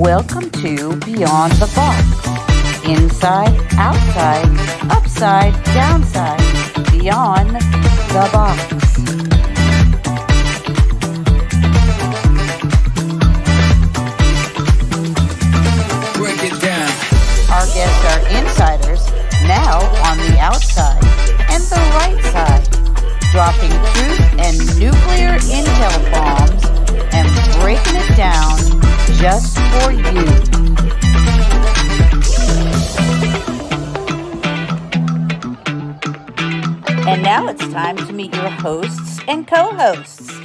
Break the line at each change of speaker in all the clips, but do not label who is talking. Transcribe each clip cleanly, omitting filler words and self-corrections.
Welcome to Beyond the Box. Inside, outside, upside, downside, beyond the box.
Break it down.
Our guests are insiders, now on the outside and the right side, dropping truth and nuclear intel bombs and breaking it down just for you. And now it's time to meet your hosts and co-hosts.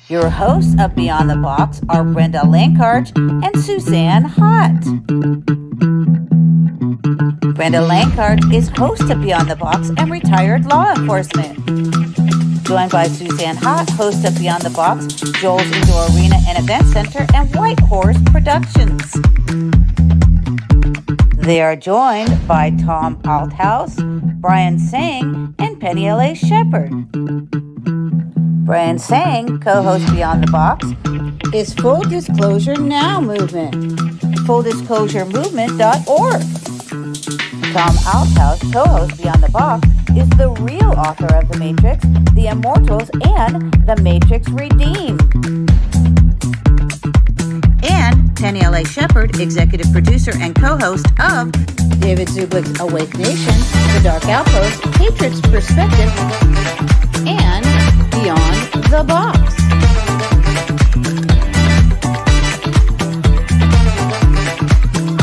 Your hosts of Beyond the Box are Brenda Lankard and Suzanne Hott. Brenda Lankard is host of Beyond the Box and retired law enforcement. Joined by Suzanne Hott, host of Beyond the Box, Joel's Indoor Arena and Event Center, and White Horse Productions. They are joined by Tom Althouse, Brian Sang, and Penny L.A. Shepard. Brian Sang, co-host Beyond the Box, is Full Disclosure Now Movement, fulldisclosuremovement.org. Tom Althouse, co-host Beyond the Box, is the real author of The Matrix, The Immortals, and The Matrix Redeemed. And Penny L.A. Shepard, executive producer and co-host of David Zublick's Awake Nation, The Dark Outpost, Patriot's Perspective, and Beyond the Box.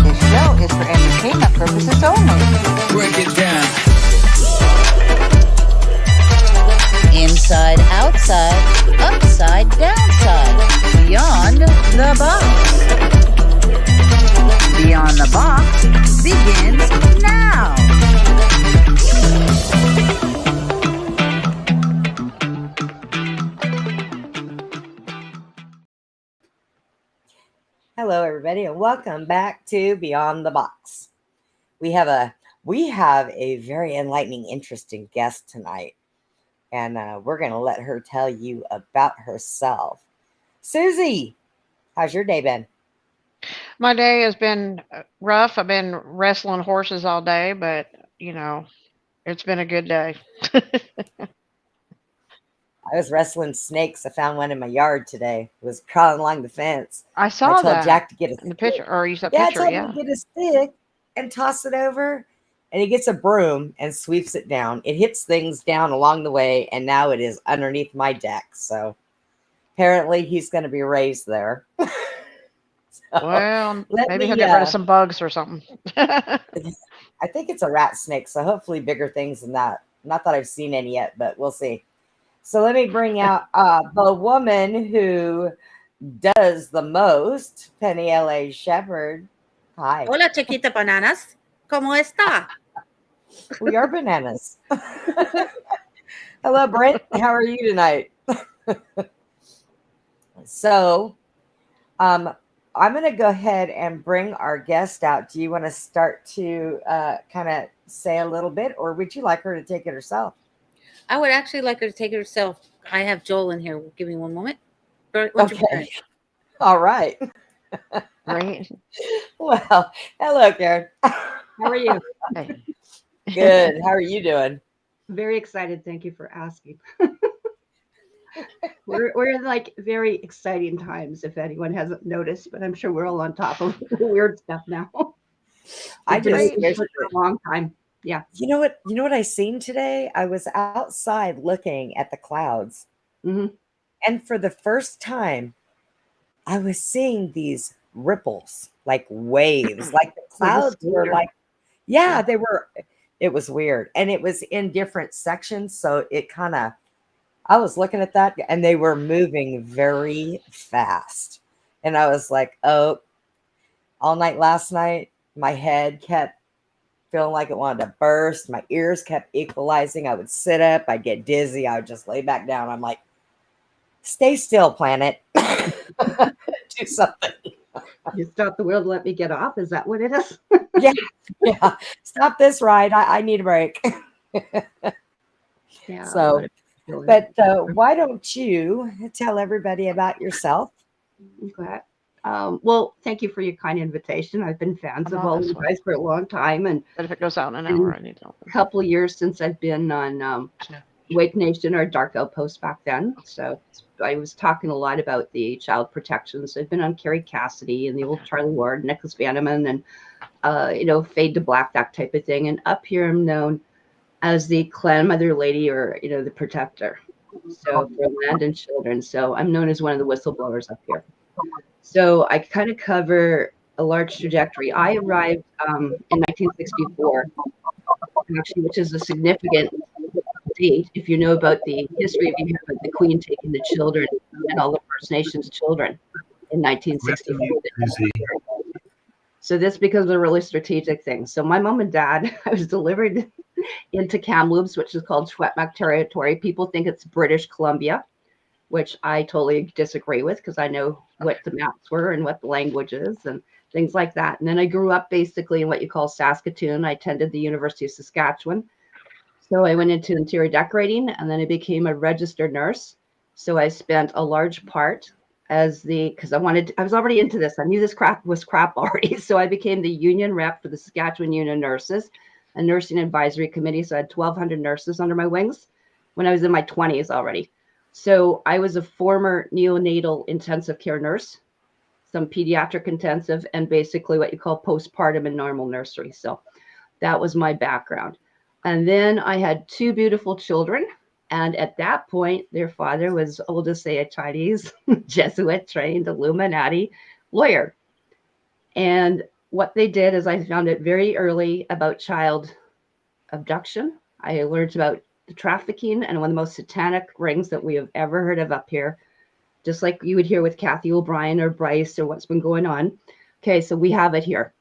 This show is for entertainment purposes only.
Break it down.
Inside, outside, upside, downside, beyond the box. Beyond the Box begins now.
Hello, everybody, and welcome back to Beyond the Box. We have a very enlightening, interesting guest tonight, and we're going to let her tell you about herself. Susie, how's your day been?
My day has been rough. I've been wrestling horses all day, but it's been a good day.
I was wrestling snakes. I found one in my yard today. It was crawling along the fence.
I
I
saw
told
that
Jack to get a
in the
stick.
picture, or you said
Yeah, I
picture,
told
yeah.
him to get a stick and toss it over, and he gets a broom and sweeps it down. It hits things down along the way, and now it is underneath my deck. So apparently he's going to be raised there. So
Well,
let
maybe he'll
me,
get rid of some bugs or something.
I think it's a rat snake, so hopefully bigger things than that. Not that I've seen any yet, but we'll see. So let me bring out the woman who does the most, Penny L.A. Shepard. Hi.
Hola, Chiquita Bananas. ¿Cómo está?
We are bananas. Hello, Brent. How are you tonight? So, I'm going to go ahead and bring our guest out. Do you want to start to kind of say a little bit, or would you like her to take it herself?
I would actually like her to take it herself. I have Joel in here. Give me one moment. What's your
Okay. All right.
Right?
Well, hello, Karen.
How are you?
Hey.
Good. How are you doing?
Very excited. Thank you for asking. We're in like very exciting times, if anyone hasn't noticed, but I'm sure we're all on top of the weird stuff now.
I
We've been
just
waiting
wish
for it for a long time. Yeah.
You know what I seen today? I was outside looking at the clouds,
hmm
and for the first time, I was seeing these ripples, like waves, like the clouds were like, yeah, they were. It was weird, and it was in different sections, so it kind of. I was looking at that, and they were moving very fast, and I was like, oh. All night last night, my head kept feeling like it wanted to burst. My ears kept equalizing. I would sit up. I'd get dizzy. I would just lay back down. I'm like, stay still, planet. Do something.
You stop the world, let me get off. Is that what it is?
Yeah. Stop this ride. I need a break.
Yeah.
So, but why don't you tell everybody about yourself?
Okay. Well, thank you for your kind invitation. I've been fans
I'm
of
on
all
this
you
one.
guys for a long time, and
But if it goes out in an hour, I need to
a couple of years since I've been on Wake Nation or Dark Outpost back then. So I was talking a lot about the child protection. So I've been on Carrie Cassidy and the old Charlie Ward, Nicholas Vanneman, and Fade to Black, that type of thing. And up here, I'm known as the clan mother lady, or the protector. So for land and children. So I'm known as one of the whistleblowers up here. So I kind of cover a large trajectory. I arrived in 1964, actually, which is a significant date if you know about the history of the Queen taking the children and all the First Nations children in 1964. So this becomes a really strategic thing. So my mom and dad, I was delivered into Kamloops, which is called Secwepemc territory. People think it's British Columbia, which I totally disagree with because I know what the maps were and what the language is and things like that. And then I grew up basically in what you call Saskatoon. I attended the University of Saskatchewan. So I went into interior decorating, and then I became a registered nurse. So I spent a large part because I was already into this. I knew this crap was crap already. So I became the union rep for the Saskatchewan Union Nurses, a nursing advisory committee. So I had 1,200 nurses under my wings when I was in my 20s already. So I was a former neonatal intensive care nurse, some pediatric intensive, and basically what you call postpartum and normal nursery. So that was my background. And then I had 2 beautiful children. And at that point, their father was, we'll just say, a Chinese Jesuit trained Illuminati lawyer. And what they did is I found it very early about child abduction. I learned about the trafficking and one of the most satanic rings that we have ever heard of up here, just like you would hear with Kathy O'Brien or Bryce or what's been going on. Okay, so we have it here.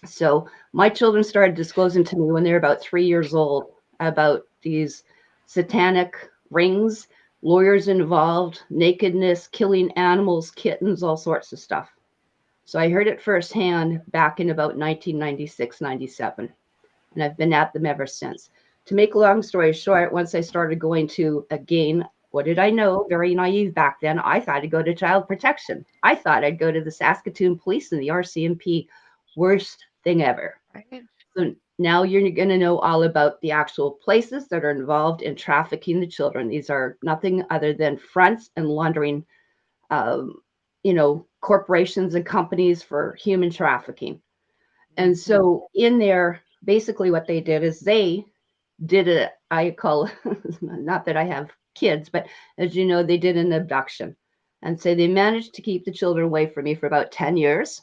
So my children started disclosing to me when they were about 3 years old about these satanic rings, lawyers involved, nakedness, killing animals, kittens, all sorts of stuff. So I heard it firsthand back in about 1996, 97. And I've been at them ever since. To make a long story short, once I started going to, again, what did I know? Very naive back then. I thought I'd go to child protection. I thought I'd go to the Saskatoon Police and the RCMP. Worst thing ever.
Right.
So now you're going to know all about the actual places that are involved in trafficking the children. These are nothing other than fronts and laundering, corporations and companies for human trafficking. And so in there, basically what they did is they did I call, not that I have kids, but as you know, they did an abduction. And so they managed to keep the children away from me for about 10 years,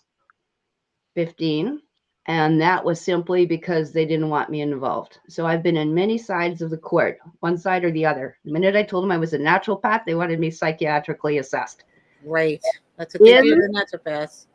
15. And that was simply because they didn't want me involved. So I've been in many sides of the court, one side or the other. The minute I told them I was a naturopath, they wanted me psychiatrically assessed.
Right. That's what they do. The naturopaths.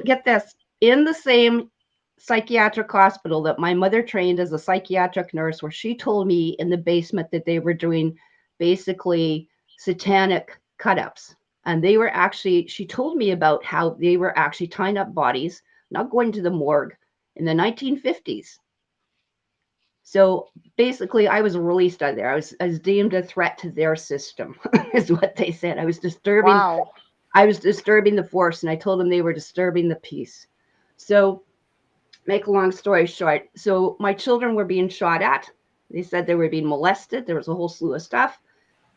Get this, in the same psychiatric hospital that my mother trained as a psychiatric nurse, where she told me in the basement that they were doing basically satanic cut-ups. And they were actually, she told me about how they were actually tying up bodies, not going to the morgue in the 1950s. So basically, I was released out of there. I was deemed a threat to their system, is what they said. I was disturbing.
Wow.
I was disturbing the force, and I told them they were disturbing the peace. So, make a long story short, so my children were being shot at. They said they were being molested. There was a whole slew of stuff.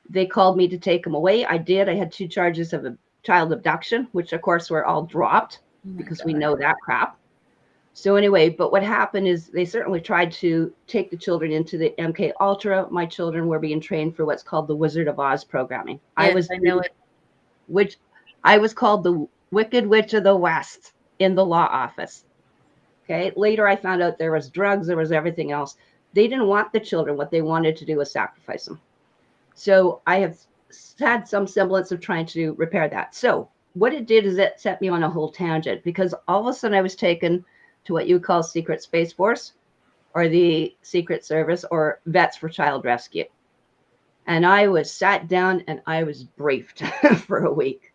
They called me to take them away. I did. I had 2 charges of a child abduction, which of course were all dropped because we know that crap. So anyway, but what happened is they certainly tried to take the children into the MK Ultra. My children were being trained for what's called the Wizard of Oz programming.
Yes, I know it.
Which I was called the Wicked Witch of the West in the law office. Okay. Later, I found out there was drugs, there was everything else. They didn't want the children. What they wanted to do was sacrifice them. So I have had some semblance of trying to repair that. So what it did is it set me on a whole tangent, because all of a sudden I was taken to what you call Secret Space Force or the Secret Service or Vets for Child Rescue. And I was sat down and I was briefed for a week.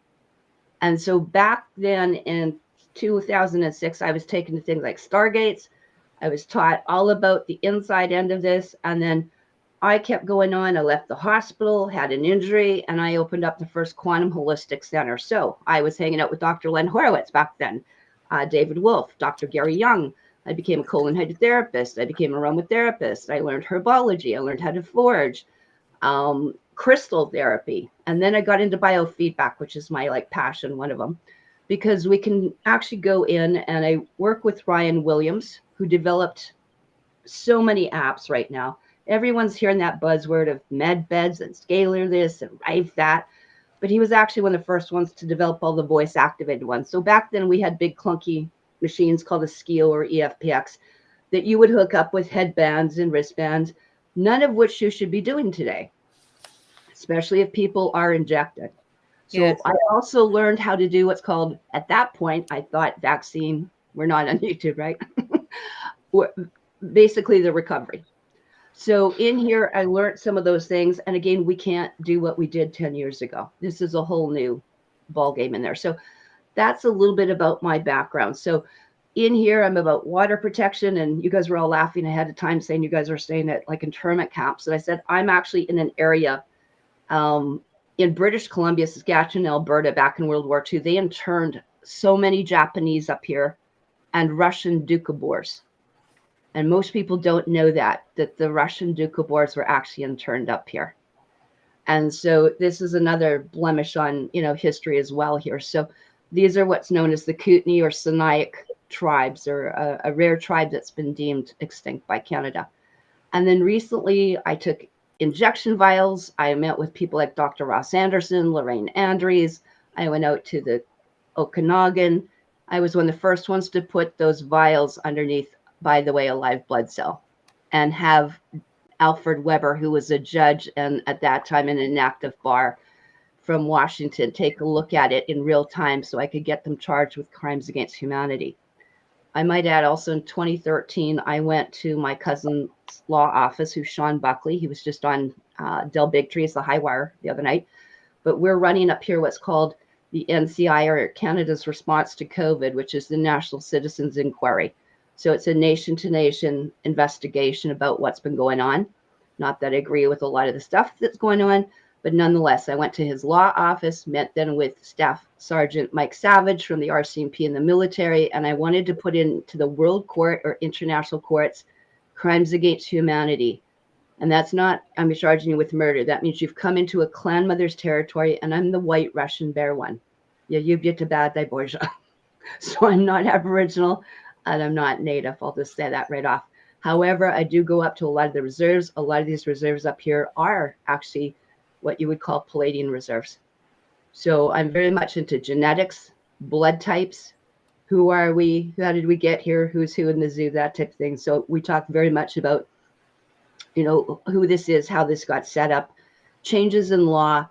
And so back then in 2006, I was taken to things like Stargates. I was taught all about the inside end of this. And then I kept going on. I left the hospital, had an injury, and I opened up the first quantum holistic center. So I was hanging out with Dr. Len Horowitz back then, David Wolf, Dr. Gary Young. I became a colon hydrotherapist. I became a aromatherapist. I learned herbology. I learned how to forage, crystal therapy. And then I got into biofeedback, which is my like passion, one of them, because we can actually go in, and I work with Ryan Williams, who developed so many apps right now. Everyone's hearing that buzzword of med beds and scalar this and Rife that. But he was actually one of the first ones to develop all the voice activated ones. So back then we had big clunky machines called a SKIO or EFPX that you would hook up with headbands and wristbands, none of which you should be doing today, especially if people are injected. So
Yes.
I also learned how to do what's called, at that point, I thought vaccine, we're not on YouTube, right? Basically the recovery. So in here, I learned some of those things. And again, we can't do what we did 10 years ago. This is a whole new ball game in there. So that's a little bit about my background. So in here, I'm about water protection. And you guys were all laughing ahead of time saying you guys are staying at like internment camps. And I said, I'm actually in an area in British Columbia, Saskatchewan, Alberta, back in World War II. They interned so many Japanese up here and Russian Doukhobors. And most people don't know that the Russian Doukhobors were actually interned up here. And so this is another blemish on, history as well here. So these are what's known as the Kootenai or Sinaic tribes, or a rare tribe that's been deemed extinct by Canada. And then recently I took injection vials. I met with people like Dr. Ross Anderson, Lorraine Andrews. I went out to the Okanagan. I was one of the first ones to put those vials underneath, by the way, a live blood cell, and have Alfred Weber, who was a judge and at that time in an active bar from Washington, take a look at it in real time so I could get them charged with crimes against humanity. I might add also in 2013, I went to my cousin's law office, who's Sean Buckley. He was just on Del Bigtree as the high wire the other night. But we're running up here what's called the NCI, or Canada's response to COVID, which is the National Citizens Inquiry. So it's a nation-to-nation investigation about what's been going on. Not that I agree with a lot of the stuff that's going on, but nonetheless, I went to his law office, met then with Staff Sergeant Mike Savage from the RCMP in the military, and I wanted to put into the World Court or international courts crimes against humanity. And that's not, I'm charging you with murder. That means you've come into a clan mother's territory, and I'm the white Russian bear one. Yeah, you get to bad, Borja. So I'm not Aboriginal. And I'm not native. I'll just say that right off. However, I do go up to a lot of the reserves. A lot of these reserves up here are actually what you would call Palladian reserves. So I'm very much into genetics, blood types. Who are we? How did we get here? Who's who in the zoo? That type of thing. So we talk very much about, who this is, how this got set up, changes in law.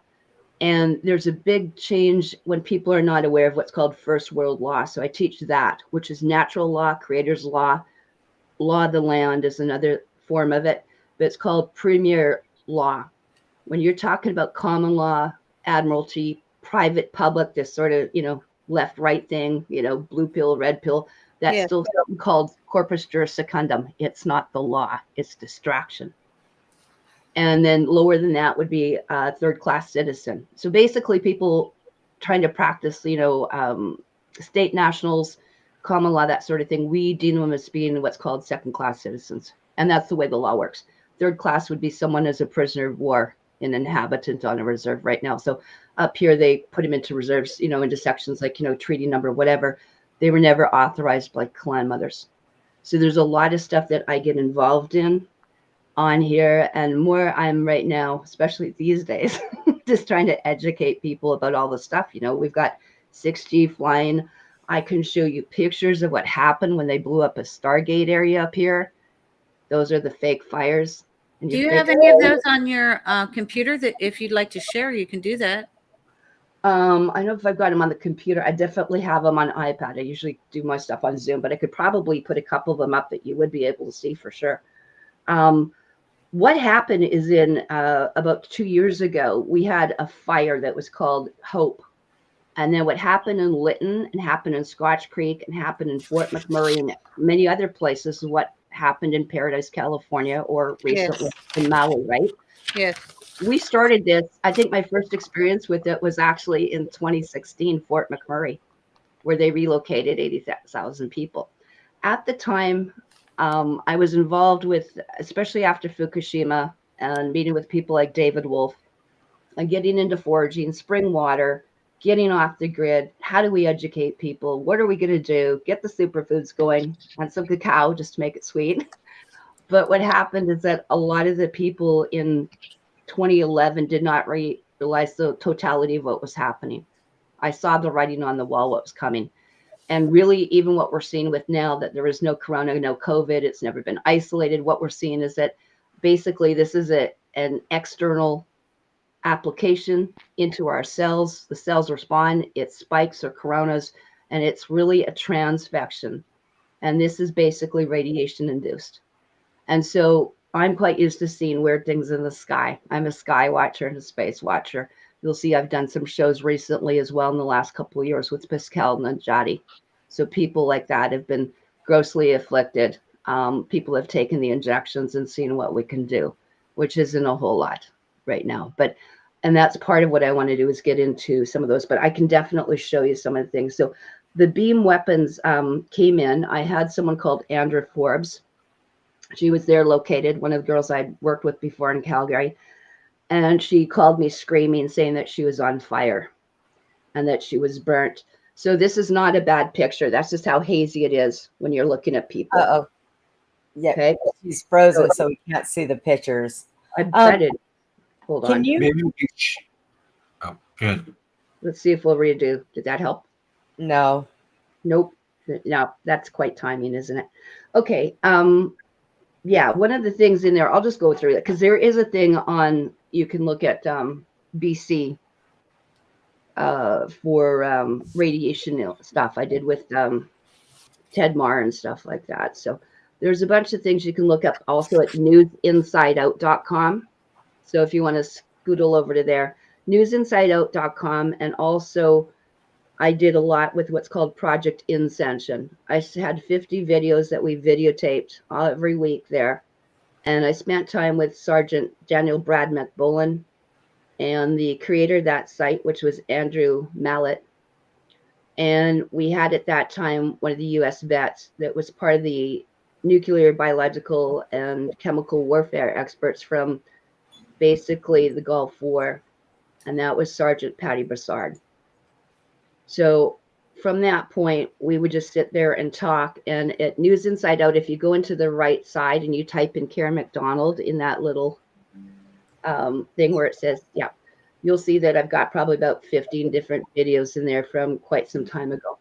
And there's a big change when people are not aware of what's called first world law. So I teach that, which is natural law, creator's law, law of the land is another form of it, but it's called premier law. When you're talking about common law, admiralty, private, public, this sort of, left, right thing, blue pill, red pill, that's still something called corpus juris secundum. It's not the law, it's distraction. And then lower than that would be a third-class citizen. So basically people trying to practice, state nationals, common law, that sort of thing, we deem them as being what's called second-class citizens. And that's the way the law works. Third class would be someone as a prisoner of war, an inhabitant on a reserve right now. So up here, they put them into reserves, into sections like, treaty number, whatever. They were never authorized by clan mothers. So there's a lot of stuff that I get involved in on here, and more I'm right now, especially these days, just trying to educate people about all the stuff. We've got 6G flying. I can show you pictures of what happened when they blew up a Stargate area up here. Those are the fake fires. And
Do you have any of those on your computer that if you'd like to share, you can do that?
I know if I've got them on the computer, I definitely have them on iPad. I usually do my stuff on Zoom, but I could probably put a couple of them up that you would be able to see for sure. What happened is in about 2 years ago, we had a fire that was called Hope. And then what happened in Lytton and happened in Scotch Creek and happened in Fort McMurray and many other places, what happened in Paradise, California, or recently
Yes.
in Maui, right?
Yes.
We started this. I think my first experience with it was actually in 2016, Fort McMurray, where they relocated 80,000 people. At the time, I was involved with, especially after Fukushima, and meeting with people like David Wolf and getting into foraging, spring water, getting off the grid. How do we educate people? What are we going to do? Get the superfoods going and some cacao just to make it sweet. But what happened is that a lot of the people in 2011 did not realize the totality of what was happening. I saw the writing on the wall, what was coming. And really, even what we're seeing with now, that there is no corona, no COVID, it's never been isolated. What we're seeing is that basically this is an external application into our cells. The cells respond, it spikes or coronas, and it's really a transfection. And this is basically radiation induced. And so I'm quite used to seeing weird things in the sky. I'm a sky watcher and a space watcher. You'll see I've done some shows recently as well in the last couple of years with Pascal Najati. So people like that have been grossly afflicted. People have taken the injections and seen what we can do, which isn't a whole lot right now. And that's part of what I want to do is get into some of those, but I can definitely show you some of the things. So the beam weapons came in. I had someone called Andrea Forbes. She was there located, one of the girls I'd worked with before in Calgary. And she called me screaming, saying that she was on fire and that she was burnt. So this is not a bad picture. That's just how hazy it is when you're looking at people.
Uh-oh. Yeah,
Okay.
she's frozen, so we can't see the pictures.
I bet it. Hold on.
Can you?
Maybe we oh, good.
Let's see if we'll redo. Did that help?
No.
Nope. No, that's quite timing, isn't it? Okay. Yeah, one of the things in there, I'll just go through it because there is a thing on, you can look at BC for radiation stuff I did with Ted Marr and stuff like that. So there's a bunch of things you can look up also at newsinsideout.com. So if you want to scoodle over to there, newsinsideout.com. And also I did a lot with what's called Project Incension. I had 50 videos that we videotaped every week there. And I spent time with Sergeant Daniel Brad McBullen and the creator of that site, which was Andrew Mallet. And we had at that time one of the US vets that was part of the nuclear, biological, and chemical warfare experts from basically the Gulf War. And that was Sergeant Patty Brassard. So from that point, we would just sit there and talk. And at News Inside Out, if you go into the right side and you type in Karen MacDonald in that little thing where it says, yeah, you'll see that I've got probably about 15 different videos in there from quite some time ago.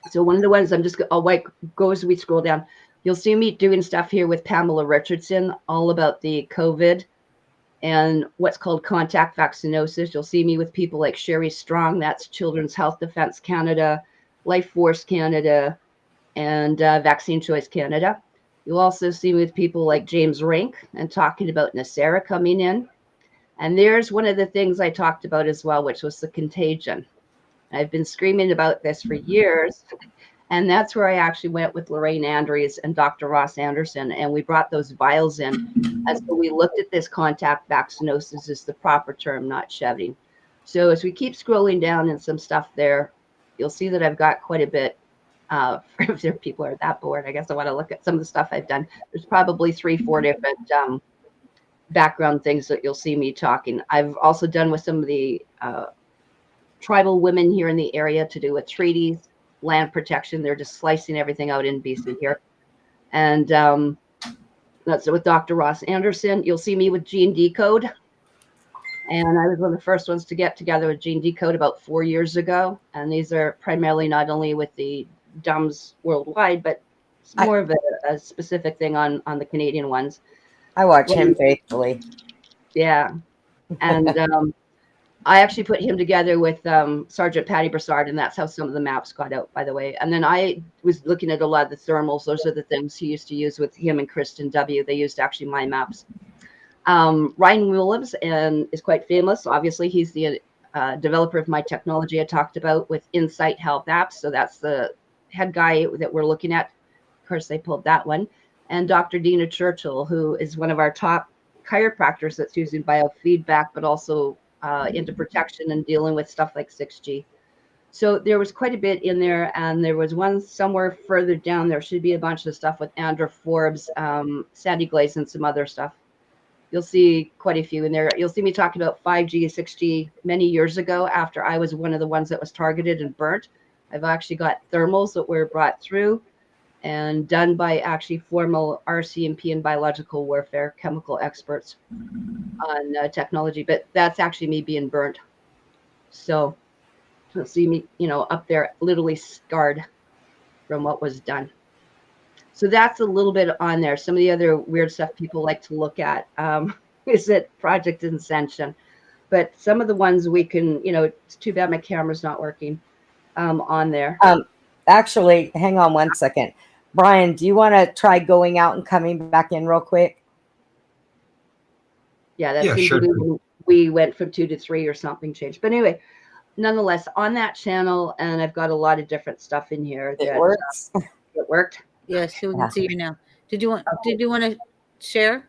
So one of the ones I'll go as we scroll down. You'll see me doing stuff here with Pamela Richardson, all about the COVID and what's called contact vaccinosis. You'll see me with people like Sherry Strong, that's Children's Health Defense Canada, Life Force Canada, and Vaccine Choice Canada. You'll also see me with people like James Rink and talking about NESARA coming in. And there's one of the things I talked about as well, which was the contagion. I've been screaming about this for years. And that's where I actually went with Lorraine Andrews and Dr. Ross Anderson, and we brought those vials in. And so we looked at this contact vaccinosis is the proper term, not shedding. So as we keep scrolling down and some stuff there, you'll see that I've got quite a bit. If there people are that bored, I guess I want to look at some of the stuff I've done. There's probably 3-4 different background things that you'll see me talking. I've also done with some of the tribal women here in the area to do with treaties, land protection. They're just slicing everything out in BC here. And that's with Dr. Ross Anderson. You'll see me with Gene Decode. And I was one of the first ones to get together with Gene Decode about 4 years ago. And these are primarily not only with the DUMS worldwide, but it's more of a specific thing on the Canadian ones.
I watch him faithfully.
Yeah. And I actually put him together with Sergeant Patty Brassard, and that's how some of the maps got out, by the way. And then I was looking at a lot of the thermals. Those are the things he used to use with him and Kristen W. They used actually my maps. Ryan Williams is quite famous. Obviously, he's the developer of my technology I talked about with Insight Health Apps. So that's the head guy that we're looking at. Of course, they pulled that one. and Dr. Dina Churchill, who is one of our top chiropractors that's using biofeedback, but also into protection and dealing with stuff like 6G. So there was quite a bit in there, and there was one somewhere further down. There should be a bunch of stuff with Andrew Forbes, Sandy Glaze, and some other stuff. You'll see quite a few in there. You'll see me talking about 5G, 6G many years ago after I was one of the ones that was targeted and burnt. I've actually got thermals that were brought through and done by actually formal RCMP and biological warfare chemical experts on technology. But that's actually me being burnt. So you'll see me, up there literally scarred from what was done. So that's a little bit on there. Some of the other weird stuff people like to look at is it Project Ascension. But some of the ones we can, it's too bad my camera's not working on there.
Actually, hang on one second. Brian, do you want to try going out and coming back in real quick?
Yeah, that
Yeah,
seems
sure.
to be when we went from 2 to 3 or something changed. But anyway, nonetheless, on that channel, and I've got a lot of different stuff in here.
It works.
It worked.
Yes, we can see you now. Did you want to share?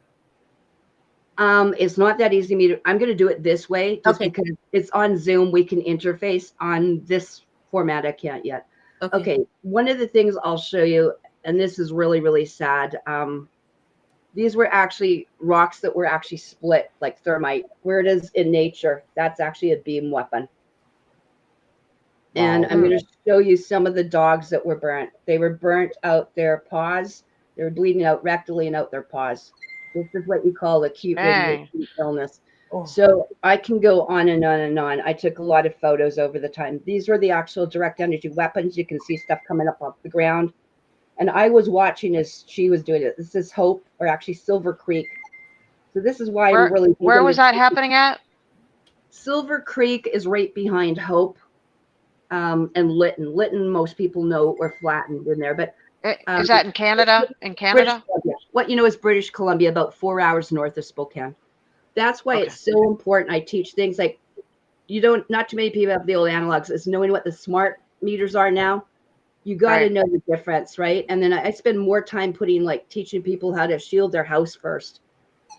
It's not that easy. I'm going to do it this way just
Okay.
because it's on Zoom. We can interface on this format. I can't yet. Okay. One of the things I'll show you, and this is really, really sad. These were actually rocks that were actually split like thermite. Where it is in nature, that's actually a beam weapon. And I'm going to show you some of the dogs that were burnt. They were burnt out their paws. They were bleeding out rectally and out their paws. This is what you call acute radiation illness.
Oh.
So I can go on and on and on. I took a lot of photos over the time. These were the actual direct energy weapons. You can see stuff coming up off the ground. And I was watching as she was doing it. This is Hope, or actually Silver Creek. So this is why I'm really...
Where was that happening at?
Silver Creek is right behind Hope. And Lytton. Lytton, most people know, were flattened in there. But
is that in Canada? In Canada?
What you know is British Columbia, about 4 hours north of Spokane. That's why it's so important. I teach things like not too many people have the old analogs. Is knowing what the smart meters are now. You got to know the difference, right? And then I spend more time teaching people how to shield their house first.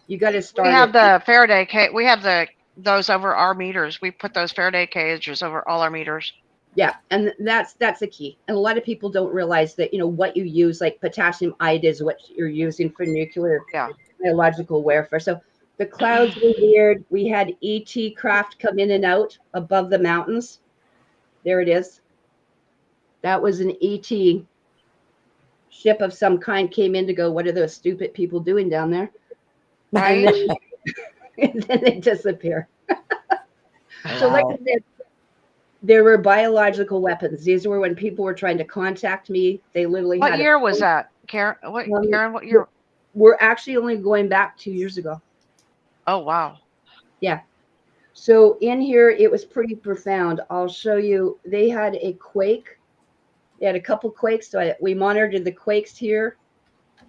You got to start.
We have the Faraday cage. We have those over our meters. We put those Faraday cages over all our meters.
Yeah, and that's a key. And a lot of people don't realize that, what you use, like potassium iodide is what you're using for nuclear biological warfare. So the clouds were weird. We had ET craft come in and out above the mountains. There it is. That was an ET ship of some kind came in to go, what are those stupid people doing down there?
Right.
And then they disappear. So like I said, there were biological weapons. These were when people were trying to contact me. They literally
What year was that, Karen? Karen, what year?
We're actually only going back 2 years ago.
Oh, wow.
Yeah. So in here, it was pretty profound. I'll show you. They had a quake. They had a couple quakes. So we monitored the quakes here.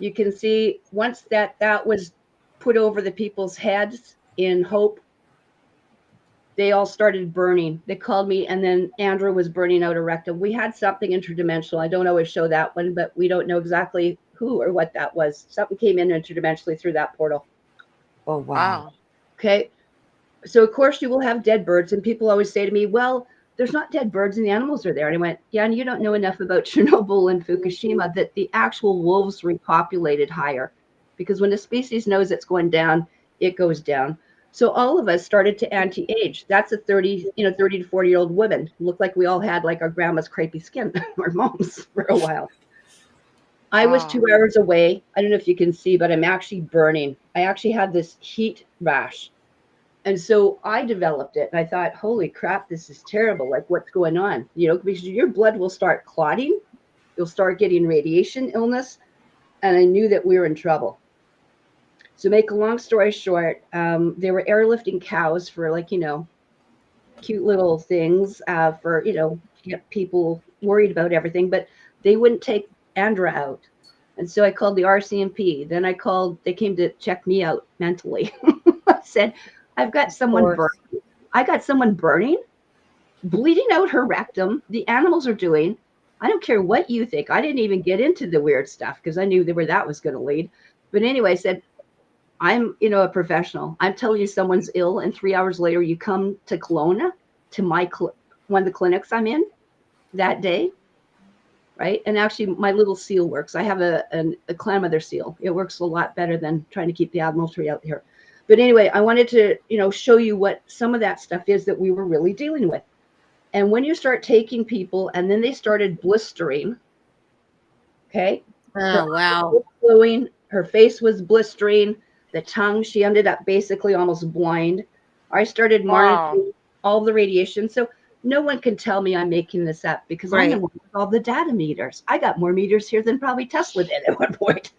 You can see once that was put over the people's heads in Hope, they all started burning. They called me, and then Andrew was burning out a rectum. We had something interdimensional. I don't always show that one, but we don't know exactly who or what that was. Something came in interdimensionally through that portal.
Oh, wow.
Okay. So, of course, you will have dead birds, and people always say to me, well, there's not dead birds and the animals are there. And I went, yeah, and you don't know enough about Chernobyl and Fukushima that the actual wolves repopulated higher, because when a species knows it's going down, it goes down. So all of us started to anti-age. That's a 30 to 40-year-old woman. Looked like we all had like our grandma's crepey skin, our moms for a while. I was 2 hours away. I don't know if you can see, but I'm actually burning. I actually had this heat rash. And so I developed it. And I thought, holy crap, this is terrible. Like, what's going on? Because your blood will start clotting. You'll start getting radiation illness. And I knew that we were in trouble. So make a long story short, they were airlifting cows for cute little things for, get people worried about everything, but they wouldn't take Andra out. And so I called the RCMP. Then they came to check me out mentally. I said, I've got someone burning. I got someone burning, bleeding out her rectum. The animals are doing. I don't care what you think. I didn't even get into the weird stuff because I knew where that was going to lead. But anyway, I said, I'm, a professional. I'm telling you someone's ill, and 3 hours later you come to Kelowna to one of the clinics I'm in that day, right? And actually my little seal works. I have a clamother seal. It works a lot better than trying to keep the Admiral tree out here. But anyway, I wanted to, show you what some of that stuff is that we were really dealing with. And when you start taking people and then they started blistering, okay?
Oh, wow.
Flowing, her face was blistering, the tongue, she ended up basically almost blind. I started monitoring all the radiation. So no one can tell me I'm making this up because I'm the one with all the data meters. I got more meters here than probably Tesla did at one point.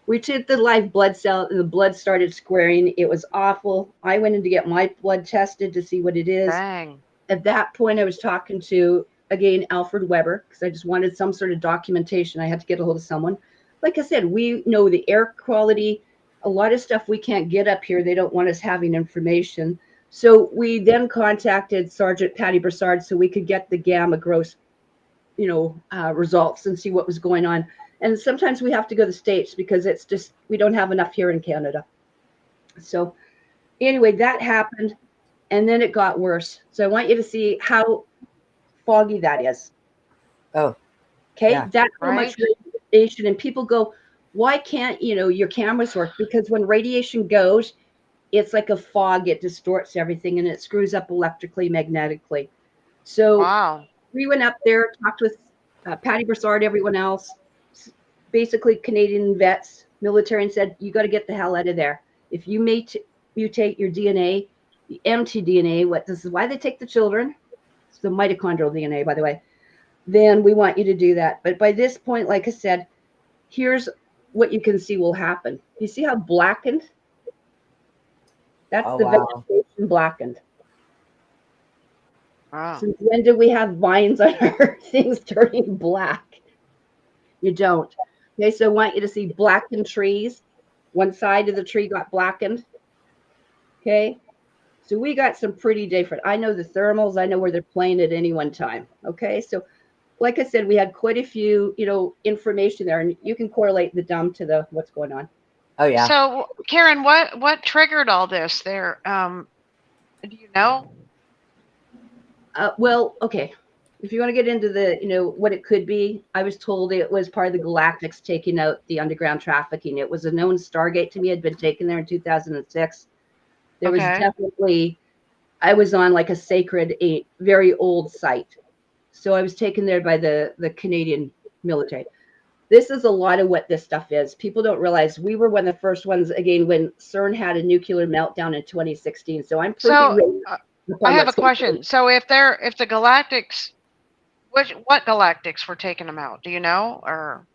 We took the live blood cell and the blood started squaring. It was awful. I went in to get my blood tested to see what it is.
Dang.
At that point, I was talking to, again, Alfred Weber, because I just wanted some sort of documentation. I had to get a hold of someone. Like I said, we know the air quality, a lot of stuff we can't get up here. They don't want us having information. So we then contacted Sergeant Patty Broussard so we could get the gamma gross, results and see what was going on. And sometimes we have to go to the States because it's just, we don't have enough here in Canada. So anyway, that happened. And then it got worse. So I want you to see how foggy that is.
Oh,
okay.
Yeah.
That's how much radiation. And people go, why can't, your cameras work? Because when radiation goes, it's like a fog. It distorts everything and it screws up electrically, magnetically. So we went up there, talked with Patty Broussard, everyone else, basically Canadian vets, military, and said, you got to get the hell out of there. If you mutate your DNA, the mtDNA, this is why they take the children. It's the mitochondrial DNA, by the way. Then we want you to do that. But by this point, like I said, here's what you can see will happen. You see how blackened? That's vegetation blackened.
Wow.
Since when do we have vines on our things turning black? You don't. Okay, so I want you to see blackened trees. One side of the tree got blackened. Okay. So we got some pretty different. I know the thermals. I know where they're playing at any one time. Okay. So like I said, we had quite a few, information there, and you can correlate the dumb to the what's going on.
Oh, yeah.
So Karen, what triggered all this there? Do you know?
Well, okay. If you want to get into the, what it could be, I was told it was part of the Galactics taking out the underground trafficking. It was a known Stargate to me. Had been taken there in 2006. There was definitely, I was on like a very old site. So I was taken there by the Canadian military. This is a lot of what this stuff is. People don't realize we were one of the first ones, again, when CERN had a nuclear meltdown in 2016. So I'm pretty
I have a question. So if the Galactics, what Galactics were taking them out? Do you know? Or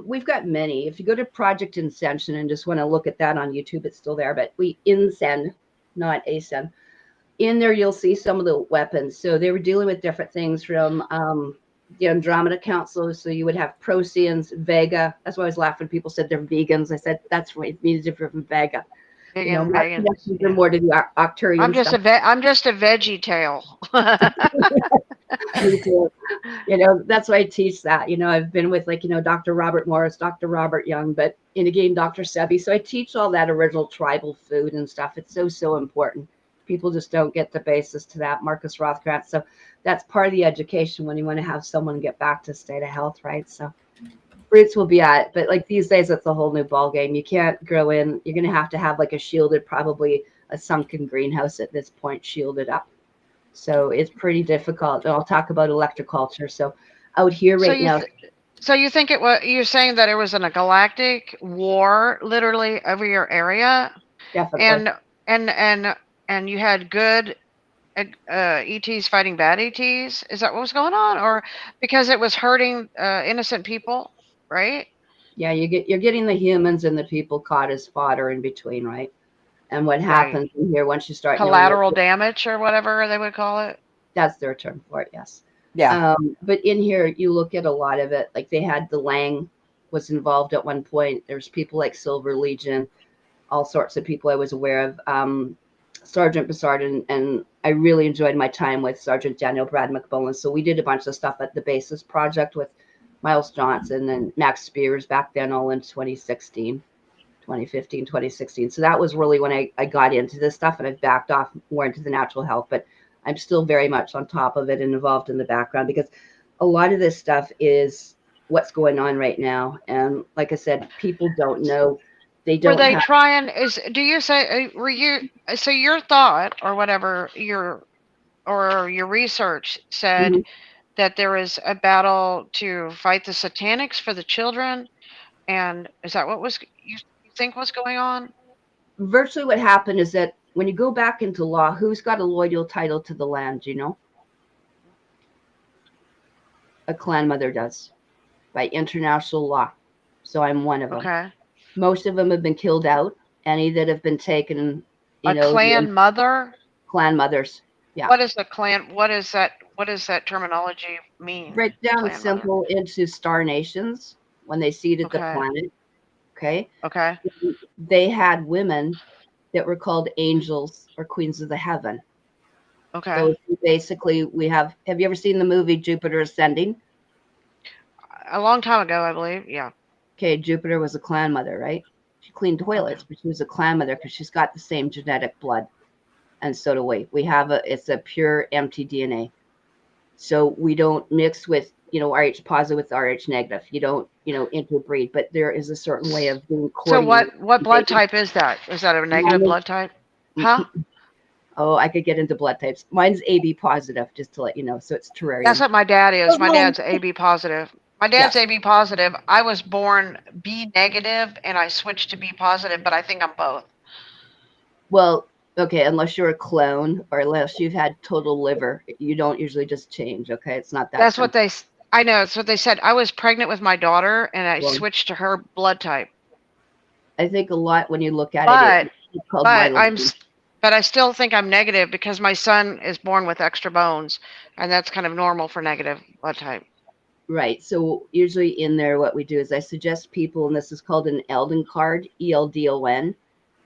we've got many. If you go to Project Ascension and just want to look at that on YouTube, it's still there. But Incen, not Ascen. In there, you'll see some of the weapons. So they were dealing with different things from the Andromeda Council. So you would have Proteans, Vega. That's why I was laughing. People said they're vegans. I said that's right. It means different from Vega. They're more to the Octurian.
I'm just a veggie tail.
Me too. That's why I teach that. I've been with Dr. Robert Morris, Dr. Robert Young, and again, Dr. Sebi. So I teach all that original tribal food and stuff. It's so important. People just don't get the basis to that. Marcus Rothkranz. So that's part of the education when you want to have someone get back to state of health, right? So fruits will be at, but like these days, it's a whole new ball game. You can't grow in. You're going to have like a shielded, probably a sunken greenhouse at this point, shielded up. So it's pretty difficult. And I'll talk about electroculture. So out here now.
So you think you're saying that it was in a galactic war, literally over your area?
Definitely.
And you had good ETs fighting bad ETs? Is that what was going on? Or because it was hurting innocent people, right?
Yeah, you're getting the humans and the people caught as fodder in between, right? And what happens in here once you start
collateral damage or whatever they would call it?
That's their term for it, yes.
Yeah.
But in here, you look at a lot of it. Like they had the Lang was involved at one point. There's people like Silver Legion, all sorts of people I was aware of. Sergeant Bessard, and I really enjoyed my time with Sergeant Daniel Brad McBowen. So we did a bunch of stuff at the Basis Project with Miles Johnson and Max Spears back then, all in 2016, 2015, 2016. So that was really when I got into this stuff, and I've backed off more into the natural health, but I'm still very much on top of it and involved in the background, because a lot of this stuff is what's going on right now. And like I said, people don't know. They
Were
don't
they
have.
trying? Do you say were you? So your thought or whatever your research said
Mhm.
that there is a battle to fight the satanics for the children, and is that what was you think was going on?
Virtually what happened is that when you go back into law, who's got a loyal title to the land, you know? A clan mother does by international law. So I'm one of them.
Okay,
Most of them have been killed out. Any that have been taken,
a clan mother.
clan mothers. Yeah.
What is the clan? What is that? What does that terminology mean?
Break down
Clan mother.
simple into star nations when they seeded the
Okay.
planet. Okay.
Okay.
They had women that were called angels or queens of the heaven.
Okay.
So basically we have you ever seen the movie Jupiter Ascending?
A long time ago, I believe. Yeah.
Okay, Jupiter was a clan mother, right? She cleaned toilets, but she was a clan mother because she's got the same genetic blood. And so do we. It's a pure empty DNA. So we don't mix with, RH positive with RH negative. You don't, interbreed, but there is a certain way of doing
So
coordinating.
what blood type is that? Is that a negative blood type? Huh?
Oh, I could get into blood types. Mine's AB positive, just to let you know. So it's terrarium.
That's what my dad is. My
Oh,
dad's AB positive. My dad's
Yeah.
AB positive. I was born B negative and I switched to B positive, but I think I'm both.
Well, okay, unless you're a clone or unless you've had total liver, you don't usually just change. Okay, it's not that.
That's what I know. That's what they said. I was pregnant with my daughter and I
Well,
switched to her blood type.
I think a lot when you look at
But
it's called
but I still think I'm negative because my son is born with extra bones, and that's kind of normal for negative blood type.
Right. So usually in there, what we do is I suggest people, and this is called an Eldon card, ELDON.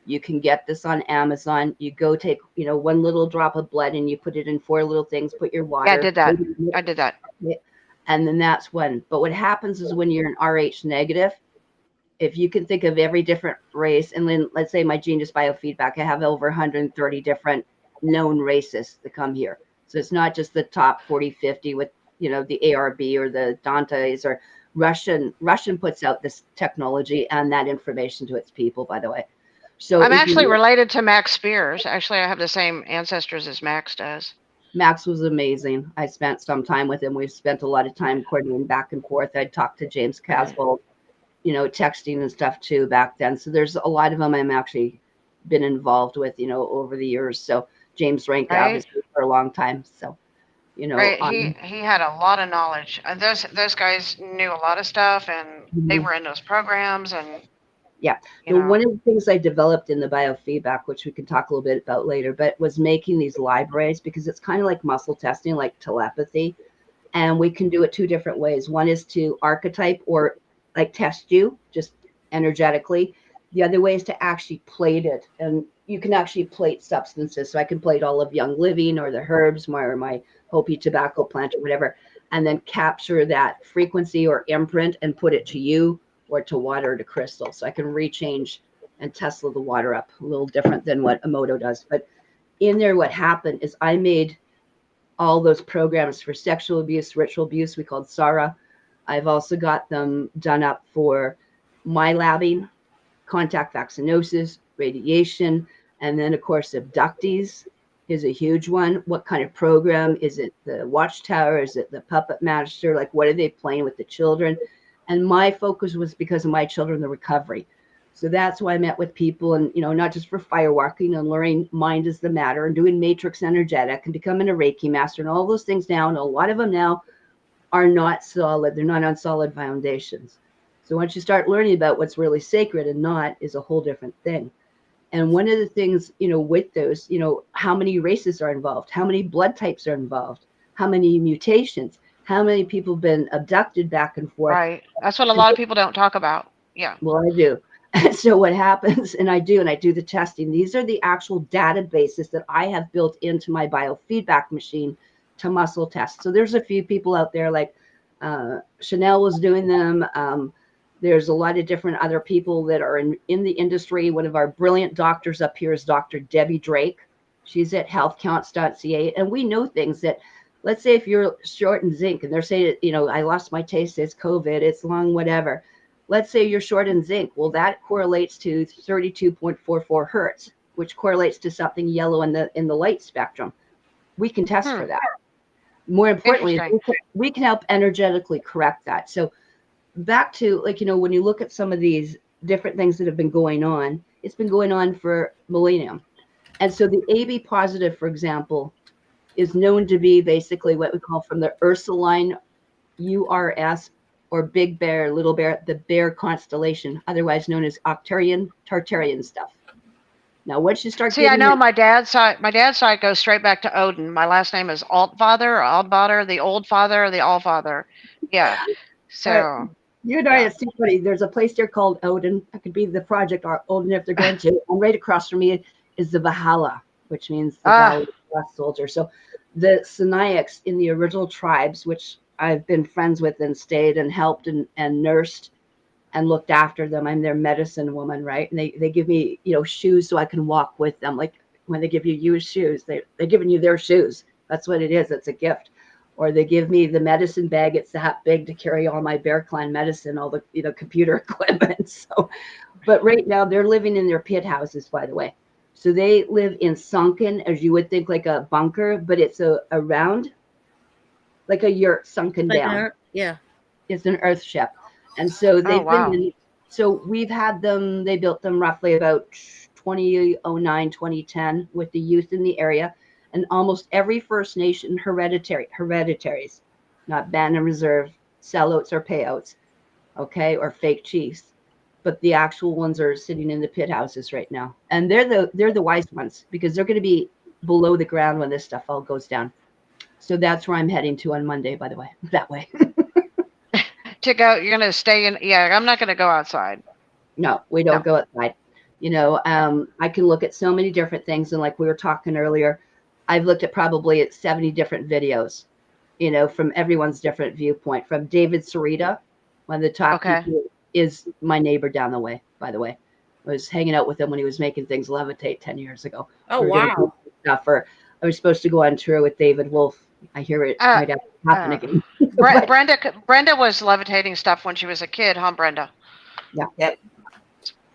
You can get this on Amazon. You go take, one little drop of blood and you put it in 4 little things, put your water.
Yeah, I did that. I did that.
And then that's one. But what happens is when you're an RH negative, if you can think of every different race, and then let's say my genius biofeedback, I have over 130 different known races that come here. So it's not just the top 40, 50 with, the ARB or the Dantes or Russian. Russian puts out this technology and that information to its people, by the way. So
I'm actually related to Max Spears. Actually, I have the same ancestors as Max does.
Max was amazing. I spent some time with him. We've spent a lot of time coordinating back and forth. I'd talked to James Caswell, texting and stuff too back then. So there's a lot of them I'm actually been involved with, over the years. So James Rank obviously for a long time. So,
Right. He had a lot of knowledge. Those guys knew a lot of stuff, and they were in those programs. And
yeah, one of the things I developed in the biofeedback, which we can talk a little bit about later, but was making these libraries, because it's kind of like muscle testing, like telepathy, and we can do it 2 different ways. One is to archetype or like test you just energetically. The other way is to actually plate it, and you can actually plate substances. So I can plate all of Young Living or the herbs, or my Hopi tobacco plant or whatever, and then capture that frequency or imprint and put it to you or to water or to crystal. So I can rechange and Tesla the water up a little different than what Emoto does. But in there, what happened is I made all those programs for sexual abuse, ritual abuse, we called SARA. I've also got them done up for mylabbing, contact vaccinosis, radiation, and then, of course, abductees is a huge one. What kind of program? Is it the Watchtower? Is it the Puppet Master? Like, what are they playing with the children? And my focus was because of my children, the recovery. So that's why I met with people and, not just for firewalking and learning mind is the matter and doing matrix energetic and becoming a Reiki master and all those things now. And a lot of them now are not solid. They're not on solid foundations. So once you start learning about what's really sacred and not is a whole different thing. And one of the things, with those, how many races are involved? How many blood types are involved? How many mutations? How many people have been abducted back and forth?
Right. That's what a lot of people don't talk about. Yeah.
Well, I do. And so what happens, and I do the testing. These are the actual databases that I have built into my biofeedback machine to muscle test. So there's a few people out there like Chanel was doing them. There's a lot of different other people that are in the industry. One of our brilliant doctors up here is Dr. Debbie Drake. She's at healthcounts.ca. And we know things that, let's say if you're short in zinc and they're saying, I lost my taste, it's COVID, it's lung, whatever. Let's say you're short in zinc. Well, that correlates to 32.44 hertz, which correlates to something yellow in the light spectrum. We can test for that. More importantly, we can help energetically correct that. So back to when you look at some of these different things that have been going on, it's been going on for millennium. And so the AB positive, for example, is known to be basically what we call from the Ursuline URS or Big Bear, Little Bear, the Bear constellation, otherwise known as Octarian Tartarian stuff. Now, once you start
I know my dad's side goes straight back to Odin. My last name is Altfather, the Old Father, the All Father. Yeah. So
it's too funny. There's a place there called Odin. That could be the project Odin if they're going to. And right across from me is the Valhalla, which means the Valley of the Lost Soldier. So the Sinaiaks in the original tribes, which I've been friends with and stayed and helped and nursed and looked after them. I'm their medicine woman, right? And they give me, shoes so I can walk with them. Like when they give you used shoes, they're giving you their shoes. That's what it is. It's a gift. Or they give me the medicine bag. It's that big to carry all my Bear Clan medicine, all the computer equipment. So, but right now they're living in their pit houses, by the way. So they live in sunken, as you would think, like a bunker, but it's a round, like a yurt sunken down. It's an earth ship. And so they've been so we've had them, they built them roughly about 2009, 2010 with the youth in the area. And almost every First Nation hereditaries, not band and reserve, sellouts or payouts, okay, or fake chiefs, but the actual ones are sitting in the pit houses right now. And they're the wise ones because they're going to be below the ground when this stuff all goes down. So that's where I'm heading to on Monday, by the way, that way.
To go, you're going to stay in. Yeah, I'm not going to go outside.
No, we don't go outside. I can look at so many different things. And like we were talking earlier, I've looked at probably 70 different videos, from everyone's different viewpoint. From David Sarita, one of the top people, is my neighbor down the way, by the way. I was hanging out with him when he was making things levitate 10 years ago.
Oh, wow.
I was supposed to go on tour with David Wolf. I hear it might happen again.
Brenda was levitating stuff when she was a kid, huh, Brenda?
Yeah. Yep.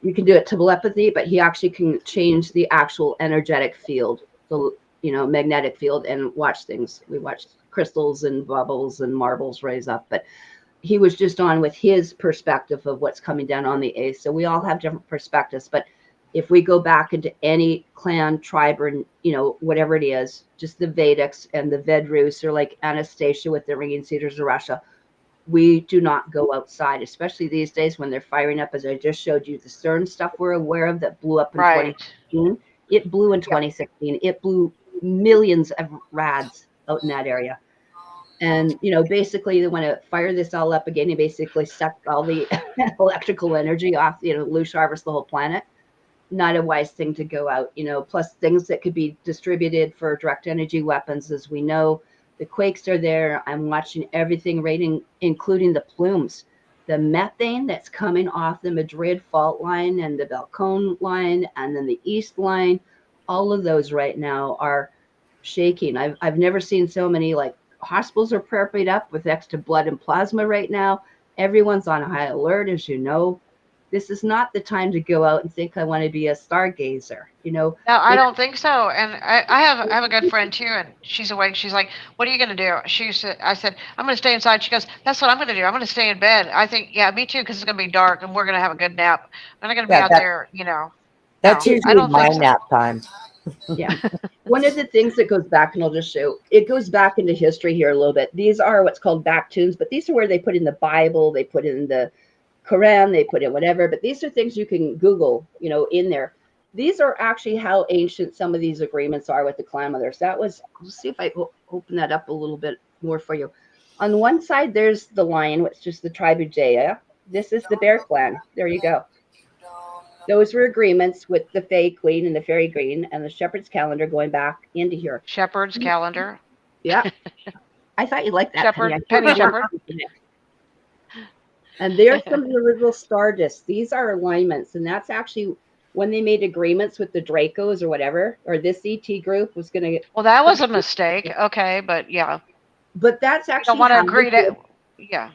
You can do it telepathy, but he actually can change the actual energetic field, the magnetic field, and watch things. We watched crystals and bubbles and marbles raise up, but he was just on with his perspective of what's coming down on the A. So we all have different perspectives, but if we go back into any clan, tribe, or, whatever it is, just the Vedics and the Vedrus, or like Anastasia with the Ringing Cedars of Russia, we do not go outside, especially these days when they're firing up, as I just showed you, the CERN stuff we're aware of that blew up in 2016. It blew in 2016. It blew millions of rads out in that area. And, basically they want to fire this all up again and basically suck all the electrical energy off, loose harvest the whole planet. Not a wise thing to go out, plus things that could be distributed for direct energy weapons. As we know, the quakes are there. I'm watching everything rating, including the plumes, the methane that's coming off the Madrid fault line and the Balcón line, and then the East line. All of those right now are shaking. I've never seen so many, like, hospitals are prepping up with extra blood and plasma right now. Everyone's on high alert, as you know. This is not the time to go out and think I want to be a stargazer, No,
I don't think so. And I have a good friend too, and she's awake. She's like, "What are you going to do?" I said, "I'm going to stay inside." She goes, "That's what I'm going to do. I'm going to stay in bed." I think, yeah, me too, because it's going to be dark and we're going to have a good nap. I'm not going to be out there,
That's usually my nap time.
Yeah. One of the things that goes back, and I'll just show, it goes back into history here a little bit. These are what's called back tombs, but these are where they put in the Bible, they put in the Quran, they put in whatever, but these are things you can Google, in there. These are actually how ancient some of these agreements are with the clan mothers. Let's see if I open that up a little bit more for you. On one side, there's the lion, which is the tribe of Jaya. This is the Bear Clan. There you go. Those were agreements with the Fay Queen and the Fairy Green and the Shepherd's Calendar going back into here.
Shepherd's calendar.
Yeah. I thought you liked that, Penny.
Shepherd, Penny Shepherd.
And there's some of the original star discs. These are alignments, and that's actually when they made agreements with the Dracos or whatever, or this ET group was going to.
Well, that was a mistake. Okay, but yeah.
But that's
I
actually
don't want to
how
agree
they
to.
did-
Yeah.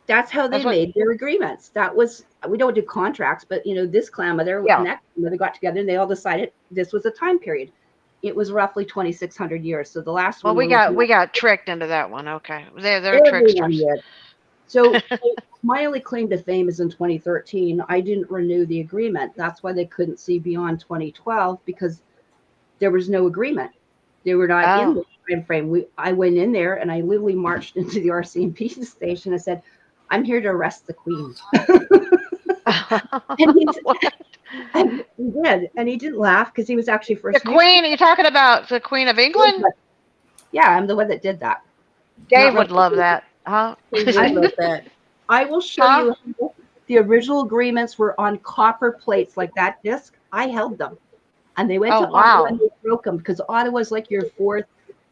That's how they
That's what-
made their agreements. That was, we don't do contracts, but this clan mother
Yeah.
and that clan mother got together and they all decided this was a time period. It was roughly 2,600 years. So the last
Well,
one
we got tricked into that one. Okay, they're
everyone
tricksters.
did. So my only claim to fame is in 2013. I didn't renew the agreement. That's why they couldn't see beyond 2012 because there was no agreement. They were not in the time frame. I went in there and I literally marched into the RCMP station and said, "I'm here to arrest the queen." And he did, and he didn't laugh because he was actually
The
first.
Queen? Are you talking about the Queen of England?
Yeah, I'm the one that did that.
Dave
Not
would love that, huh?
I love that.
I will show
Huh?
you. The original agreements were on copper plates like that disc. I held them, and they went
Oh,
to Ottawa
wow.
and they broke them because Ottawa's like your fourth.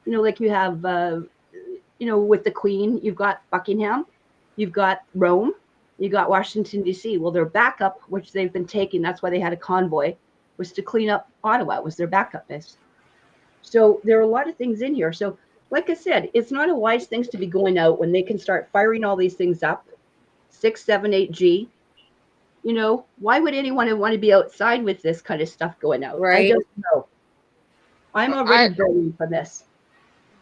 Like you have, with the Queen, you've got Buckingham, you've got Rome, you got Washington D.C. Well, their backup, which they've been taking, that's why they had a convoy, was to clean up Ottawa. It was their backup base. So there are a lot of things in here. So, like I said, it's not a wise thing to be going out when they can start firing all these things up, 6, 7, 8G. Why would anyone want to be outside with this kind of stuff going out?
Right.
I don't know. I'm already burning from this.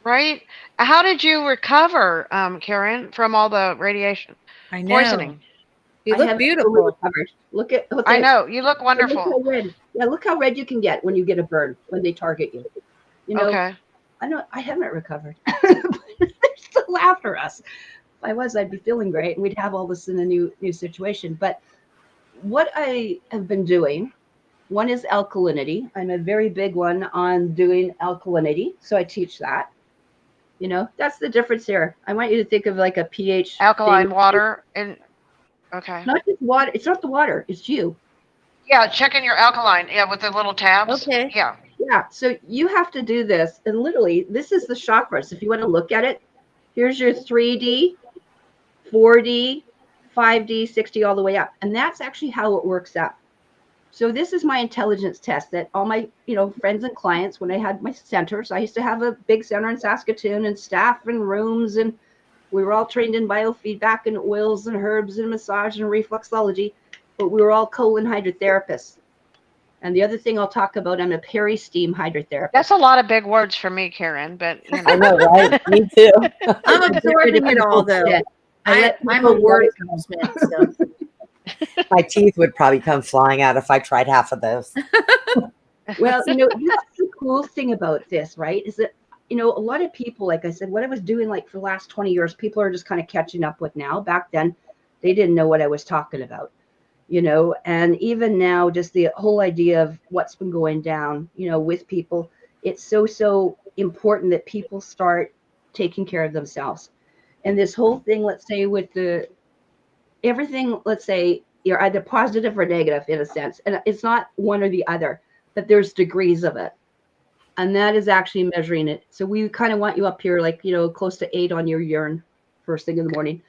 Right? How did you recover, Karen, from all the radiation
I know.
poisoning?
You
I
look
have
beautiful.
totally recovered. Look at.
I know you look
Look
wonderful.
how red. Yeah, look how red you can get when you get a burn when they target you.
Okay.
I haven't recovered. They're still after us. If I was, I'd be feeling great, and we'd have all this in a new situation. But what I have been doing, one is alkalinity. I'm a very big one on doing alkalinity, so I teach that. That's the difference here. I want you to think of like a pH.
Alkaline
thing.
water and okay.
Not just water. It's not the water. It's you.
Yeah, checking your alkaline. Yeah, with the little tabs.
Okay.
Yeah.
Yeah. So you have to do this, and literally, this is the chakras. If you want to look at it, here's your 3D, 4D, 5D, 6D, all the way up, and that's actually how it works out. So this is my intelligence test that all my, friends and clients, when I had my centers, I used to have a big center in Saskatoon and staff and rooms, and we were all trained in biofeedback and oils and herbs and massage and reflexology, but we were all colon hydrotherapists. And the other thing I'll talk about, I'm a peri-steam hydrotherapist.
That's a lot of big words for me, Karen, but
I know, right? Me too.
I'm absorbing it all, though. I'm a word person, so.
My teeth would probably come flying out if I tried half of those.
Well, this is the cool thing about this, right? Is that, a lot of people, like I said, what I was doing like for the last 20 years, people are just kind of catching up with now. Back then, they didn't know what I was talking about, and even now, just the whole idea of what's been going down, with people, it's so important that people start taking care of themselves. And this whole thing, let's say with everything, let's say you're either positive or negative in a sense, and it's not one or the other, but there's degrees of it, and that is actually measuring it. So we kind of want you up here, like close to 8 on your urine first thing in the morning.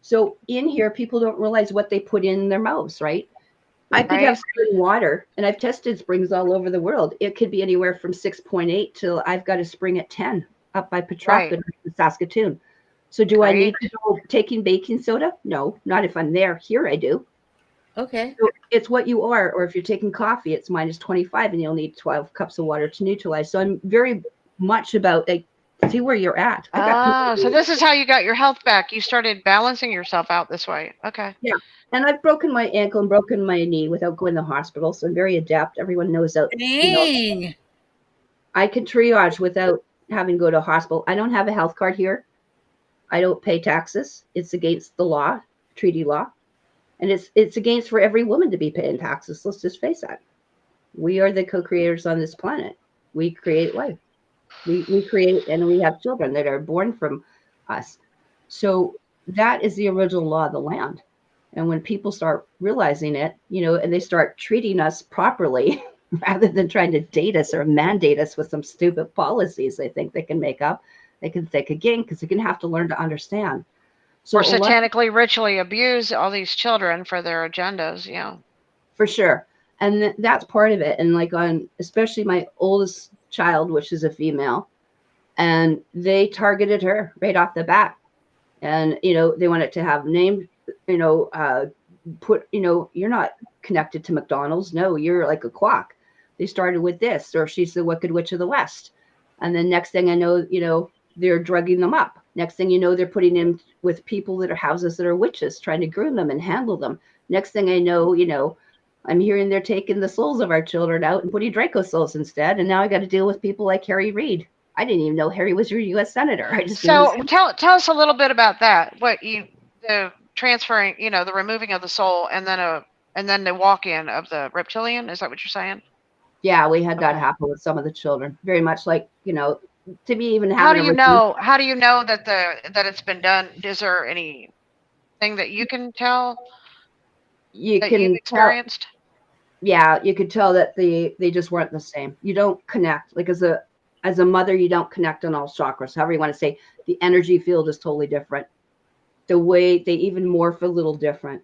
So in here, people don't realize what they put in their mouths, right? I could have spring water, and I've tested springs all over the world. It could be anywhere from 6.8 till I've got a spring at 10 up by Petroff in Saskatoon. So do I need to go taking baking soda? No, not if I'm there. Here I do.
Okay.
So it's what you are, or if you're taking coffee, it's -25 and you'll need 12 cups of water to neutralize. So I'm very much about see where you're at.
So this is how you got your health back. You started balancing yourself out this way. Okay.
Yeah. And I've broken my ankle and broken my knee without going to the hospital. So I'm very adept. Everyone knows that.
Dang.
I can triage without having to go to a hospital. I don't have a health card here. I don't pay taxes. It's against the law, treaty law. And it's against for every woman to be paying taxes. Let's just face that. We are the co-creators on this planet. We create life. We create, and we have children that are born from us. So that is the original law of the land. And when people start realizing it, and they start treating us properly rather than trying to date us or mandate us with some stupid policies they think they can make up, they can think again because they're going to have to learn to understand. So
Or satanically, ritually abuse all these children for their agendas.
For sure. And that's part of it. And like especially my oldest child, which is a female, and they targeted her right off the bat. And, they wanted to have named, you're not connected to McDonald's. No, you're like a quack. They started with this, or she's the Wicked Witch of the West. And then next thing I know, they're drugging them up. Next thing you know, they're putting in with people that are houses that are witches, trying to groom them and handle them. Next thing I know, I'm hearing they're taking the souls of our children out and putting Draco souls instead. And now I got to deal with people like Harry Reid. I didn't even know Harry was your U.S. Senator. I just
So tell us a little bit about that. The transferring, the removing of the soul, and then the walk-in of the reptilian. Is that what you're saying?
Yeah, we had that
Okay.
happen with some of the children. Very much like, to be even
How
having
do you know? How do you know that it's been done? Is there anything that you can tell
you
that
can
you've
tell,
experienced?
yeah, you could tell that they just weren't the same. You don't connect. Like as a mother, you don't connect on all chakras. However you want to say, the energy field is totally different. The way they even morph a little different.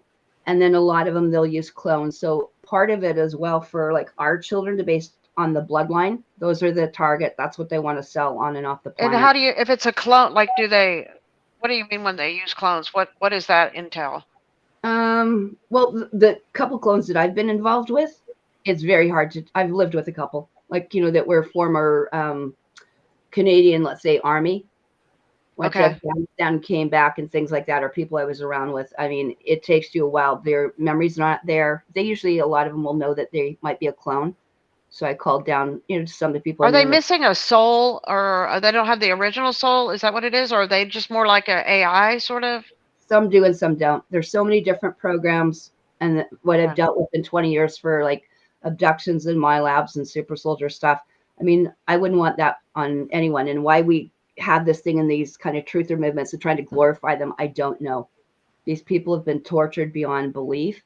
And then a lot of them, they'll use clones. So part of it as well for like our children to base on the bloodline, those are the target. That's what they want to sell on and off the planet.
And how do you, if it's a clone, like what do you mean when they use clones? What does that entail?
Well, the couple clones that I've been involved with, it's very hard I've lived with a couple, like, that were former Canadian, let's say, Army. Went to Afghanistan, came back, and things like that, or people I was around with. I mean, it takes you a while. Their memory's not there. They usually, a lot of them will know that they might be a clone. So I called down, some of the people.
Are they missing a soul, or they don't have the original soul? Is that what it is? Or are they just more like a AI sort of?
Some do and some don't. There's so many different programs, and what I've dealt with in 20 years for like abductions in my labs and super soldier stuff. I mean, I wouldn't want that on anyone. And why we have this thing in these kind of truther movements and trying to glorify them, I don't know. These people have been tortured beyond belief.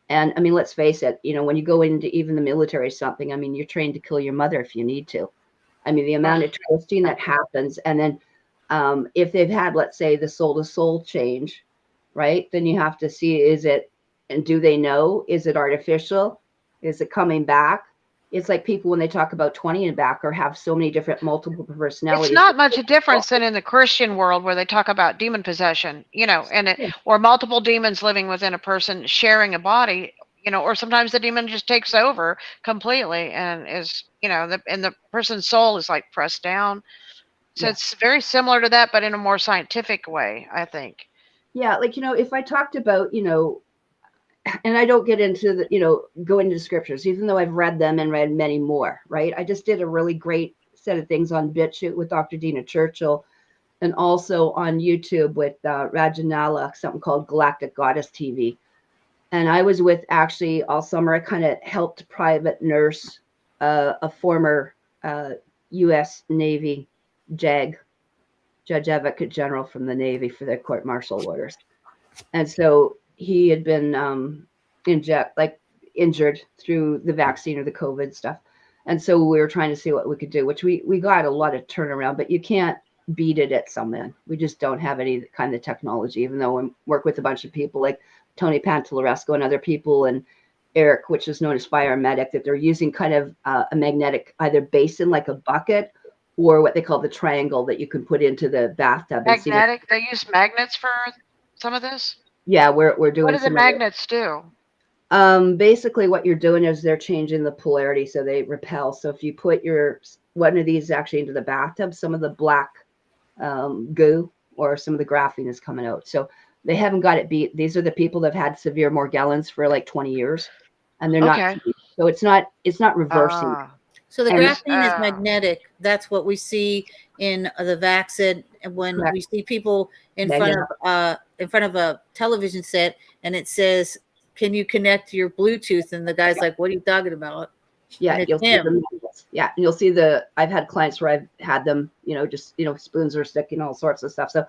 And I mean, let's face it, when you go into even the military or something, I mean, you're trained to kill your mother if you need to. I mean, the amount of twisting that happens. And then if they've had, let's say, the soul to soul change, right, then you have to see, and do they know? Is it artificial? Is it coming back? It's like people when they talk about 20 and back or have so many different multiple personalities.
It's not much difference than in the Christian world where they talk about demon possession, or multiple demons living within a person sharing a body, or sometimes the demon just takes over completely and is, and the person's soul is like pressed down. So it's very similar to that, but in a more scientific way, I think.
Yeah, like, if I talked about, and I don't get into go into scriptures, even though I've read them and read many more, right? I just did a really great set of things on BitChute with Dr. Dina Churchill, and also on YouTube with Rajanala, something called Galactic Goddess TV. And I was with, actually, all summer, I kind of helped private nurse a former U.S. Navy JAG, Judge Advocate General from the Navy, for their court martial orders. And so he had been injured through the vaccine or the COVID stuff. And so we were trying to see what we could do, which we got a lot of turnaround, but you can't beat it at some end. We just don't have any kind of technology, even though we work with a bunch of people like Tony Pantalleresco and other people, and Eric, which is known as Fire Medic, that they're using kind of a magnetic either basin like a bucket, or what they call the triangle that you can put into the bathtub.
Magnetic? They use magnets for some of this?
Yeah, we're doing.
What do the magnets do?
Basically what you're doing is they're changing the polarity so they repel. So if you put one of these actually into the bathtub, some of the black goo or some of the graphene is coming out. So they haven't got it beat. These are the people that have had severe Morgellons for like 20 years, and they're not. So it's not reversing.
So the graphene is magnetic. That's what we see in the vaccine when we see people in front of a television set, and it says, "Can you connect to your Bluetooth?" And the guy's like, "What are you talking about?"
Yeah, you'll see and you'll see I've had clients where I've had them, just spoons are sticking, all sorts of stuff. So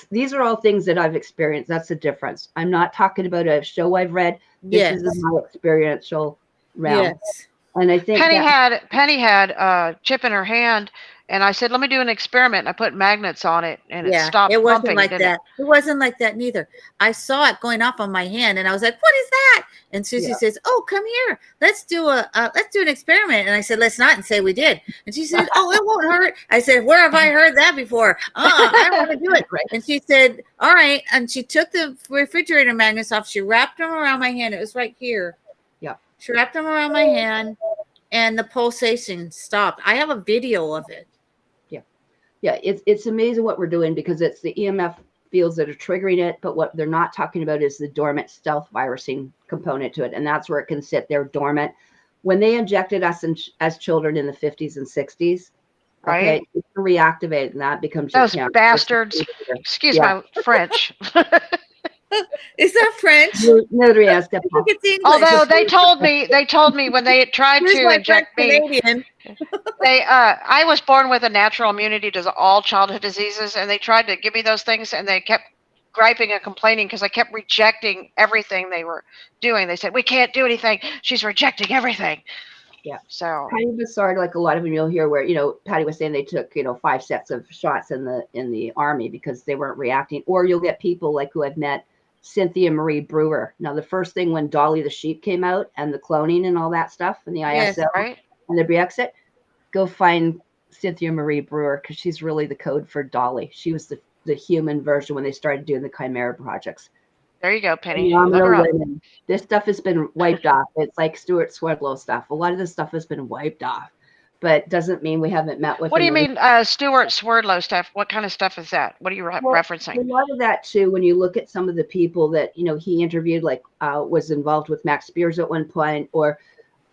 these are all things that I've experienced. That's the difference. I'm not talking about a show I've read. This
Yes.
is in my experiential realm.
Yes.
And I think
Penny had a chip in her hand, and I said, "Let me do an experiment." And I put magnets on it, and it stopped
it wasn't
pumping.
like
didn't
that. It wasn't like that neither. I saw it going off on my hand, and I was like, "What is that?" And Susie says, "Oh, come here. Let's do an experiment." And I said, "Let's not," and say we did. And she said, "Oh, it won't hurt." I said, "Where have I heard that before? I don't want to do it."
Right.
And she said, "All right." And she took the refrigerator magnets off. She wrapped them around my hand. It was right here.
Yeah.
She wrapped them around my hand, and the pulsation stopped. I have a video of it.
Yeah, it's amazing what we're doing, because it's the EMF fields that are triggering it, but what they're not talking about is the dormant stealth virusing component to it, and that's where it can sit there dormant. When they injected us as children in the 50s and 60s, okay,
Right.
it's reactivated, and that becomes
Those bastards. Excuse my French.
Is that French?
Although they told me when they tried to inject me, I was born with a natural immunity to all childhood diseases, and they tried to give me those things, and they kept griping and complaining because I kept rejecting everything they were doing. They said, "We can't do anything. She's rejecting everything."
Yeah.
So
kind of bizarre, like a lot of them you'll hear where, Patty was saying they took, 5 sets of shots in the army because they weren't reacting. Or you'll get people like who I've met, Cynthia Marie Brewer. Now, the first thing when Dolly the sheep came out and the cloning and all that stuff and the ISL and the Brexit, go find Cynthia Marie Brewer, because she's really the code for Dolly. She was the human version when they started doing the Chimera projects.
there you go, Penny.
This stuff has been wiped off. It's like Stuart Swerdlow stuff. A lot of this stuff has been wiped off, but doesn't mean we haven't met with.
What do you mean, Stuart Swerdlow stuff? What kind of stuff is that? What are you referencing?
A lot of that too. When you look at some of the people that he interviewed, like was involved with Max Spears at one point, or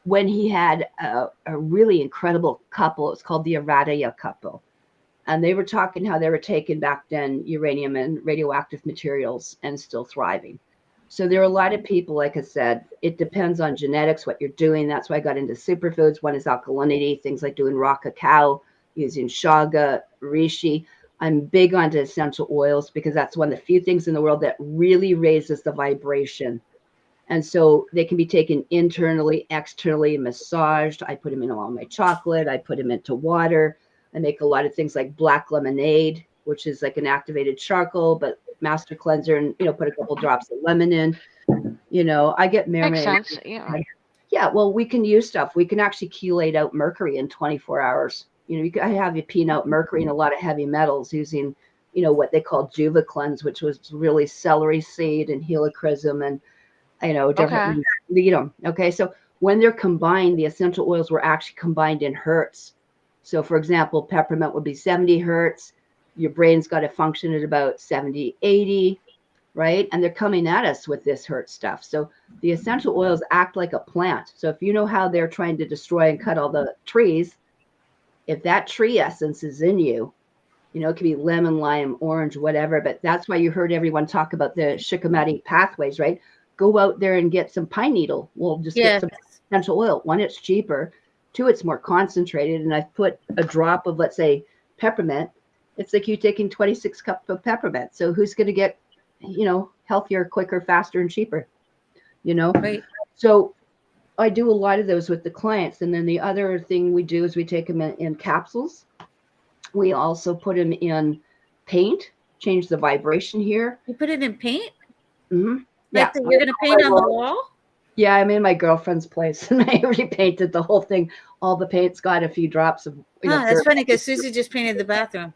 when he had a really incredible couple. It was called the Aradaya couple. And they were talking how they were taking back then uranium and radioactive materials and still thriving. So there are a lot of people, like I said, it depends on genetics, what you're doing. That's why I got into superfoods. One is alkalinity, things like doing raw cacao, using shaga, reishi. I'm big onto essential oils because that's one of the few things in the world that really raises the vibration. And so they can be taken internally, externally, massaged. I put them in all my chocolate. I put them into water. I make a lot of things like black lemonade, which is like an activated charcoal, but master cleanser, and put a couple drops of lemon in. I get marinated.
Makes sense. Yeah.
Yeah. Well, we can use stuff. We can actually chelate out mercury in 24 hours. I have you peen out mercury and a lot of heavy metals using, what they call Juva cleanse, which was really celery seed and helichrysum and different ledum. Okay. So when they're combined, the essential oils were actually combined in hertz. So, for example, peppermint would be 70 hertz. Your brain's got to function at about 70, 80, right? And they're coming at us with this hertz stuff. So the essential oils act like a plant. So if you know how they're trying to destroy and cut all the trees, if that tree essence is in you, it could be lemon, lime, orange, whatever. But that's why you heard everyone talk about the shikimati pathways, right? Go out there and get some pine needle. We'll just get some essential oil. One, it's cheaper. 2, it's more concentrated, and I've put a drop of, let's say, peppermint. It's like you taking 26 cups of peppermint. So who's going to get, healthier, quicker, faster, and cheaper?
Right.
So I do a lot of those with the clients. And then the other thing we do is we take them in capsules. We also put them in paint, change the vibration here.
You put it in paint?
Mm-hmm.
Like you're going to paint on the wall?
Yeah, I'm in my girlfriend's place, and I repainted the whole thing. All the paint's got a few drops of.
That's funny because Susie just painted the bathroom.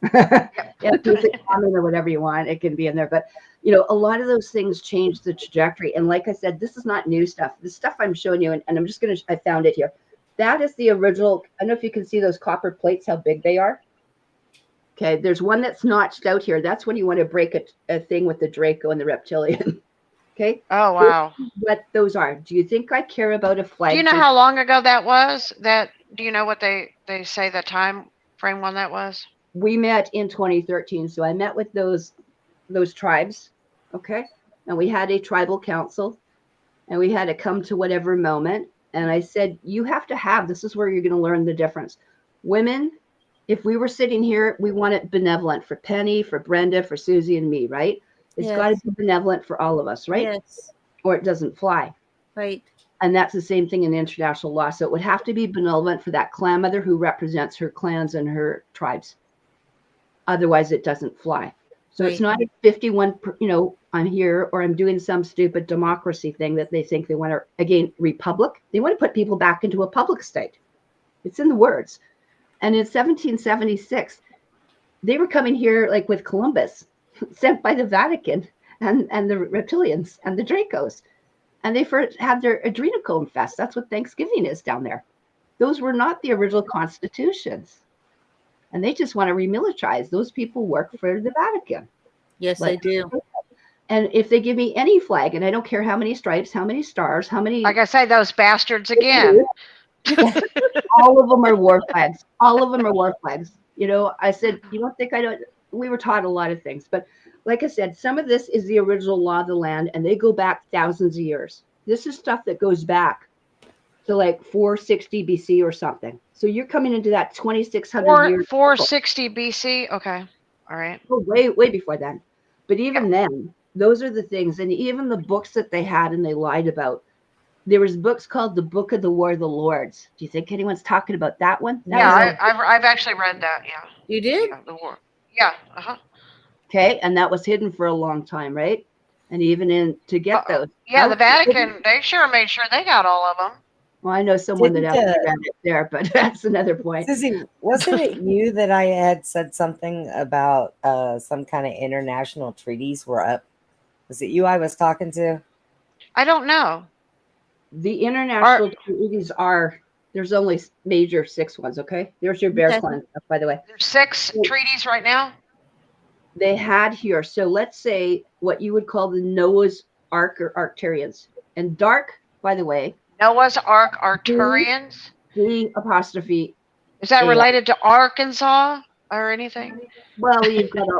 Use it common or whatever you want. It can be in there, but a lot of those things change the trajectory. And like I said, this is not new stuff. The stuff I'm showing you, and I'm just gonna. I found it here. That is the original. I don't know if you can see those copper plates, how big they are. Okay, there's one that's notched out here. That's when you want to break a thing with the Draco and the reptilian. Okay.
Oh, wow.
What those are. Do you think I care about a flag?
Do you know how long ago that was? Do you know what they say the time frame when that was?
We met in 2013. So I met with those tribes. Okay. And we had a tribal council, and we had to come to whatever moment. And I said, you have to have, this is where you're going to learn the difference. Women If we were sitting here, we want it benevolent for Penny, for Brenda, for Susie and me, right? It's got to
Yes.
be benevolent for all of us, right?
Yes.
Or it doesn't fly.
Right.
And that's the same thing in international law. So it would have to be benevolent for that clan mother who represents her clans and her tribes. Otherwise, it doesn't fly. So it's not a 51, I'm here or I'm doing some stupid democracy thing that they think they want to, again, republic. They want to put people back into a public state. It's in the words. And in 1776, they were coming here like with Columbus, sent by the Vatican and the reptilians and the Dracos. And they first had their adrenochrome fest. That's what Thanksgiving is down there. Those were not the original constitutions. And they just want to remilitarize. Those people work for the Vatican.
Yes, they do.
And if they give me any flag, and I don't care how many stripes, how many stars, how many.
Like I say, those bastards again.
All of them are war flags. All of them are war flags. I said, you don't think I don't. We were taught a lot of things. But like I said, some of this is the original law of the land, and they go back thousands of years. This is stuff that goes back to like 460 BC or something. So you're coming into that 2,600 years.
460 BC. Okay. All right.
Oh, way before then. But even then, those are the things. And even the books that they had and they lied about. There was books called the Book of the War of the Lords. Do you think anyone's talking about that one?
I've actually read that. Yeah.
You did?
Yeah, the war. Yeah. Uh-huh.
Okay. And that was hidden for a long time, right? And even to get those.
Yeah, the Vatican, they sure made sure they got all of them.
Well, I know someone that actually read it there, but that's another point.
Susie, wasn't it you that I had said something about some kind of international treaties were up? Was it you I was talking to?
I don't know.
The international treaties there's only major 6 ones, okay? There's your bear clan stuff, by the way.
There's 6 treaties right now?
They had here, so let's say what you would call the Noah's Ark or Arcturians. And dark, by the way.
Noah's Ark Arcturians?
The apostrophe.
Is that related to Arkansas or anything?
Well,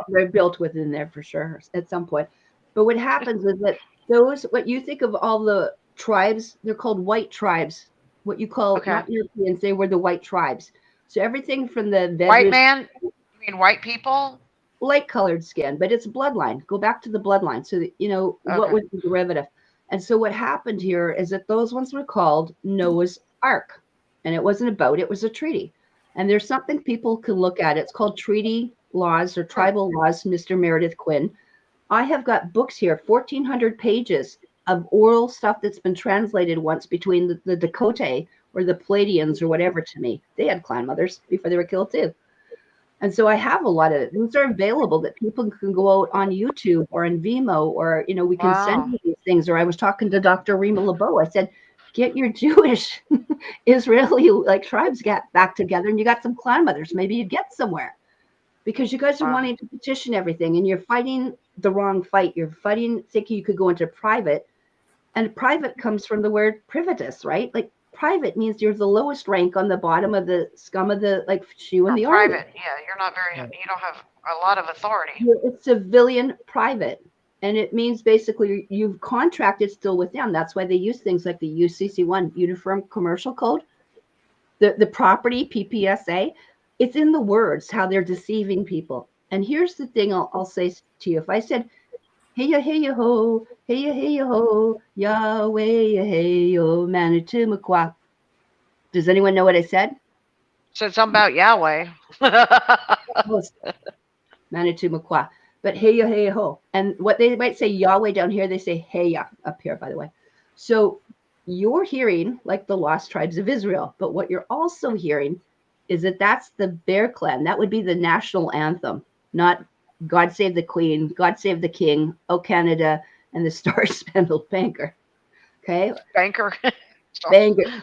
they're built within there for sure at some point. But what happens is that what you think of all the tribes, they're called white tribes. What you call not Europeans, they were the white tribes. So everything from the
white man, you mean white people?
Light colored skin, but it's bloodline. Go back to the bloodline. So what was the derivative? And so what happened here is that those ones were called Noah's Ark, and it wasn't a boat; it was a treaty. And there's something people can look at. It's called treaty laws or tribal laws. Mr. Meredith Quinn, I have got books here, 1,400 pages of oral stuff that's been translated once between the Dakota or the Pleiadians or whatever to me. They had clan mothers before they were killed too. And so I have a lot of these are available that people can go out on YouTube or in Vimeo or, we can send you these things. Or I was talking to Dr. Rima LeBeau. I said, get your Jewish Israeli tribes get back together and you got some clan mothers. Maybe you'd get somewhere because you guys are wanting to petition everything and you're fighting the wrong fight. You're fighting thinking you could go into private. And private comes from the word privatus, right? Like private means you're the lowest rank on the bottom of the scum of the shoe in the army.
Private, yeah, you're not you don't have a lot of authority.
It's civilian private, and it means basically you've contracted still with them. That's why they use things like the UCC1 Uniform Commercial Code, the property PPSA. It's in the words how they're deceiving people. And here's the thing I'll say to you: if I said, "Hey ya ho, hey ya ho, Yahweh hey yo, Manitomakwa." Does anyone know what I said?
Said something about Yahweh.
Manitomakwa. But hey ya ho. And what they might say Yahweh down here, they say hey ya up here, by the way. So you're hearing like the lost tribes of Israel. But what you're also hearing is that that's the Bear Clan. That would be the national anthem, not God Save the Queen, God Save the King, Oh Canada, and the Star Spangled Banner. Okay?
Banker.
Banker.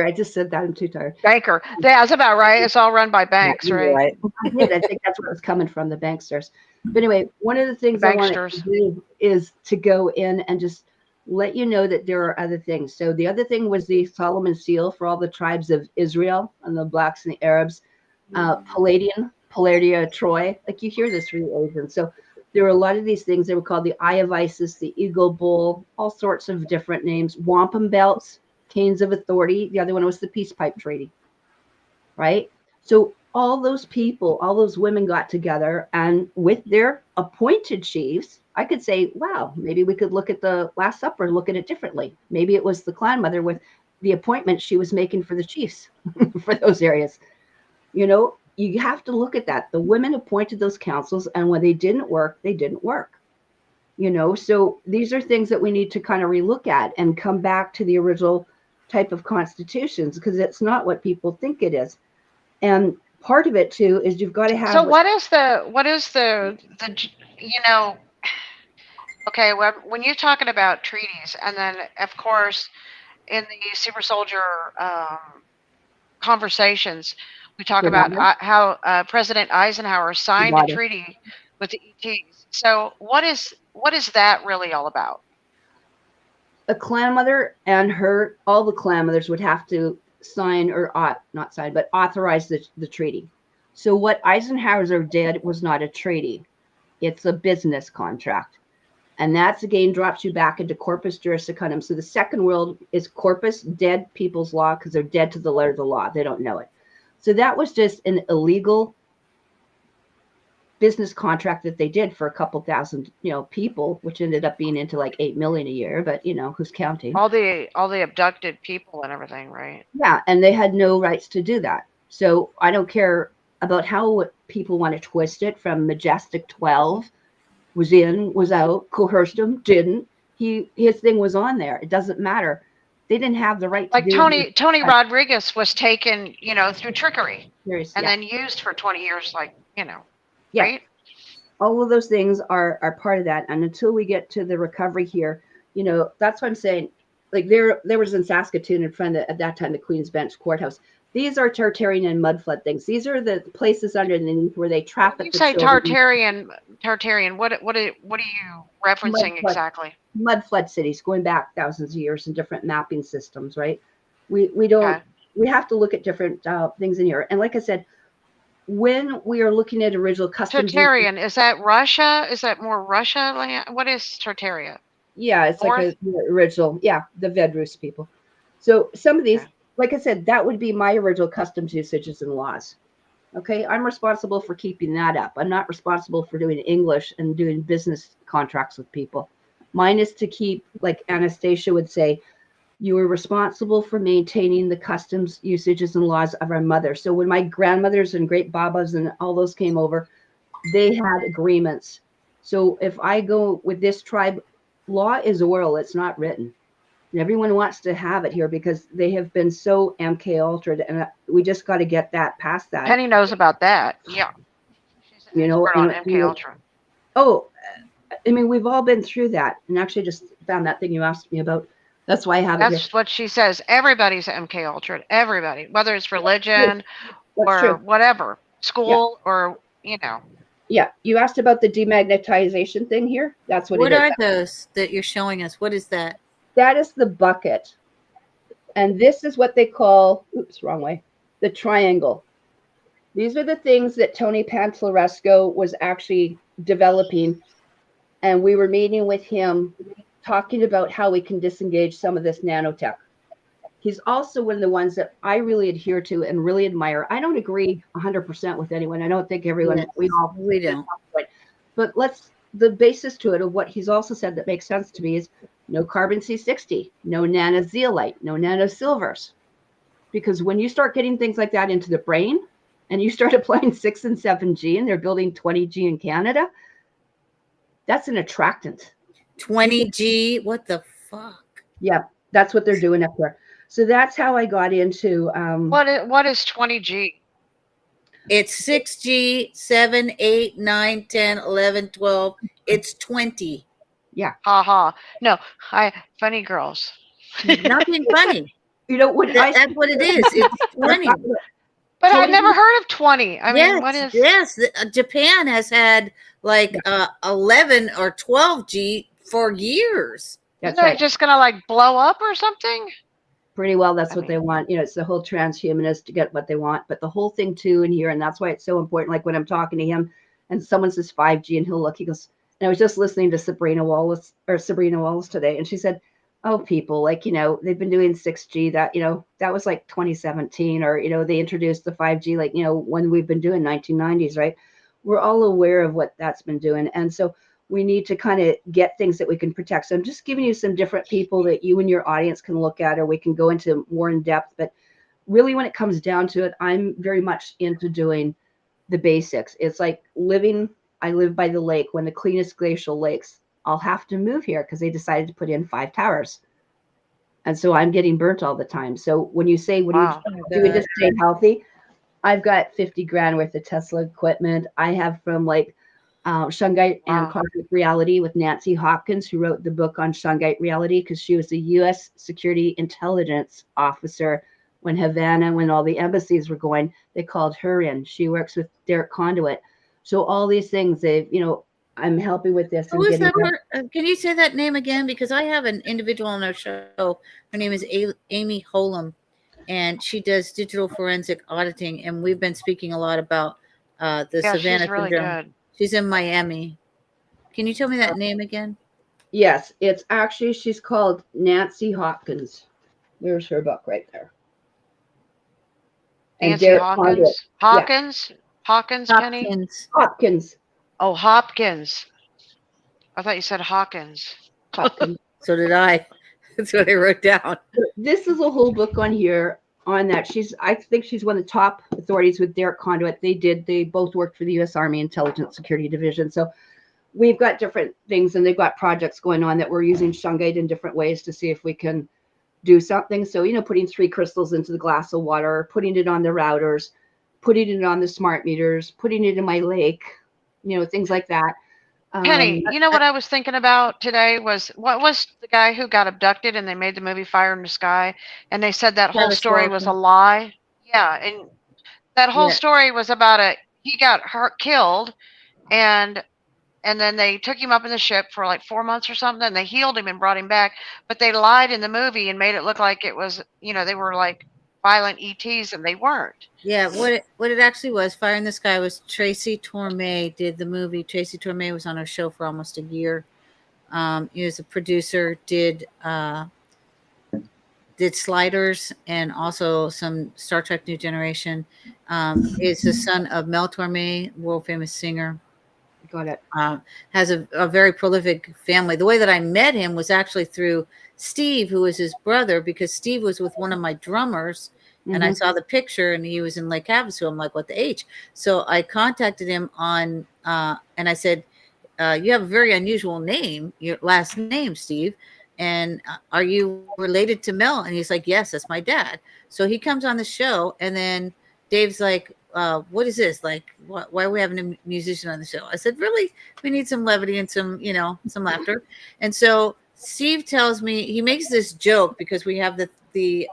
I just said that. I'm too tired.
Banker. That's about right. It's all run by banks, right?
I think that's where it was coming from, the banksters. But anyway, one of the things I want to do is to go in and just let you know that there are other things. So the other thing was the Solomon seal for all the tribes of Israel and the blacks and the Arabs. Palladia, Troy. Like you hear this really often. So there were a lot of these things. They were called the Eye of Isis, the Eagle Bull, all sorts of different names. Wampum belts, canes of authority. The other one was the Peace Pipe Treaty. Right? So all those people, all those women got together, and with their appointed chiefs, I could say, wow, maybe we could look at the Last Supper and look at it differently. Maybe it was the clan mother with the appointment she was making for the chiefs for those areas. You know, you have to look at that. The women appointed those councils, and when they didn't work, they didn't work. You know, so these are things that we need to kind of relook at and come back to the original type of constitutions, because it's not what people think it is. And part of it too is you've got to have.
So what is the you know, okay, when you're talking about treaties, and then of course in the super soldier conversations, we talk about how President Eisenhower signed a treaty with the ETs. So what is that really all about?
A clan mother and all the clan mothers would have to sign, or not sign, but authorize the treaty. So what Eisenhower did was not a treaty. It's a business contract. And that's, again, drops you back into corpus juris secundum. So the second world is corpus, dead people's law, because they're dead to the letter of the law. They don't know it. So that was just an illegal business contract that they did for a couple thousand, people, which ended up being into like 8 million a year. But, who's counting?
All the abducted people and everything, right?
Yeah, and they had no rights to do that. So I don't care about how people want to twist it, from Majestic 12 was in, was out, coerced him, didn't. His thing was on there. It doesn't matter. They didn't have the right to
do Tony Rodriguez was taken, through trickery, and then used for 20 years, right?
All of those things are part of that. And until we get to the recovery here, that's what I'm saying. Like there was in Saskatoon in front of at that time the Queen's Bench Courthouse. These are Tartarian and mud flood things. These are the places underneath where they traffic.
You say Tartarian. What are you referencing exactly?
Mud flood cities going back thousands of years in different mapping systems, right? We don't. We have to look at different things in here. And like I said, when we are looking at original customs,
Tartarian, is that Russia? Is that more Russia land? What is Tartaria?
Yeah, it's like the original. Yeah, the Vedrus people. So some of these. Like I said, that would be my original customs, usages, and laws. Okay, I'm responsible for keeping that up. I'm not responsible for doing English and doing business contracts with people. Mine is to keep, like Anastasia would say, you are responsible for maintaining the customs, usages, and laws of our mother. So when my grandmothers and great babas and all those came over, they had agreements. So if I go with this tribe, law is oral, it's not written. And everyone wants to have it here because they have been so MK altered, and we just got to get that past that.
Penny knows about that. Yeah, she's an expert on MK Ultra.
Oh, I mean, we've all been through that, and actually just found that thing you asked me about. That's why I have it.
That's what she says. Everybody's MK Ultra. Everybody, whether it's religion or whatever, school or
Yeah, you asked about the demagnetization thing here. That's what.
What are those that you're showing us? What is that?
That is the bucket. And this is what they call, wrong way, the triangle. These are the things that Tony Pantlaresco was actually developing. And we were meeting with him, talking about how we can disengage some of this nanotech. He's also one of the ones that I really adhere to and really admire. I don't agree 100% with anyone. I don't think everyone, we don't. But the basis to it of what he's also said that makes sense to me is no carbon C60, no nanozeolite, no nanosilvers. Because when you start getting things like that into the brain and you start applying 6 and 7G and they're building 20G in Canada, that's an attractant.
20G? What the fuck?
Yeah, that's what they're doing up there. So that's how I got into.
What is 20G?
It's 6G, 7, 8, 9, 10, 11, 12. It's 20.
Yeah.
Ha. No, funny girls.
Not being funny.
That's
what it is. It's 20.
But I've never heard of 20. I mean, what is?
Yes, Japan has had like 11 or 12G for years.
That's
Isn't
right.
it just gonna blow up or something?
Pretty well, that's what they want. It's the whole transhumanist to get what they want. But the whole thing too in here, and that's why it's so important. Like when I'm talking to him and someone says 5G and he'll look, he goes, and I was just listening to Sabrina Wallace today, and she said, oh, people, like, they've been doing 6G, that, that was like 2017, or, they introduced the 5G, like, when we've been doing 1990s, right? We're all aware of what that's been doing. And so we need to kind of get things that we can protect. So I'm just giving you some different people that you and your audience can look at, or we can go into more in depth. But really, when it comes down to it, I'm very much into doing the basics. It's like I live by the lake, one of the cleanest glacial lakes. I'll have to move here because they decided to put in 5 towers. And so I'm getting burnt all the time. So when you say, what
Wow.
are you doing to stay healthy? I've got 50 grand worth of Tesla equipment. I have from like Shungite and Cosmic Reality with Nancy Hopkins, who wrote the book on Shungite reality, because she was the U.S. Security Intelligence Officer when Havana, when all the embassies were going. They called her in. She works with Derek Conduit. So all these things, I'm helping with this.
Who is that? Can you say that name again? Because I have an individual on our show. Her name is Amy Holum, and she does digital forensic auditing. And we've been speaking a lot about the Savannah
she's really
syndrome.
good.
She's in Miami. Can you tell me that name again?
Yes, it's actually, she's called Nancy Hopkins. There's her book right there.
Nancy Hawkins. Hawkins? Yeah. Hawkins, Penny?
Hopkins.
Oh, Hopkins. I thought you said Hawkins.
Hopkins.
So did I. That's what I wrote down.
This is a whole book on here on that. I think she's one of the top authorities with Derek Conduit. They both worked for the U.S. Army Intelligence Security Division. So we've got different things, and they've got projects going on that we're using Shungite in different ways to see if we can do something. So, putting 3 crystals into the glass of water, putting it on the routers, putting it on the smart meters, putting it in my lake, things like that.
Penny, what I was thinking about today was, what was the guy who got abducted and they made the movie Fire in the Sky, and they said that whole story was a lie? Yeah, and that whole story was about he got killed, and then they took him up in the ship for like 4 months or something, and they healed him and brought him back, but they lied in the movie and made it look like it was, they were like violent ETs, and they weren't.
Yeah, what it actually was, Fire in the Sky, was Tracy Torme did the movie. Tracy Torme was on our show for almost a year. He was a producer, did Sliders and also some Star Trek New Generation. Is the son of Mel Torme, world famous singer.
Got it.
Has a very prolific family. The way that I met him was actually through Steve, who was his brother, because Steve was with one of my drummers. And I saw the picture, and he was in Lake Havasu. I'm like, what the H? So I contacted him on, and I said, you have a very unusual name, your last name, Steve. And are you related to Mel? And he's like, yes, that's my dad. So he comes on the show, and then Dave's like, what is this? Like, why are we having a musician on the show? I said, really? We need some levity and some laughter. And so Steve tells me, he makes this joke, because we have the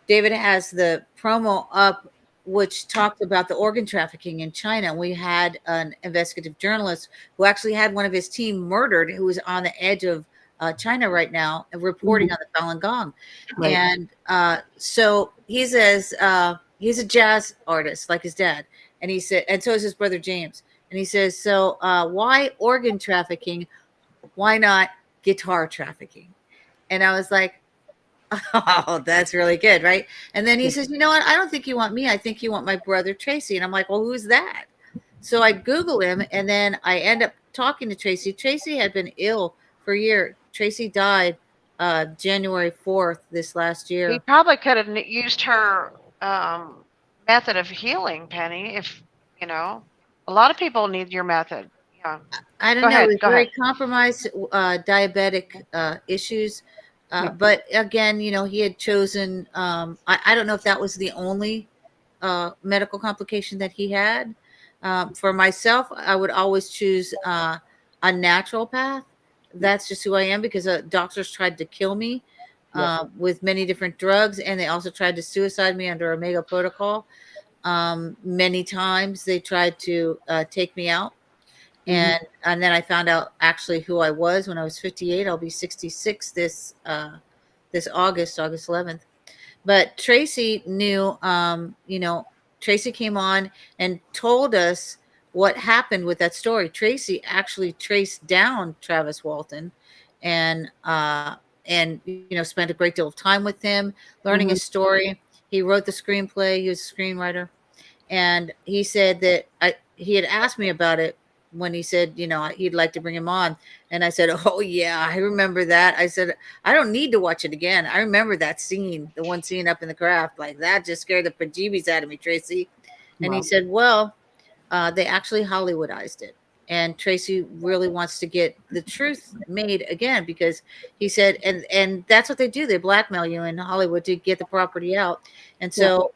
David has the promo up, which talked about the organ trafficking in China. We had an investigative journalist who actually had one of his team murdered, who was on the edge of China right now, reporting on the Falun Gong. Right. And so he says he's a jazz artist like his dad. And he said, and so is his brother James. And he says, so why organ trafficking? Why not guitar trafficking? And I was like, oh, that's really good, right? And then he says, you know what? I don't think you want me. I think you want my brother Tracy. And I'm like, well, who's that? So I Google him, and then I end up talking to Tracy. Tracy had been ill for a year. Tracy died January 4th this last year.
He probably could have used her method of healing, Penny. If a lot of people need your method. Yeah.
I don't know. He's very compromised, diabetic issues. But again, he had chosen, I don't know if that was the only medical complication that he had. For myself, I would always choose a natural path. That's just who I am, because doctors tried to kill me with many different drugs, and they also tried to suicide me under Omega Protocol. Many times they tried to take me out. And then I found out actually who I was when I was 58. I'll be 66 this August 11th. But Tracy knew, Tracy came on and told us what happened with that story. Tracy actually traced down Travis Walton and spent a great deal of time with him, learning his story. He wrote the screenplay. He was a screenwriter, and he said that he had asked me about it when he said, he'd like to bring him on. And I said, oh yeah, I remember that. I said, I don't need to watch it again. I remember that scene, the one scene up in the craft, like that just scared the bejeebies out of me, Tracy. And he said, well, they actually Hollywoodized it. And Tracy really wants to get the truth made again, because he said, and that's what they do. They blackmail you in Hollywood to get the property out. And so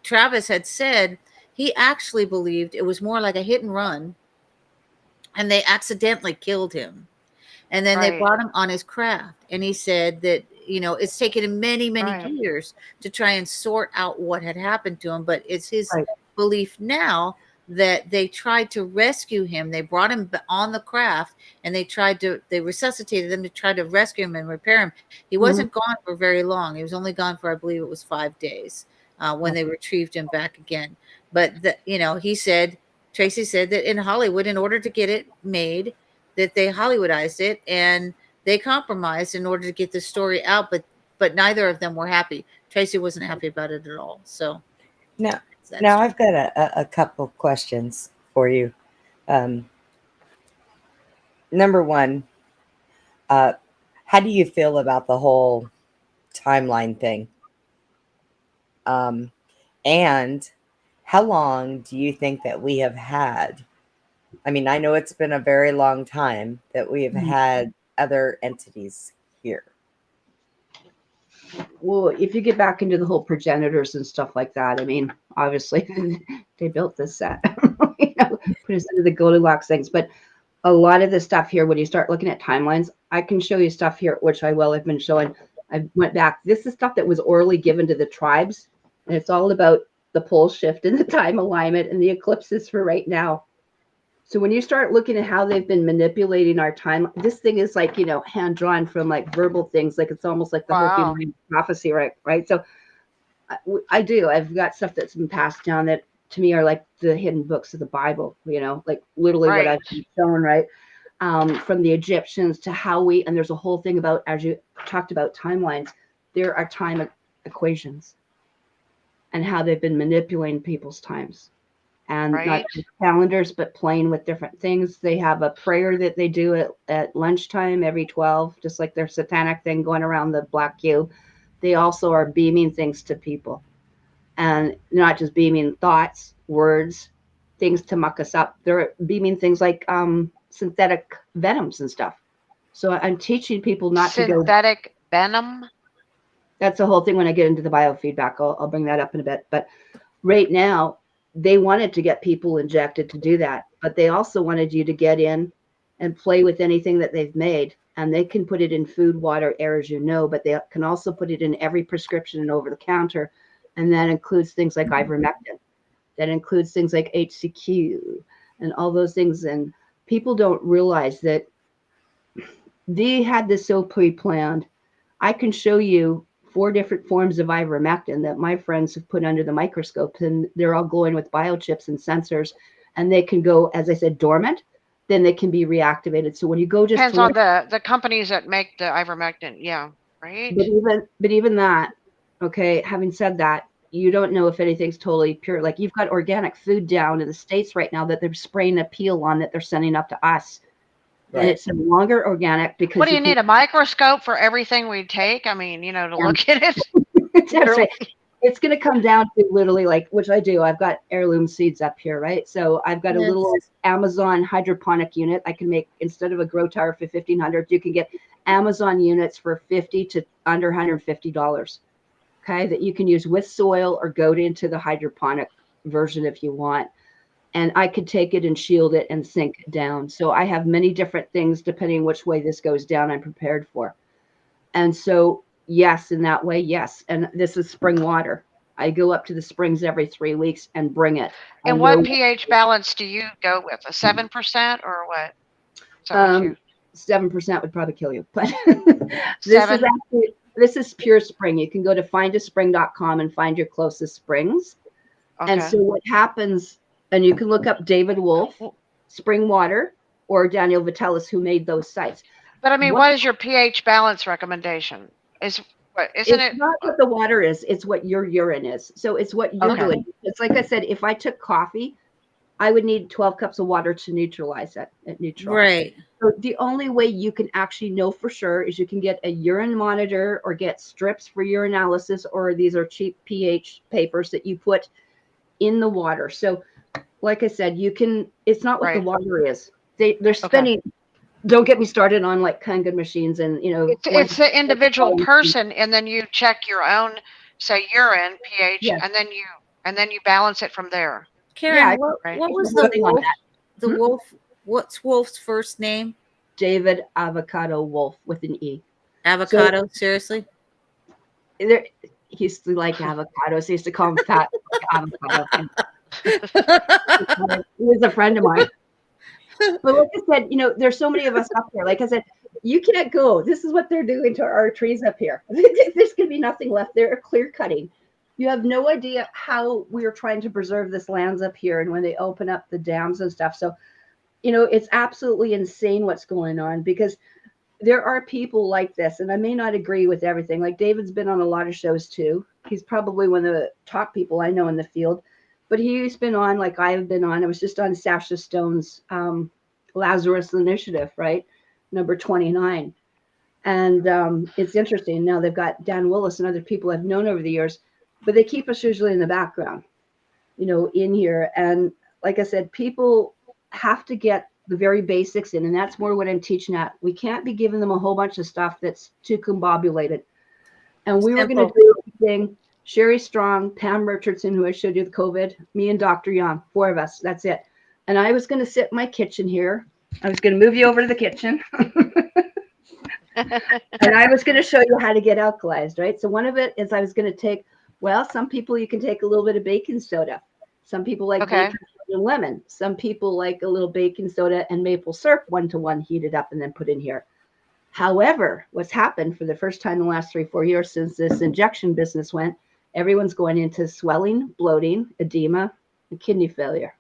Travis had said he actually believed it was more like a hit and run, and they accidentally killed him. And then they brought him on his craft. And he said that, it's taken him many, many years to try and sort out what had happened to him. But it's his belief now that they tried to rescue him. They brought him on the craft, and they resuscitated him to try to rescue him and repair him. He wasn't gone for very long. He was only gone for, I believe it was 5 days when they retrieved him back again. But, Tracy said that in Hollywood, in order to get it made, that they Hollywoodized it and they compromised in order to get the story out. But neither of them were happy. Tracy wasn't happy about it at all. So
now I've got a couple questions for you. Number one, how do you feel about the whole timeline thing? And how long do you think that we have had? I mean, I know it's been a very long time that we have had other entities here.
Well, if you get back into the whole progenitors and stuff like that, I mean, obviously they built this set, put us into the Goldilocks things. But a lot of the stuff here, when you start looking at timelines, I can show you stuff here, which I've been showing. I went back. This is stuff that was orally given to the tribes, and it's all about the pole shift and the time alignment and the eclipses for right now. So when you start looking at how they've been manipulating our time, this thing is like, hand drawn from like verbal things. Like it's almost like the whole thing prophecy, right? So I've got stuff that's been passed down that to me are like the hidden books of the Bible, like literally what I've been shown, right? From the Egyptians to how and there's a whole thing about, as you talked about timelines, there are time equations and how they've been manipulating people's times. And not just calendars, but playing with different things. They have a prayer that they do at lunchtime every 12, just like their satanic thing going around the black cube. They also are beaming things to people, and not just beaming thoughts, words, things to muck us up. They're beaming things like synthetic venoms and stuff. So I'm teaching people not to go
synthetic venom.
That's the whole thing. When I get into the biofeedback, I'll bring that up in a bit. But right now, they wanted to get people injected to do that, but they also wanted you to get in and play with anything that they've made. And they can put it in food, water, air, as but they can also put it in every prescription and over the counter. And that includes things like ivermectin. That includes things like HCQ and all those things. And people don't realize that they had this so pre-planned. I can show you 4 different forms of ivermectin that my friends have put under the microscope, and they're all glowing with biochips and sensors, and they can go, as I said, dormant, then they can be reactivated. So when you go just
depends on the companies that make the ivermectin, right?
But even that, okay, having said that, you don't know if anything's totally pure. Like you've got organic food down in the States right now that they're spraying a peel on that they're sending up to us. Right. And it's no longer organic because
what do you need, a microscope for everything we take? I mean, to look at it.
That's right. It's going to come down to literally like, which I do. I've got heirloom seeds up here, right? So I've got a little Amazon hydroponic unit. I can make, instead of a grow tower for $1,500, you can get Amazon units for $50 to under $150. Okay, that you can use with soil or go into the hydroponic version if you want. And I could take it and shield it and sink it down. So I have many different things depending which way this goes down, I'm prepared for. And so, yes, in that way, yes. And this is spring water. I go up to the springs every 3 weeks and bring it.
And what pH balance do you go with? A 7% or what?
7% would probably kill you. But this is pure spring. You can go to findaspring.com and find your closest springs. Okay. And so what happens, and you can look up David Wolf, Spring Water, or Daniel Vitellis, who made those sites.
But I mean,
What
what is your pH balance recommendation? Isn't
It's
it?
not what the water is, it's what your urine is. So it's what you're
Okay.
doing. It's like I said, if I took coffee, I would need 12 cups of water to neutralize it at neutral.
Right.
So the only way you can actually know for sure is you can get a urine monitor or get strips for urinalysis, or these are cheap pH papers that you put in the water. So like I said, you can, it's not what the
Right.
water is. They're spending, don't get me started on like Kangen machines and, you know,
It's the individual person, and then you check your own, say, urine pH,
Yeah.
and then you balance it from there.
Karen,
Yeah,
what
right.
was
There's
the
nothing on
wolf?
that.
The
Hmm?
wolf. What's Wolf's first name?
David Avocado Wolf with an E.
Avocado. Seriously.
There, he used to like avocados. He used to call him fat avocado. He was a friend of mine. But like I said, you know, there's so many of us up there. Like I said, you can't go. This is what they're doing to our trees up here. There's going to be nothing left. They're clear cutting. You have no idea how we are trying to preserve this lands up here, and when they open up the dams and stuff. So, you know, it's absolutely insane what's going on, because there are people like this, and I may not agree with everything. Like David's been on a lot of shows too. He's probably one of the top people I know in the field, but he's been on, like I've been on. I was just on Sasha Stone's Lazarus Initiative, right? Number 29. And it's interesting. Now they've got Dan Willis and other people I've known over the years, but they keep us usually in the background, you know, in here. And like I said, people have to get the very basics in, and that's more what I'm teaching at. We can't be giving them a whole bunch of stuff that's too combobulated. And we were going to do everything. Sherry Strong, Pam Richardson, who I showed you the COVID, me and Dr. Young, 4 of us. That's it. And I was going to sit in my kitchen here. I was going to move you over to the kitchen. And I was going to show you how to get alkalized, right? So one of it is I was going to take, well, some people you can take a little bit of baking soda. Some people like baking soda and lemon. Some people like a little baking soda and maple syrup 1-to-1 heated up and then put in here. However, what's happened for the first time in the last 3-4 years since this injection business went, everyone's going into swelling, bloating, edema, and kidney failure.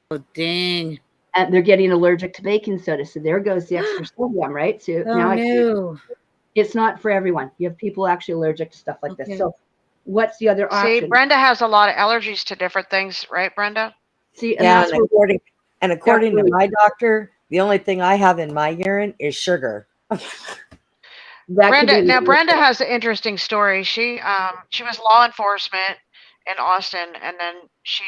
Oh, dang.
And they're getting allergic to baking soda. So there goes the extra sodium, right? So now
no.
It's not for everyone. You have people actually allergic to stuff like this. So what's the other option?
See, Brenda has a lot of allergies to different things, right, Brenda?
See, and
Yeah,
that's
according to my doctor, the only thing I have in my urine is sugar.
Brenda has an interesting story. She was law enforcement in Austin, and then she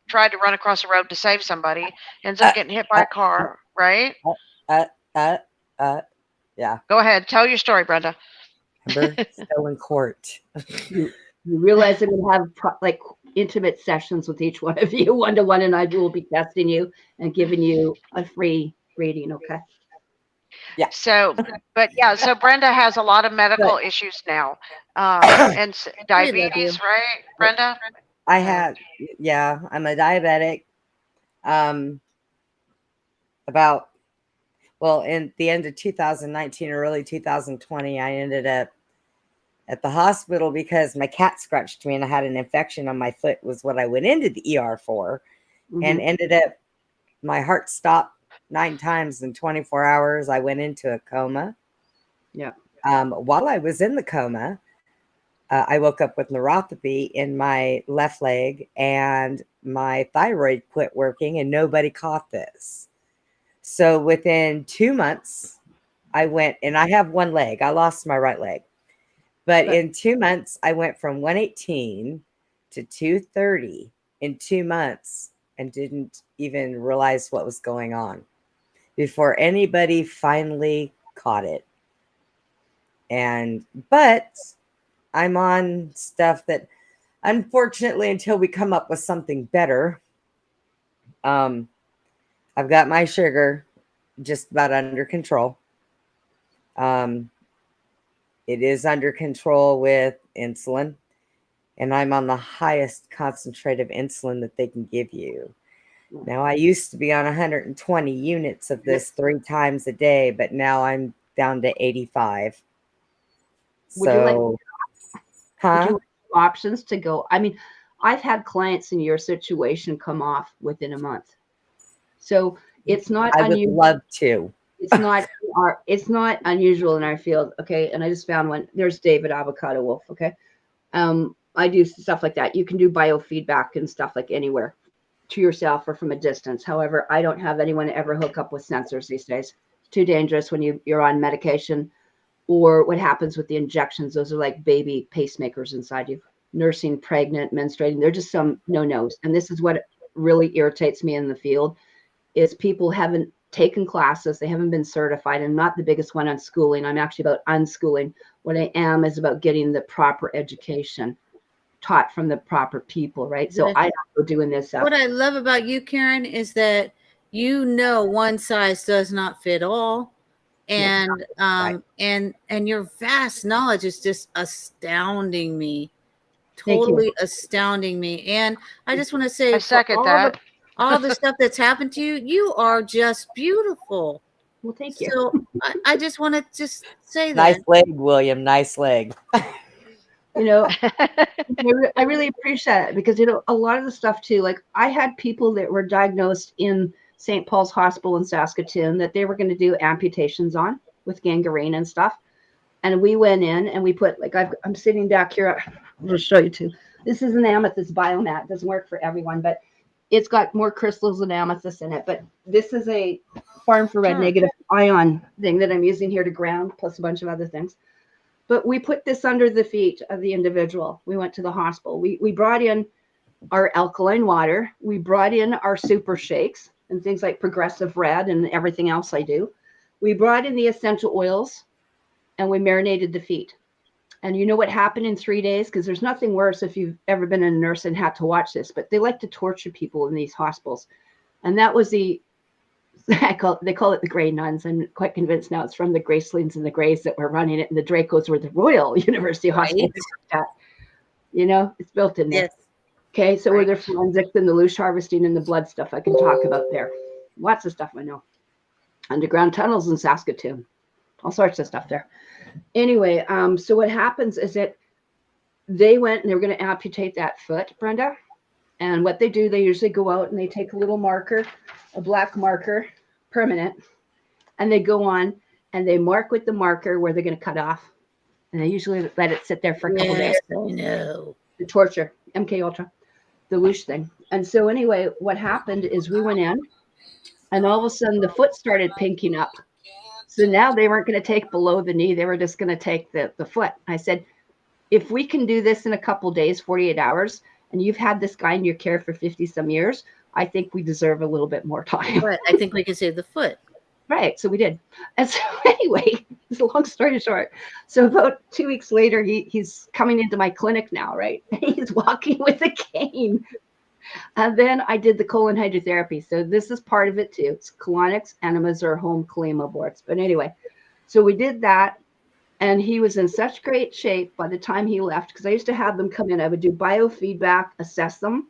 tried to run across the road to save somebody, ends up getting hit by a car, right?
Yeah.
Go ahead, tell your story, Brenda.
Remember, still in court.
You realize I'm going to have like intimate sessions with each one of you, 1-to-1, and I will be testing you and giving you a free reading. Okay.
Yeah.
So Brenda has a lot of medical issues now, and diabetes, right, Brenda?
I have, yeah, I'm a diabetic. In the end of 2019 or early 2020, I ended up at the hospital because my cat scratched me and I had an infection on my foot, was what I went into the ER for, and ended up, my heart stopped 9 times in 24 hours. I went into a coma.
Yeah.
While I was in the coma, I woke up with neuropathy in my left leg and my thyroid quit working, and nobody caught this. So within 2 months, I went, and I have one leg. I lost my right leg. But in 2 months, I went from 118 to 230 in 2 months and didn't even realize what was going on before anybody finally caught it. But I'm on stuff that, unfortunately, until we come up with something better, I've got my sugar just about under control. It is under control with insulin, and I'm on the highest concentrate of insulin that they can give you. Now, I used to be on 120 units of this 3 times a day, but now I'm down to 85.
Would you like options to go? I mean, I've had clients in your situation come off within a month. So it's not
I would love to.
it's not unusual in our field. Okay. And I just found one. There's David Avocado Wolf. Okay. I do stuff like that. You can do biofeedback and stuff like anywhere to yourself or from a distance. However, I don't have anyone ever hook up with sensors these days. It's too dangerous when you're on medication, or what happens with the injections. Those are like baby pacemakers inside you, nursing, pregnant, menstruating. They're just some no-nos. And this is what really irritates me in the field is people haven't taken classes. They haven't been certified. I'm not the biggest one on schooling. I'm actually about unschooling. What I am is about getting the proper education taught from the proper people, right? So I don't go doing this stuff.
What I love about you, Karen, is that one size does not fit all. And and your vast knowledge is just astounding me. Totally astounding me. And I just want to say,
I second that.
All the stuff that's happened to you, you are just beautiful.
Well, thank you.
So I just want to just say that.
Nice leg, William. Nice leg.
You know, I really appreciate it because, you know, a lot of the stuff too, like I had people that were diagnosed in St. Paul's Hospital in Saskatoon that they were going to do amputations on with gangrene and stuff. And we went in and we put, like, I'm sitting back here. I'll show you too. This is an amethyst biomat. It doesn't work for everyone, but it's got more crystals than amethyst in it. But this is a far-infrared negative ion thing that I'm using here to ground, plus a bunch of other things. But we put this under the feet of the individual. We went to the hospital. We brought in our alkaline water. We brought in our super shakes and things like Progressive Red and everything else I do. We brought in the essential oils and we marinated the feet. And you know what happened in 3 days? Because there's nothing worse if you've ever been a nurse and had to watch this, but they like to torture people in these hospitals. And that was they call it the Grey Nuns. I'm quite convinced now it's from the Gracelings and the Greys that were running it, and the Dracos were the Royal University Hospital. You know, it's built in there. Yes. Okay, so were there forensics and the loosh harvesting and the blood stuff I can talk about there. Lots of stuff I know. Underground tunnels in Saskatoon. All sorts of stuff there. Anyway, so what happens is that they went and they were going to amputate that foot, Brenda. And what they do, they usually go out and they take a little marker, a black marker, permanent, and they go on and they mark with the marker where they're going to cut off. And they usually let it sit there for a couple days.
I know.
The torture, MK Ultra, the loosh thing. And so anyway, what happened is we went in and all of a sudden the foot started pinking up. So now they weren't going to take below the knee. They were just going to take the foot. I said, if we can do this in a couple days, 48 hours, and you've had this guy in your care for 50 some years, I think we deserve a little bit more time.
But I think we can save the foot.
Right. So we did. And so anyway, it's a long story short. So about 2 weeks later, he's coming into my clinic now, right? He's walking with a cane. And then I did the colon hydrotherapy. So this is part of it too. It's colonics, enemas, or home colema aborts. But anyway, so we did that. And he was in such great shape by the time he left, because I used to have them come in. I would do biofeedback, assess them.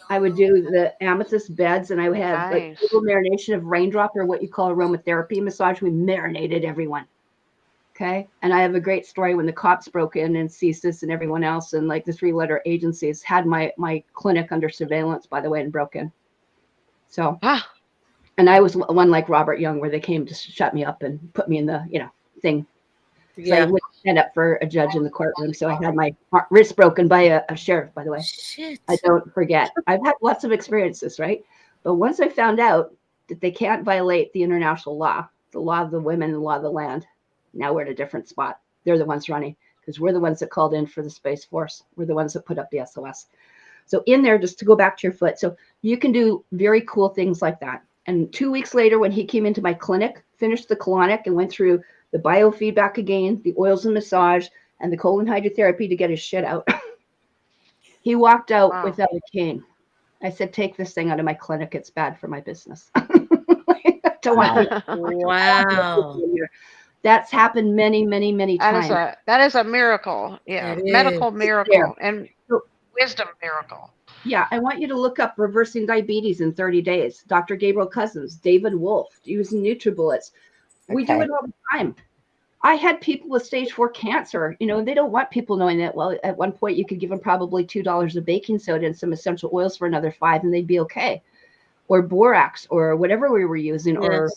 I would do the amethyst beds, and I would have like a little marination of raindrop, or what you call aromatherapy massage. We marinated everyone. Okay. And I have a great story when the cops broke in and CSIS and everyone else, and like the 3-letter agencies had my clinic under surveillance, by the way, and broke in. So, and I was one like Robert Young, where they came to shut me up and put me in the, thing. So I wouldn't stand up for a judge in the courtroom. So I had my wrist broken by a sheriff, by the way.
Shit.
I don't forget. I've had lots of experiences, right? But once I found out that they can't violate the international law, the law of the women, the law of the land, now we're in a different spot. They're the ones running, because we're the ones that called in for the Space Force. We're the ones that put up the SOS. So in there, just to go back to your foot. So you can do very cool things like that. And 2 weeks later, when he came into my clinic, finished the colonic and went through the biofeedback again, the oils and massage, and the colon hydrotherapy to get his shit out. He walked out without a cane. I said, take this thing out of my clinic. It's bad for my business.
Wow.
That's happened many, many, many times.
That is a miracle. Yeah. Medical miracle and wisdom miracle.
Yeah. I want you to look up reversing diabetes in 30 days. Dr. Gabriel Cousins, David Wolf, using NutriBullets. We do it all the time. I had people with stage 4 cancer, they don't want people knowing that. Well, at one point you could give them probably $2 of baking soda and some essential oils for another $5 and they'd be okay. Or borax or whatever we were using, or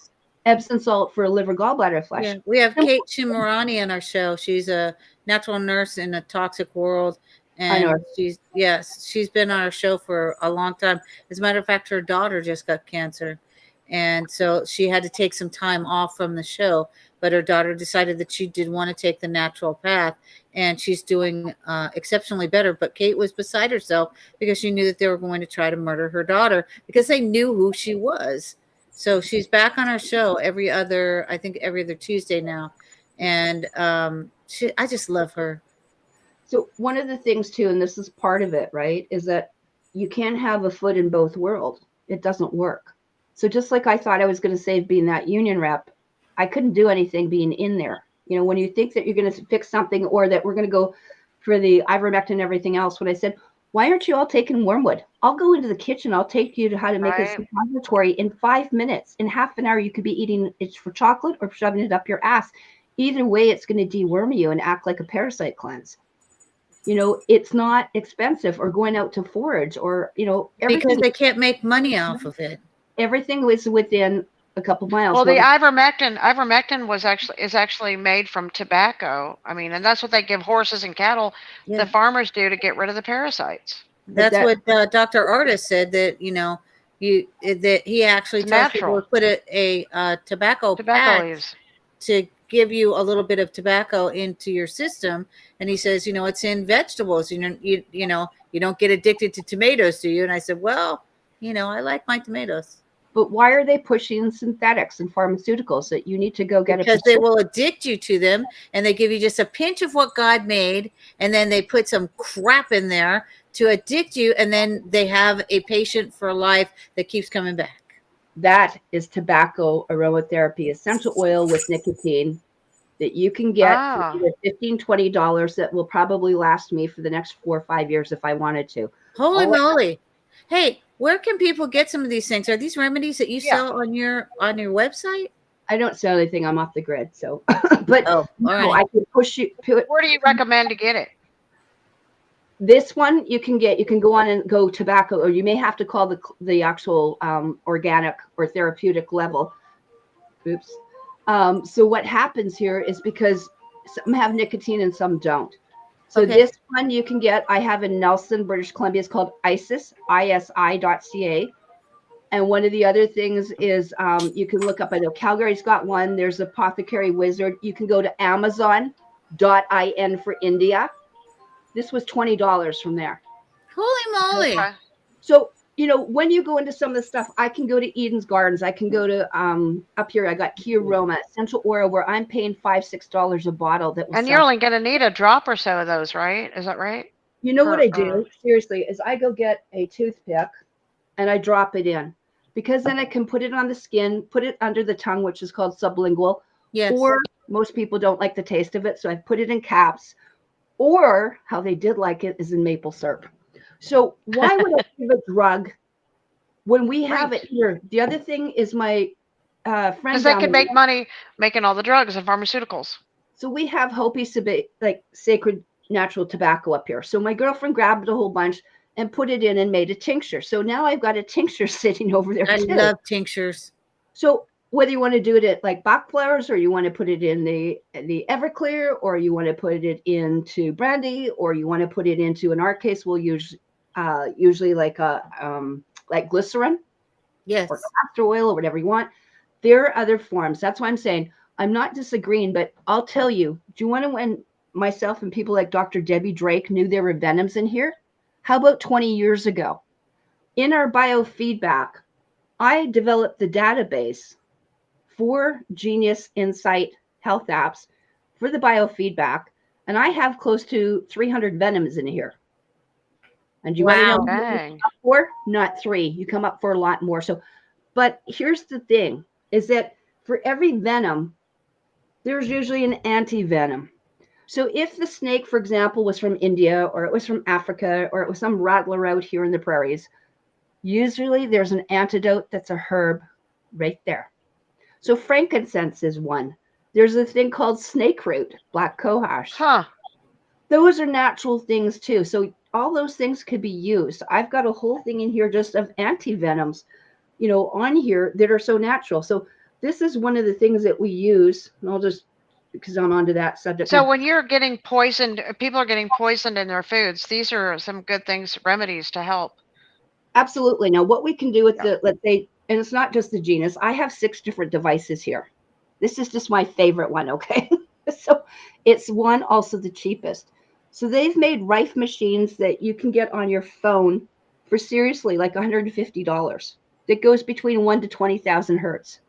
Epsom salt for liver gallbladder flush.
Yeah, we have Kate Chimarani on our show. She's a natural nurse in a toxic world,
I know
and
her.
she's been on our show for a long time. As a matter of fact, her daughter just got cancer, and so she had to take some time off from the show. But her daughter decided that she did want to take the natural path, and she's doing exceptionally better. But Kate was beside herself because she knew that they were going to try to murder her daughter because they knew who she was. So she's back on our show I think every other Tuesday now, and I just love her.
So one of the things too, and this is part of it, right, is that you can't have a foot in both worlds. It doesn't work. So just like I thought I was going to save being that union rep, I couldn't do anything being in there. You know, when you think that you're going to fix something or that we're going to go for the ivermectin and everything else, when I said, why aren't you all taking wormwood? I'll go into the kitchen. I'll take you to how to make a suppository in 5 minutes. In half an hour, you could be eating it for chocolate or shoving it up your ass. Either way, it's going to deworm you and act like a parasite cleanse. You know, it's not expensive, or going out to forage, or, you know, everything.
Because they can't make money off of it.
Everything was within a couple miles.
Well, the ivermectin is actually made from tobacco. I mean, and that's what they give horses and cattle.
Yeah.
The farmers do to get rid of the parasites.
That's what Dr. Artis said, that, you know, that he actually tells people to put a tobacco patch
leaves
to give you a little bit of tobacco into your system. And he says, you know, it's in vegetables. You don't get addicted to tomatoes, do you? And I said, well, you know, I like my tomatoes.
But why are they pushing synthetics and pharmaceuticals that you need to go get?
Because they will addict you to them, and they give you just a pinch of what God made, and then they put some crap in there to addict you, and then they have a patient for life that keeps coming back.
That is tobacco aromatherapy essential oil with nicotine that you can get for $15, $20 that will probably last me for the next 4 or 5 years if I wanted to.
Holy moly. Hey, where can people get some of these things? Are these remedies that you sell on your website?
I don't sell anything. I'm off the grid. So, but
all right.
I can push you.
Where do you recommend to get it?
This one you can go on and go tobacco, or you may have to call the actual organic or therapeutic level. Oops. So what happens here is, because some have nicotine and some don't. So this one you can get, I have in Nelson, British Columbia. It's called ISIS, ISI.ca. And one of the other things is you can look up, I know Calgary's got one. There's Apothecary Wizard. You can go to Amazon.in for India. This was $20 from there.
Holy moly.
Okay.
So, you know, when you go into some of the stuff, I can go to Eden's Gardens. I can go to up here. I got Key Aroma essential oil, where I'm paying $5-6 a bottle.
And you're only going to need a drop or so of those, right? Is that right?
You know what I do? Seriously, is I go get a toothpick and I drop it in, because then I can put it on the skin, put it under the tongue, which is called sublingual.
Yes.
Or most people don't like the taste of it, so I put it in caps. Or how they did like it is in maple syrup. So why would I give a drug when we have it here? The other thing is my friend.
Because they can make money making all the drugs and pharmaceuticals.
So we have Hopi like sacred natural tobacco up here. So my girlfriend grabbed a whole bunch and put it in and made a tincture. So now I've got a tincture sitting over there.
I love tinctures.
So whether you want to do it at like Bach flowers, or you want to put it in the Everclear, or you want to put it into brandy, or you want to put it into, in our case, we'll use usually like glycerin,
yes,
or castor oil, or whatever you want. There are other forms. That's why I'm saying I'm not disagreeing, but I'll tell you, do you want to, when myself and people like Dr. Debbie Drake knew there were venoms in here? How about 20 years ago? In our biofeedback, I developed the database for Genius Insight Health Apps for the biofeedback, and I have close to 300 venoms in here. And you want to know what you come up for? Not 3. You come up for a lot more. So, but here's the thing, is that for every venom, there's usually an anti-venom. So if the snake, for example, was from India, or it was from Africa, or it was some rattler out here in the prairies, usually there's an antidote that's a herb right there. So frankincense is one. There's a thing called snake root, black cohosh. Those are natural things too. So all those things could be used. I've got a whole thing in here just of anti-venoms, you know, on here that are so natural. So this is one of the things that we use, and I'll just, because I'm onto that subject.
So when you're getting poisoned, people are getting poisoned in their foods. These are some good things, remedies to help.
Absolutely. Now, what we can do with the, let's say, and it's not just the genus. I have 6 different devices here. This is just my favorite one, okay? So it's one, also the cheapest. So they've made Rife machines that you can get on your phone for seriously like $150. That goes between 1 to 20,000 hertz.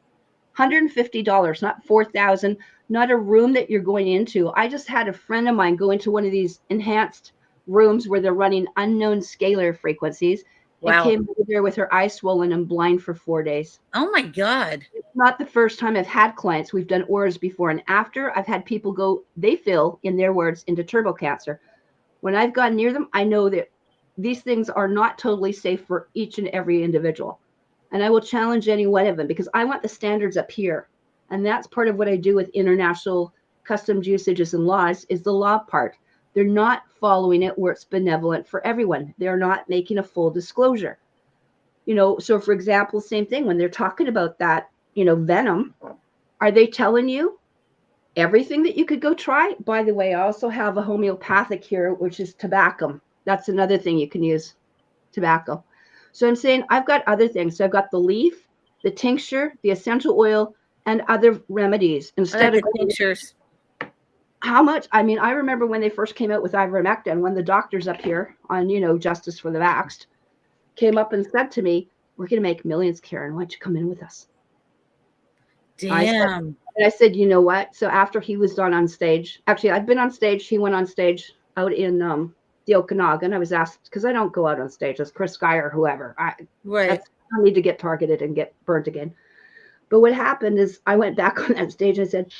$150, not 4,000, not a room that you're going into. I just had a friend of mine go into one of these enhanced rooms where they're running unknown scalar frequencies.
Wow.
And came over there with her eyes swollen and blind for 4 days.
Oh my God.
It's not the first time I've had clients. We've done auras before and after. I've had people go, they feel, in their words, into turbo cancer. When I've gone near them, I know that these things are not totally safe for each and every individual. And I will challenge any one of them because I want the standards up here. And that's part of what I do with international customs usages and laws is the law part. They're not following it where it's benevolent for everyone. They're not making a full disclosure. You know, so for example, same thing when they're talking about that, you know, venom, are they telling you everything that you could go try? By the way, I also have a homeopathic here, which is tobacco. That's another thing you can use, tobacco. So I'm saying I've got other things. So I've got the leaf, the tincture, the essential oil, and other remedies instead of
tinctures.
How much? I mean, I remember when they first came out with ivermectin, when the doctors up here on, you know, Justice for the Vaxxed came up and said to me, we're going to make millions, Karen. Why don't you come in with us?
Damn.
I said, you know what? So after he was done on stage, actually, I'd been on stage. He went on stage out in the Okanagan. I was asked, because I don't go out on stage as Chris Guy or whoever. I need to get targeted and get burnt again. But what happened is I went back on that stage and I said,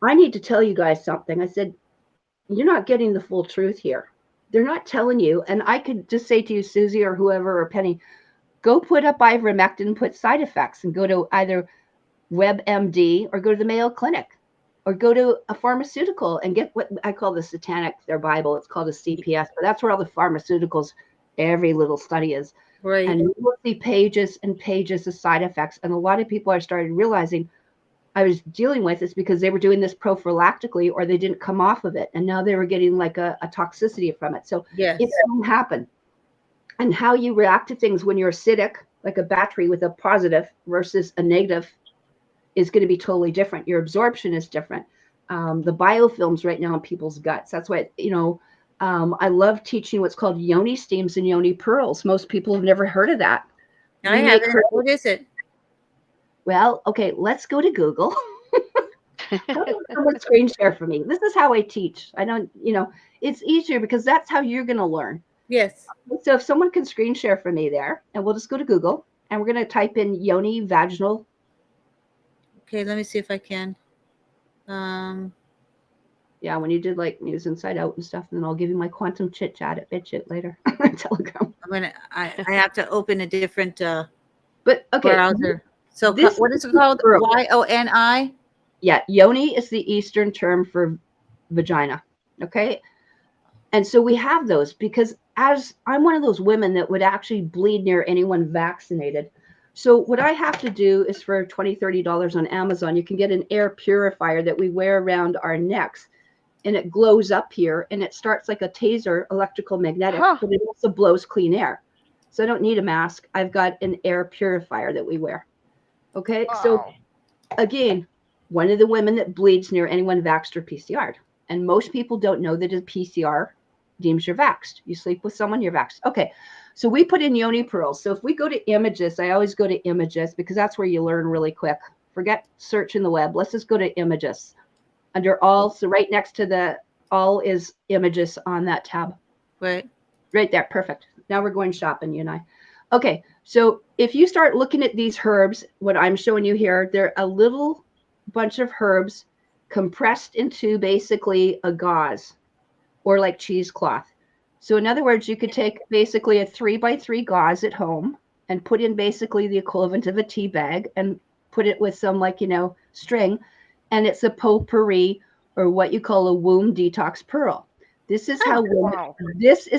I need to tell you guys something. I said, you're not getting the full truth here. They're not telling you. And I could just say to you, Susie or whoever, or Penny, go put up ivermectin, put side effects, and go to either WebMD or go to the Mayo Clinic or go to a pharmaceutical and get what I call the satanic, their Bible. It's called a CPS, but that's where all the pharmaceuticals, every little study is.
Right.
And you will see pages and pages of side effects. And a lot of people are started realizing I was dealing with is because they were doing this prophylactically or they didn't come off of it. And now they were getting like a toxicity from it. So
yes,
it can happen. And how you react to things when you're acidic, like a battery with a positive versus a negative, is going to be totally different. Your absorption is different. The biofilms right now in people's guts. That's why, you know, I love teaching what's called yoni steams and yoni pearls. Most people have never heard of that.
I haven't. What is it?
Well, okay, let's go to Google. Someone screen share for me. This is how I teach. I don't, you know, it's easier because that's how you're going to learn.
Yes.
So if someone can screen share for me there, and we'll just go to Google and we're going to type in yoni vaginal.
Okay, let me see if I can.
Yeah, when you did like News Inside Out and stuff, and then I'll give you my quantum chit chat at BitChit later. Telegram.
I have to open a different
but okay
browser. So what is it called? YONI?
Yeah, yoni is the Eastern term for vagina. Okay. And so we have those because as I'm one of those women that would actually bleed near anyone vaccinated. So what I have to do is for $20, $30 on Amazon, you can get an air purifier that we wear around our necks. And it glows up here and it starts like a taser, electrical magnetic, but it also blows clean air. So I don't need a mask. I've got an air purifier that we wear. Okay. Wow. So again, one of the women that bleeds near anyone vaxxed or PCR'd. And most people don't know that a PCR deems you're vaxxed. You sleep with someone, you're vaxxed. Okay. So we put in yoni pearls. So if we go to images, I always go to images because that's where you learn really quick. Forget search in the web. Let's just go to images. Under all, so right next to the all is images on that tab.
Right
there. Perfect. Now we're going shopping, you and I. Okay, so if you start looking at these herbs, what I'm showing you here, they're a little bunch of herbs compressed into basically a gauze or like cheesecloth. So in other words, you could take basically a 3x3 gauze at home and put in basically the equivalent of a tea bag and put it with some like, you know, string. And it's a potpourri or what you call a womb detox pearl. This is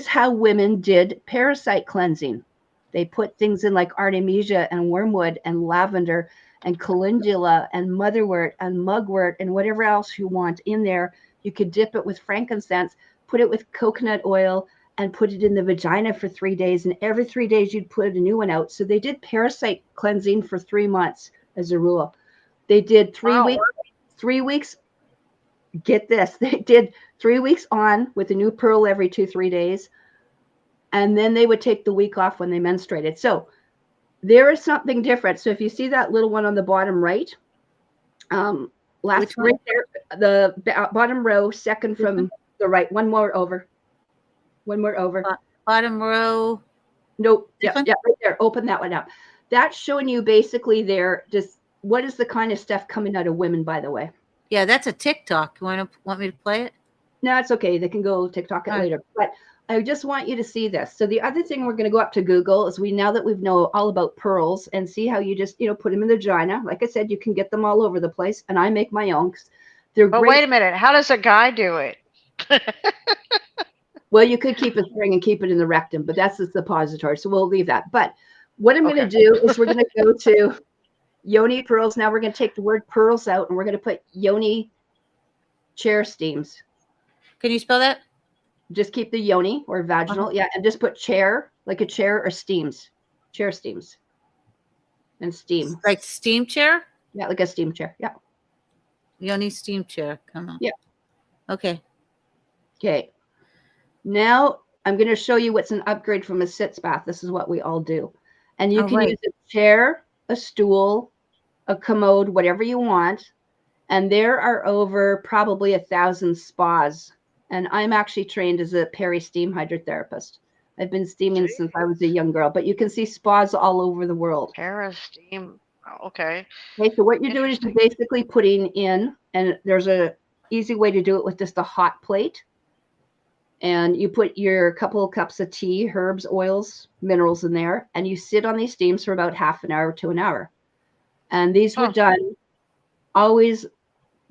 how women did parasite cleansing. They put things in like artemisia and wormwood and lavender and calendula and motherwort and mugwort and whatever else you want in there. You could dip it with frankincense, put it with coconut oil, and put it in the vagina for 3 days. And every 3 days you'd put a new one out. So they did parasite cleansing for 3 months as a rule. They did 3
Wow.
weeks. 3 weeks. Get this. They did 3 weeks on with a new pearl every 2-3 days. And then they would take the week off when they menstruated. So there is something different. So if you see that little one on the bottom right,
Which one?
right there, the bottom row, second from the right, one more over. One more over.
Bottom row.
Nope.
This
Yeah,
one?
yeah, right there. Open that one up. That's showing you basically there just what is the kind of stuff coming out of women, by the way.
Yeah, that's a TikTok. You want me to play it?
No, it's okay. They can go TikTok it
All right.
later. But I just want you to see this. So the other thing we're going to go up to Google is now that we know all about pearls and see how you just, put them in the vagina. Like I said, you can get them all over the place. And I make my own. They're
But
great.
wait a minute. How does a guy do it?
Well, you could keep a string and keep it in the rectum, but that's the suppository. So we'll leave that. But what I'm going to do is we're going to go to yoni pearls. Now we're going to take the word pearls out and we're going to put yoni chair steams.
Can you spell that?
Just keep the yoni or vaginal. Yeah. And just put chair, like a chair, or steams. Chair steams. And steam.
Like steam chair?
Yeah, like a steam chair. Yeah.
Yoni steam chair. Come on.
Yeah.
Okay.
Okay. Now I'm going to show you what's an upgrade from a sitz bath. This is what we all do. And you can use a chair, a stool, a commode, whatever you want. And there are over probably 1,000 spas. And I'm actually trained as a peri-steam hydrotherapist. I've been steaming since I was a young girl, but you can see spas all over the world.
Para-steam. Oh, okay.
Okay, so what you're doing is you're basically putting in, and there's a easy way to do it with just a hot plate. And you put your couple of cups of tea, herbs, oils, minerals in there, and you sit on these steams for about half an hour to an hour. And these were done always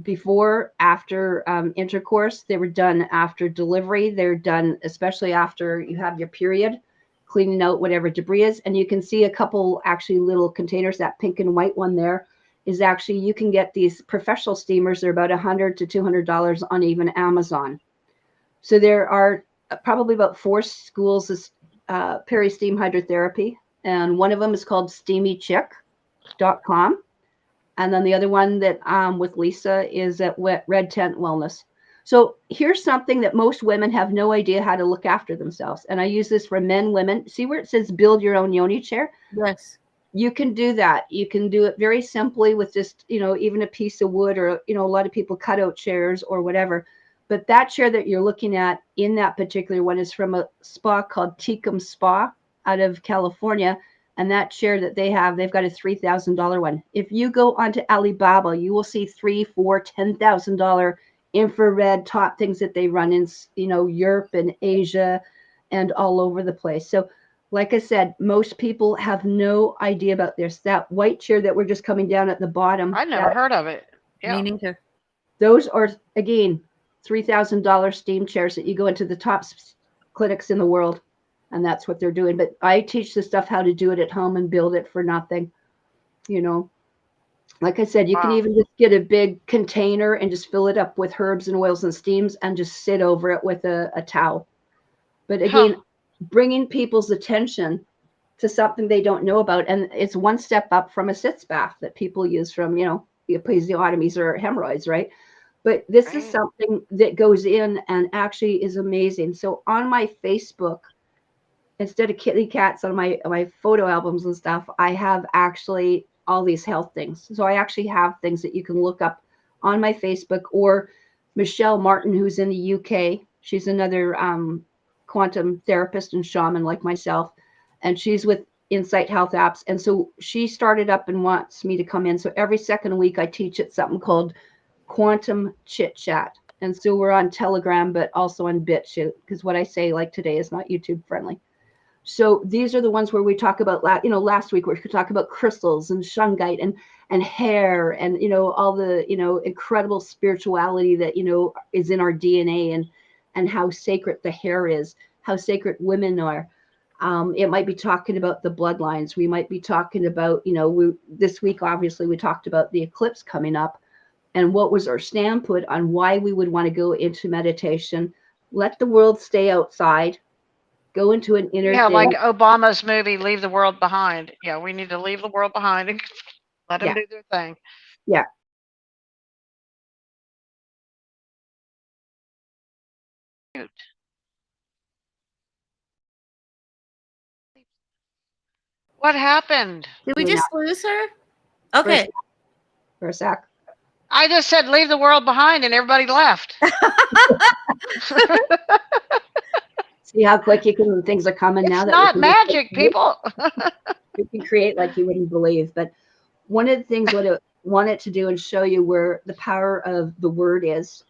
before, after intercourse. They were done after delivery. They're done especially after you have your period, cleaning out whatever debris is. And you can see a couple actually little containers. That pink and white one there is actually, you can get these professional steamers. They're about $100 to $200 on even Amazon. So there are probably about 4 schools of peri-steam hydrotherapy. And one of them is called steamychick.com. And then the other one that with Lisa is at Red Tent Wellness. So here's something that most women have no idea how to look after themselves. And I use this for men, women. See where it says build your own yoni chair?
Yes.
You can do that. You can do it very simply with just, even a piece of wood, or, a lot of people cut out chairs or whatever. But that chair that you're looking at in that particular one is from a spa called Tecum Spa out of California. And that chair that they've got a $3,000 one. If you go onto Alibaba, you will see $3,000, $4,000, $10,000 infrared top things that they run in, Europe and Asia and all over the place. So like I said, most people have no idea about this. That white chair that we're just coming down at the bottom.
I never heard of it. Yeah.
Me neither.
Those are, again, $3,000 steam chairs that you go into the top clinics in the world. And that's what they're doing. But I teach the stuff how to do it at home and build it for nothing. Like I said, you can even just get a big container and just fill it up with herbs and oils and steams and just sit over it with a towel. But again, bringing people's attention to something they don't know about. And it's one step up from a sitz bath that people use from, episiotomies or hemorrhoids, right? But this is something that goes in and actually is amazing. So on my Facebook, instead of kitty cats on my photo albums and stuff, I have actually all these health things. So I actually have things that you can look up on my Facebook, or Michelle Martin, who's in the UK. She's another quantum therapist and shaman like myself. And she's with Insight Health Apps. And so she started up and wants me to come in. So every second week I teach at something called Quantum Chit Chat. And so we're on Telegram, but also on BitChute, because what I say like today is not YouTube friendly. So these are the ones where we talk about, last week we could talk about crystals and shungite and hair and, all the, incredible spirituality that, is in our DNA, and how sacred the hair is, how sacred women are, It might be talking about the bloodlines. We might be talking about, this week, obviously, we talked about the eclipse coming up and what was our standpoint on why we would want to go into meditation. Let the world stay outside, go into an inner
Yeah,
thing.
like Obama's movie, Leave the World Behind. Yeah, we need to leave the world behind and let them
Yeah.
do their thing.
Yeah.
What happened?
Did we
We're
just
not-
lose her?
for a
Okay.
sec- For a sec.
I just said leave the world behind and everybody left.
See how quick you can, things are coming now
It's
that
not
we can just
magic, people.
we can create like you wouldn't believe. But one of the things what I wanted to do and show you where the power of the word is,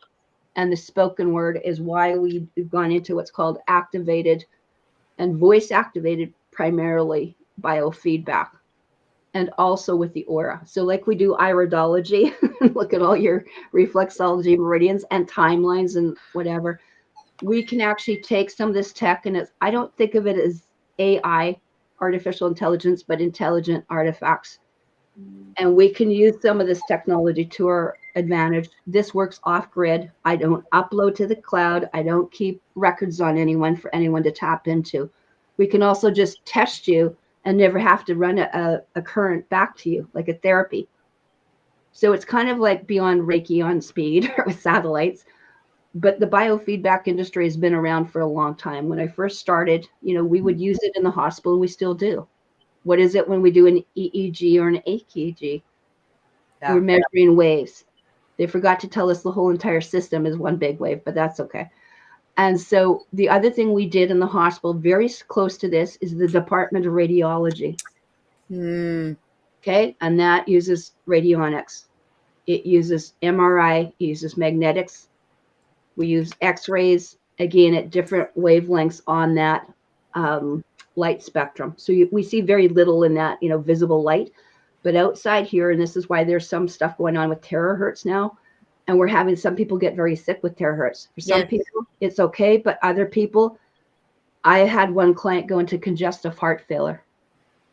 and the spoken word is why we've gone into what's called activated and voice activated primarily biofeedback, and also with the aura. So like we do iridology, look at all your reflexology meridians and timelines and whatever. We can actually take some of this tech, and I don't think of it as AI, artificial intelligence, but intelligent artifacts. And we can use some of this technology to our advantage. This works off grid. I don't upload to the cloud. I don't keep records on anyone for anyone to tap into. We can also just test you and never have to run a current back to you, like a therapy. So it's kind of like beyond Reiki on speed with satellites. But the biofeedback industry has been around for a long time. When I first started, we would use it in the hospital, and we still do. What is it when we do an EEG or an AKG?
Yeah.
We're measuring waves. They forgot to tell us the whole entire system is one big wave, but that's okay. And so the other thing we did in the hospital, very close to this, is the Department of Radiology. Okay. And that uses radionics. It uses MRI, it uses magnetics. We use X-rays, again, at different wavelengths on that light spectrum. So we see very little in that, visible light. But outside here, and this is why there's some stuff going on with terahertz now, and we're having some people get very sick with terahertz. For some people, it's okay, but other people, I had one client go into congestive heart failure.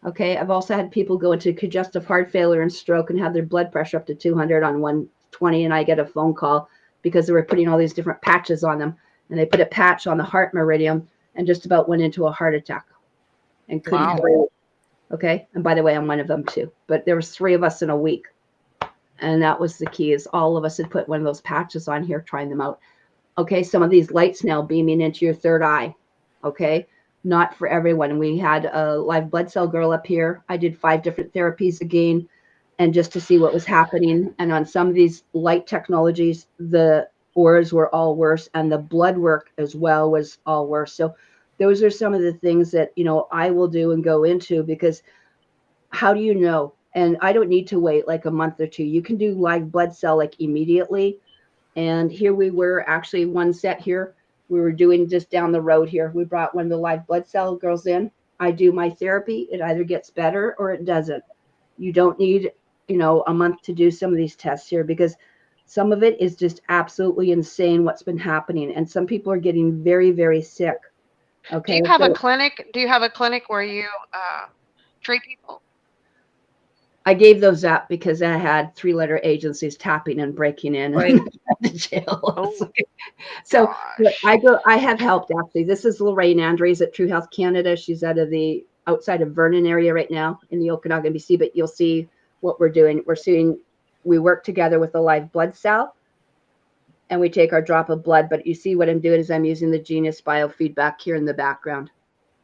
Okay, I've also had people go into congestive heart failure and stroke and have their blood pressure up to 200 on 120, and I get a phone call because they were putting all these different patches on them, and they put a patch on the heart meridian and just about went into a heart attack and couldn't breathe. Okay, and by the way, I'm one of them too. But there was 3 of us in a week, and that was the key. Is all of us had put one of those patches on here, trying them out. Okay, some of these lights now beaming into your third eye. Okay, not for everyone. We had a live blood cell girl up here. I did 5 different therapies again, and just to see what was happening. And on some of these light technologies, the auras were all worse, and the blood work as well was all worse. So those are some of the things that, I will do and go into, because how do you know? And I don't need to wait like a month or 2. You can do live blood cell like immediately. And here we were, actually one set here, we were doing just down the road here. We brought one of the live blood cell girls in. I do my therapy. It either gets better or it doesn't. You don't need, a month to do some of these tests here, because some of it is just absolutely insane what's been happening. And some people are getting very, very sick. Okay.
Do you have a clinic? Do you have a clinic where you treat people?
I gave those up because I had 3-letter agencies tapping and breaking in the jail.
Oh,
so I have helped, actually. This is Lorraine Andres at True Health Canada. She's out of the outside of Vernon area right now in the Okanagan, BC, but you'll see what we're doing. We work together with a live blood cell, and we take our drop of blood. But you see what I'm doing is I'm using the Genius biofeedback here in the background.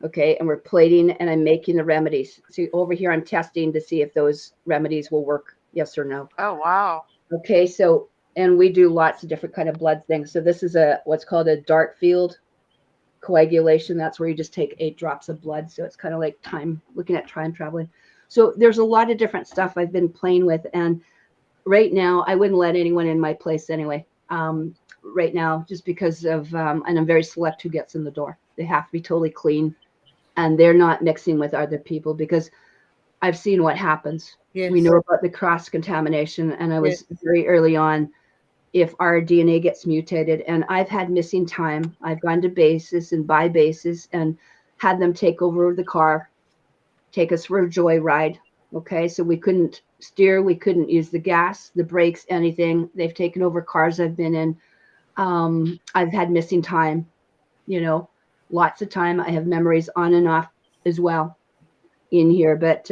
Okay, and we're plating, and I'm making the remedies. See, over here, I'm testing to see if those remedies will work, yes or no.
Oh, wow.
Okay, so, and we do lots of different kind of blood things. So this is what's called a dark field coagulation. That's where you just take 8 drops of blood. So it's kind of like looking at time traveling. So there's a lot of different stuff I've been playing with. And right now, I wouldn't let anyone in my place anyway. Right now, just because of, and I'm very select who gets in the door. They have to be totally clean, and they're not mixing with other people, because I've seen what happens.
Yes.
We know about the cross contamination, and I was very early on, if our DNA gets mutated, and I've had missing time. I've gone to basis and by basis, and had them take over the car, take us for a joyride. Okay, so we couldn't steer, we couldn't use the gas, the brakes, anything. They've taken over cars I've been in. I've had missing time, lots of time. I have memories on and off as well in here. But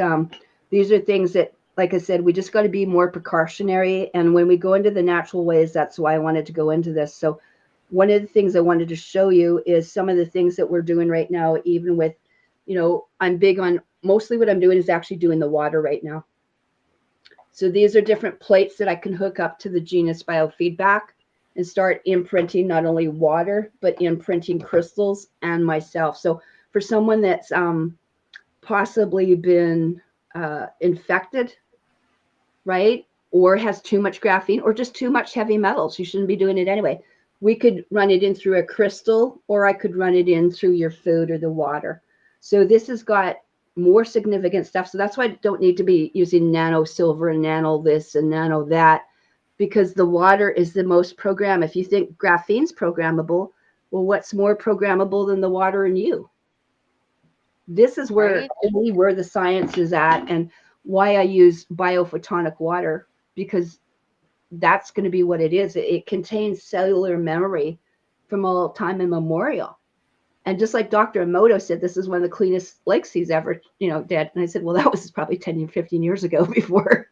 these are things that, like I said, we just got to be more precautionary. And when we go into the natural ways, that's why I wanted to go into this. So one of the things I wanted to show you is some of the things that we're doing right now, even with, I'm big on, mostly what I'm doing is actually doing the water right now. So these are different plates that I can hook up to the Genius biofeedback and start imprinting not only water, but imprinting crystals and myself. So for someone that's possibly been infected, right? Or has too much graphene or just too much heavy metals, you shouldn't be doing it anyway. We could run it in through a crystal, or I could run it in through your food or the water. So this has got more significant stuff. So that's why I don't need to be using nano silver and nano this and nano that, because the water is the most programmed. If you think graphene's programmable, well, what's more programmable than the water in you? This is where the science is at, and why I use biophotonic water, because that's going to be what it is. It contains cellular memory from all time immemorial. And just like Dr. Emoto said, this is one of the cleanest lakes he's ever, did. And I said, well, that was probably 10 or 15 years ago before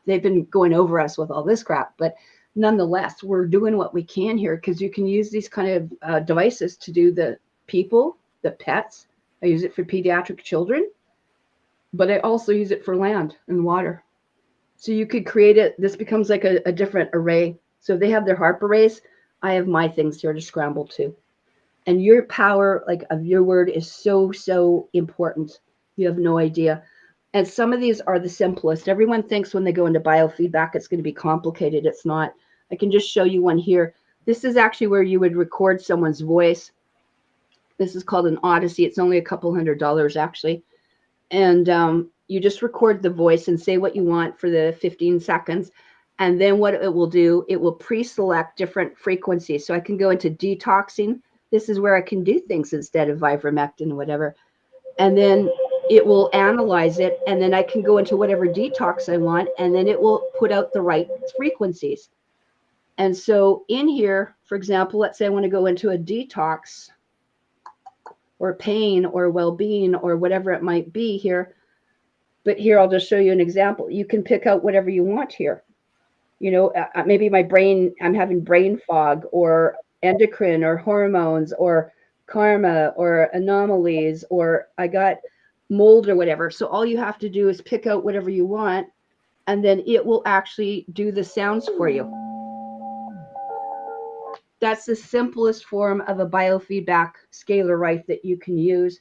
they've been going over us with all this crap. But nonetheless, we're doing what we can here, because you can use these kind of devices to do the people, the pets. I use it for pediatric children, but I also use it for land and water. So you could create it. This becomes like a different array. So if they have their harp arrays, I have my things here to scramble to. And your power, like, of your word is so, so important. You have no idea. And some of these are the simplest. Everyone thinks when they go into biofeedback, it's going to be complicated. It's not. I can just show you one here. This is actually where you would record someone's voice. This is called an Odyssey. It's only a couple $100 actually. And you just record the voice and say what you want for the 15 seconds. And then what it will do, it will pre-select different frequencies. So I can go into detoxing. This is where I can do things instead of ivermectin, whatever. And then it will analyze it. And then I can go into whatever detox I want. And then it will put out the right frequencies. And so in here, for example, let's say I want to go into a detox or pain or well-being or whatever it might be here. But here, I'll just show you an example. You can pick out whatever you want here. Maybe my brain, I'm having brain fog or endocrine or hormones or karma or anomalies, or I got mold or whatever. So all you have to do is pick out whatever you want, and then it will actually do the sounds for you. That's the simplest form of a biofeedback scalar right that you can use.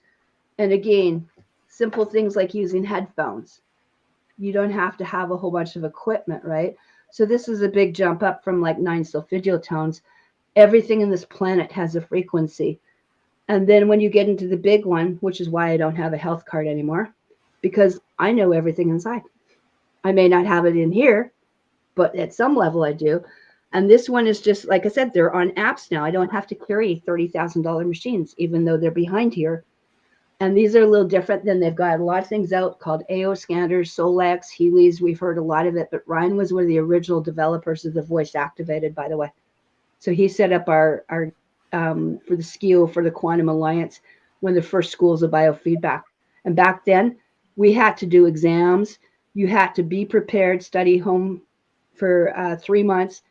And again, simple things like using headphones. You don't have to have a whole bunch of equipment, right? So this is a big jump up from like 9 solfeggio Everything in this planet has a frequency. And then when you get into the big one, which is why I don't have a health card anymore, because I know everything inside. I may not have it in here, but at some level I do. And this one is just, like I said, they're on apps now. I don't have to carry $30,000 machines, even though they're behind here. And these are a little different. Than they've got a lot of things out called AO scanners, Solex, Healy's. We've heard a lot of it, but Ryan was one of the original developers of the voice activated, by the way. So he set up our for the SKIO, for the Quantum Alliance, one of the first schools of biofeedback. And back then, we had to do exams. You had to be prepared, study home for 3 months,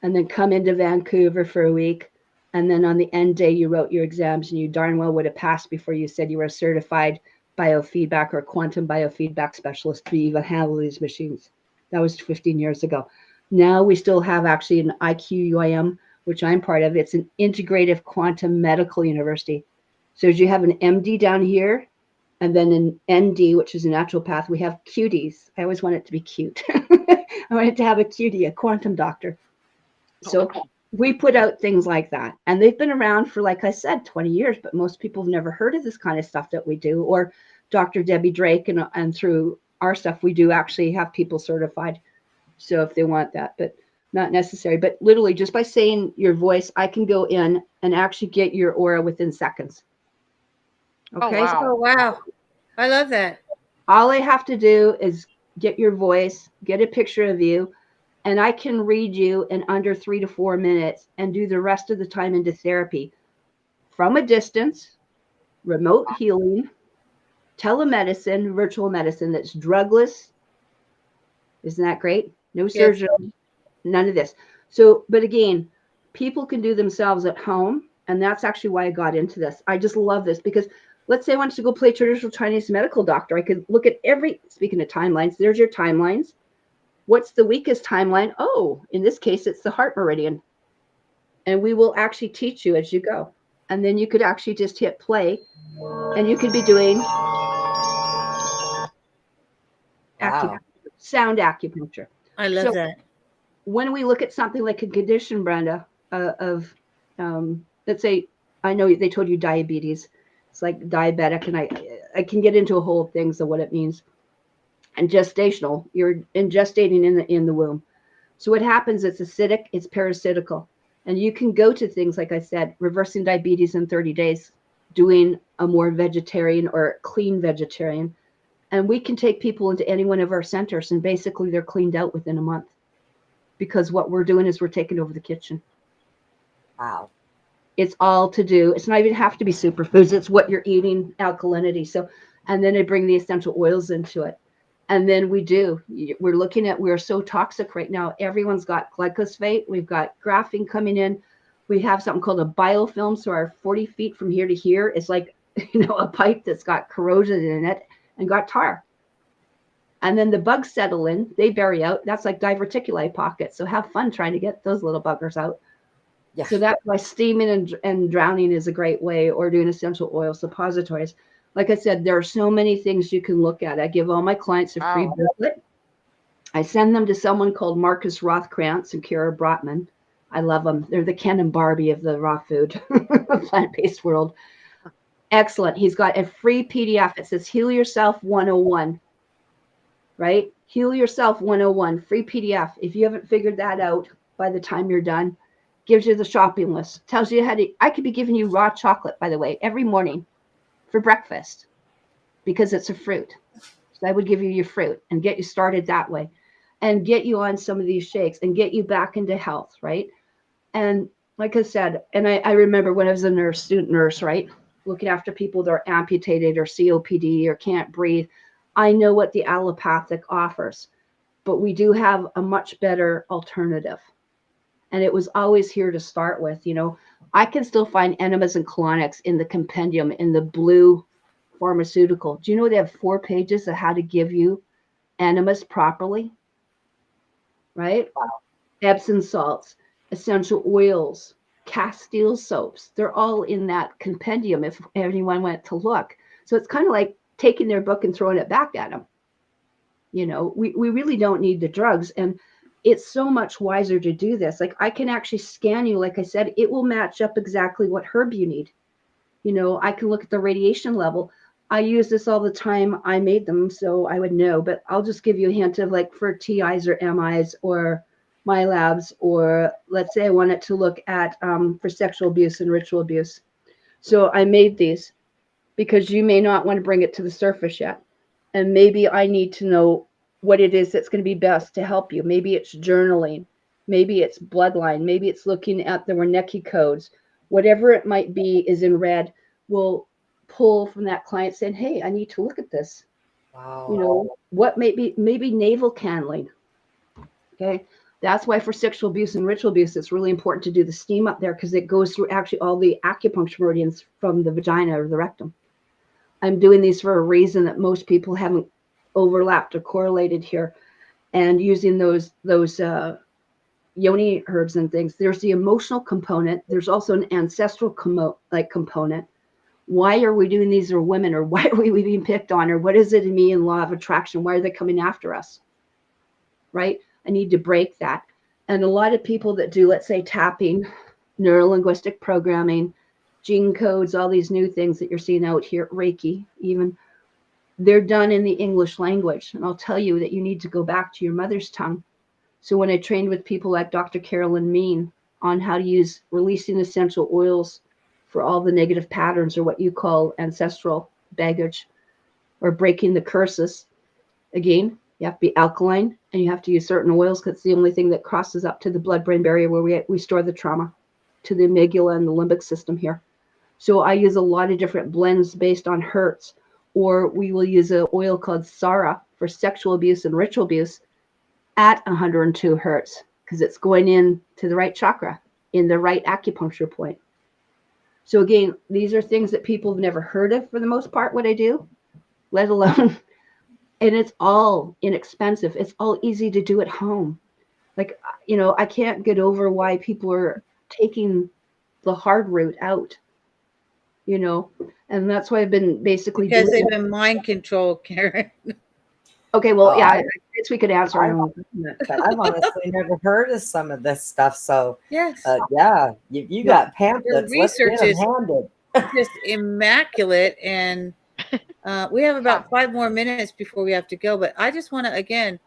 and then come into Vancouver for a week. And then on the end day, you wrote your exams, and you darn well would have passed before you said you were a certified biofeedback or quantum biofeedback specialist to even handle these machines. That was 15 years ago. Now we still have actually an IQUIM, which I'm part of. It's an integrative quantum medical university. So as you have an MD down here, and then an ND, which is a naturopath, we have cuties. I always want it to be cute. I want it to have a cutie, a quantum doctor. So we put out things like that. And they've been around for, like I said, 20 years, but most people have never heard of this kind of stuff that we do. Or Dr. Debbie Drake, and through our stuff, we do actually have people certified. So if they want that, but not necessary. But literally just by saying your voice, I can go in and actually get your aura within seconds.
Oh,
Okay.
wow.
Oh, wow. I love that.
All I have to do is get your voice, get a picture of you, and I can read you in under 3 to 4 minutes and do the rest of the time into therapy from a distance, remote healing, telemedicine, virtual medicine that's drugless. Isn't that great? No
Yes.
surgery, none of this. So, but again, people can do themselves at home. And that's actually why I got into this. I just love this because let's say I wanted to go play traditional Chinese medical doctor. I could look at speaking of timelines, there's your timelines. What's the weakest timeline? Oh, in this case, it's the heart meridian. And we will actually teach you as you go. And then you could actually just hit play and you could be doing
Wow.
sound acupuncture.
I love
So
that.
when we look at something like a condition, Brenda, of let's say, I know they told you diabetes. It's like diabetic, and I can get into a whole things of what it means. And gestational, you're gestating in the womb. So what happens? It's acidic, it's parasitical, and you can go to things like I said, reversing diabetes in 30 days, doing a more vegetarian or clean vegetarian, and we can take people into any one of our centers, and basically they're cleaned out within a month. Because what we're doing is we're taking over the kitchen.
Wow.
It's all to do. It's not even have to be superfoods. It's what you're eating, alkalinity. So, and then I bring the essential oils into it. And then we're looking at, we're so toxic right now. Everyone's got glyphosate. We've got graphene coming in. We have something called a biofilm. So our 40 feet from here to here is like, a pipe that's got corrosion in it and got tar. And then the bugs settle in, they bury out. That's like diverticuli pockets. So have fun trying to get those little buggers out.
Yeah.
So that's why steaming and drowning is a great way, or doing essential oil suppositories. Like I said, there are so many things you can look at. I give all my clients a free booklet. I send them to someone called Marcus Rothkrantz and Kira Brotman. I love them. They're the Ken and Barbie of the raw food, plant-based world. Excellent. He's got a free PDF. It says Heal Yourself 101. Right? Heal Yourself 101, free PDF. If you haven't figured that out by the time you're done, gives you the shopping list, tells you how to, I could be giving you raw chocolate, by the way, every morning for breakfast because it's a fruit. So I would give you your fruit and get you started that way and get you on some of these shakes and get you back into health, right? And like I said, and I remember when I was a student nurse, right? Looking after people that are amputated or COPD or can't breathe. I know what the allopathic offers, but we do have a much better alternative. And it was always here to start with. I can still find enemas and colonics in the compendium in the blue pharmaceutical. Do you know they have 4 pages of how to give you enemas properly? Right?
Wow.
Epsom salts, essential oils, Castile soaps. They're all in that compendium if anyone went to look. So it's kind of like taking their book and throwing it back at them. We really don't need the drugs. And it's so much wiser to do this. Like I can actually scan you. Like I said, it will match up exactly what herb you need. I can look at the radiation level. I use this all the time. I made them, so I would know, but I'll just give you a hint of like for TIs or MIs or my labs, or let's say I wanted to look at for sexual abuse and ritual abuse. So I made these because you may not want to bring it to the surface yet. And maybe I need to know what it is that's going to be best to help you. Maybe it's journaling. Maybe it's bloodline. Maybe it's looking at the Wernicke codes. Whatever it might be is in red. We'll pull from that client saying, hey, I need to look at this.
Wow.
What maybe navel candling. Okay. That's why for sexual abuse and ritual abuse, it's really important to do the steam up there because it goes through actually all the acupuncture meridians from the vagina or the rectum. I'm doing these for a reason that most people haven't overlapped or correlated here, and using those yoni herbs and things. There's the emotional component. There's also an ancestral component. Why are we doing these as women, or why are we being picked on, or what is it in me in law of attraction? Why are they coming after us? Right? I need to break that. And a lot of people that do, let's say, tapping, neuro-linguistic programming, gene codes, all these new things that you're seeing out here, Reiki even, they're done in the English language. And I'll tell you that you need to go back to your mother's tongue. So when I trained with people like Dr. Carolyn Mean on how to use releasing essential oils for all the negative patterns or what you call ancestral baggage or breaking the curses. Again, you have to be alkaline and you have to use certain oils because it's the only thing that crosses up to the blood-brain barrier where we store the trauma to the amygdala and the limbic system here. So I use a lot of different blends based on hertz, or we will use an oil called Sara for sexual abuse and ritual abuse at 102 hertz because it's going in to the right chakra in the right acupuncture point. So again, these are things that people have never heard of for the most part, what I do, let alone, and it's all inexpensive. It's all easy to do at home. Like, I can't get over why people are taking the hard route out, and that's why I've been basically
Because
doing
they've been mind controlled, Karen.
Okay, well,
Well,
yeah,
I-
I guess we could answer.
I've honestly never heard of some of this stuff. So,
Yes.
yeah, you got pamphlets. Let's
research
get them
is-
handed.
Just immaculate. And we have about 5 more minutes before we have to go. But I just want to, again,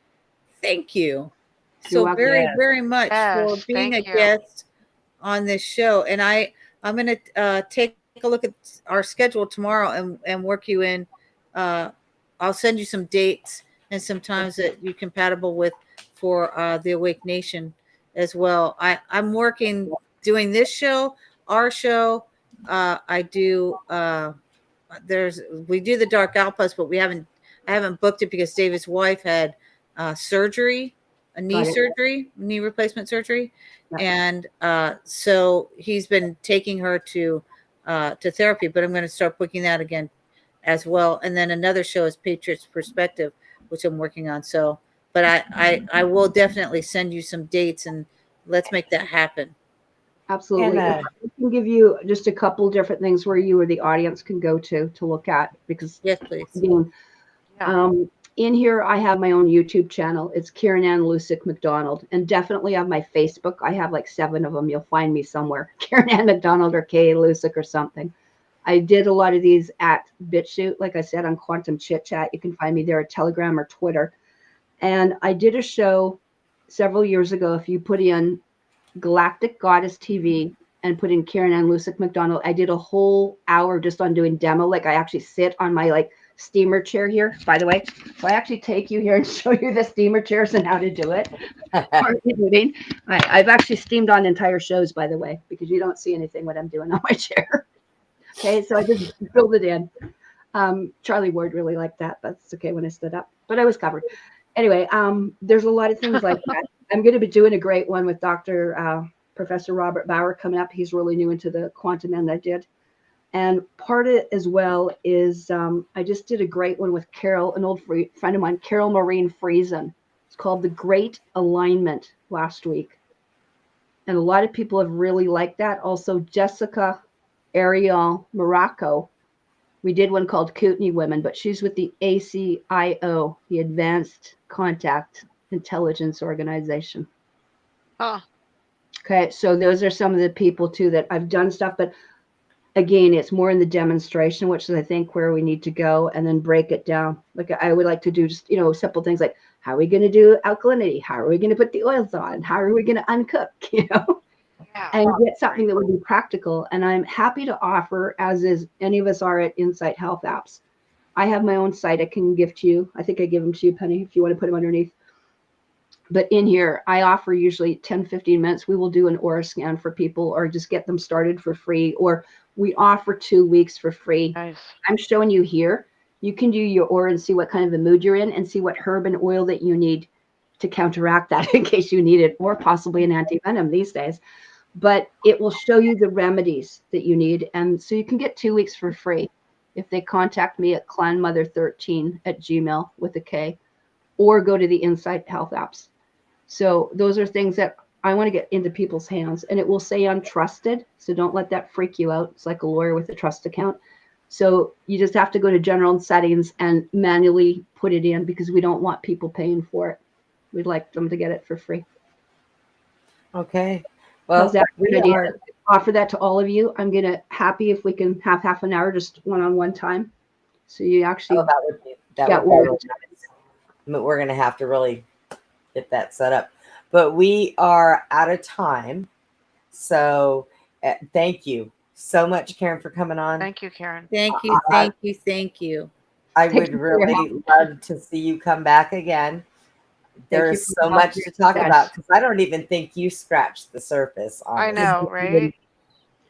thank you so
welcome.
very,
Yes.
very much for
Yes,
being a
thank you.
guest on this show. And I'm going to take a look at our schedule tomorrow and work you in. I'll send you some dates and some times that you're compatible with for the Awake Nation as well. I'm working doing this show, our show. I do we do the Dark Outpost, but I haven't booked it because David's wife had surgery, knee replacement surgery.
Yeah.
And so he's been taking her to therapy, but I'm going to start booking that again as well. And then another show is Patriots Perspective, which I'm working on. So, but I will definitely send you some dates and let's make that happen.
Absolutely.
And,
If I can give you just a couple different things where you or the audience can go to look at, because
Yes, please.
again, in here I have my own YouTube channel. It's Karen Ann Lusick McDonald, and definitely have my Facebook. I have like 7 of them. You'll find me somewhere, Karen Ann McDonald or K Lusick or something. I did a lot of these at BitChute, like I said, on Quantum Chit Chat. You can find me there at Telegram or Twitter. And I did a show several years ago. If you put in Galactic Goddess TV and put in Karen Ann Lusick McDonald, I did a whole hour just on doing demo. Like I actually sit on my steamer chair here, by the way. So I actually take you here and show you the steamer chairs and how to do it. I've actually steamed on entire shows, by the way, because you don't see anything what I'm doing on my chair. Okay, so I just filled it in. Charlie Ward really liked that. That's okay when I stood up, but I was covered. Anyway, there's a lot of things like that. I'm going to be doing a great one with Professor Robert Bauer coming up. He's really new into the quantum end I did. And part of it as well is I just did a great one with Carol, an old friend of mine, Carol Maureen Friesen. It's called The Great Alignment last week. And a lot of people have really liked that. Also, Jessica Ariel Morocco. We did one called Kootenai Women, but she's with the ACIO, the Advanced Contact Intelligence Organization.
Oh,
Okay, so those are some of the people too that I've done stuff, but again, it's more in the demonstration, which is I think where we need to go, and then break it down. Like I would like to do just simple things like how are we going to do alkalinity? How are we going to put the oils on? How are we going to uncook? And get something that would be practical. And I'm happy to offer, as is any of us are at Insight Health Apps. I have my own site I can give to you. I think I give them to you, Penny, if you want to put them underneath. But in here, I offer usually 10, 15 minutes. We will do an aura scan for people or just get them started for free. Or we offer 2 weeks for free.
nice.
I'm showing you here. You can do your aura and see what kind of a mood you're in and see what herb and oil that you need to counteract that in case you need it, or possibly an anti-venom these days. But it will show you the remedies that you need. And so you can get 2 weeks for free if they contact me at clanmother13@gmail with a K, or go to the Insight Health Apps. So those are things that I want to get into people's hands, and it will say untrusted. So don't let that freak you out. It's like a lawyer with a trust account. So you just have to go to general settings and manually put it in because we don't want people paying for it. We'd like them to get it for free.
Okay. Well,
How's that
we
good idea?
are,
Offer that to all of you. I'm happy if we can have half an hour, just one-on-one time. So you actually
that would be
get
really
one.
nice. But we're going to have to really get that set up. But we are out of time. So thank you so much, Karen, for coming on.
Thank you, Karen.
Thank you, thank you, thank you.
I
Thank
would
you for your
really love to see you come back again. There
you
is
for
so
your
much
help.
to talk
Yes.
about because I don't even think you scratched the surface on
I
this.
know, right?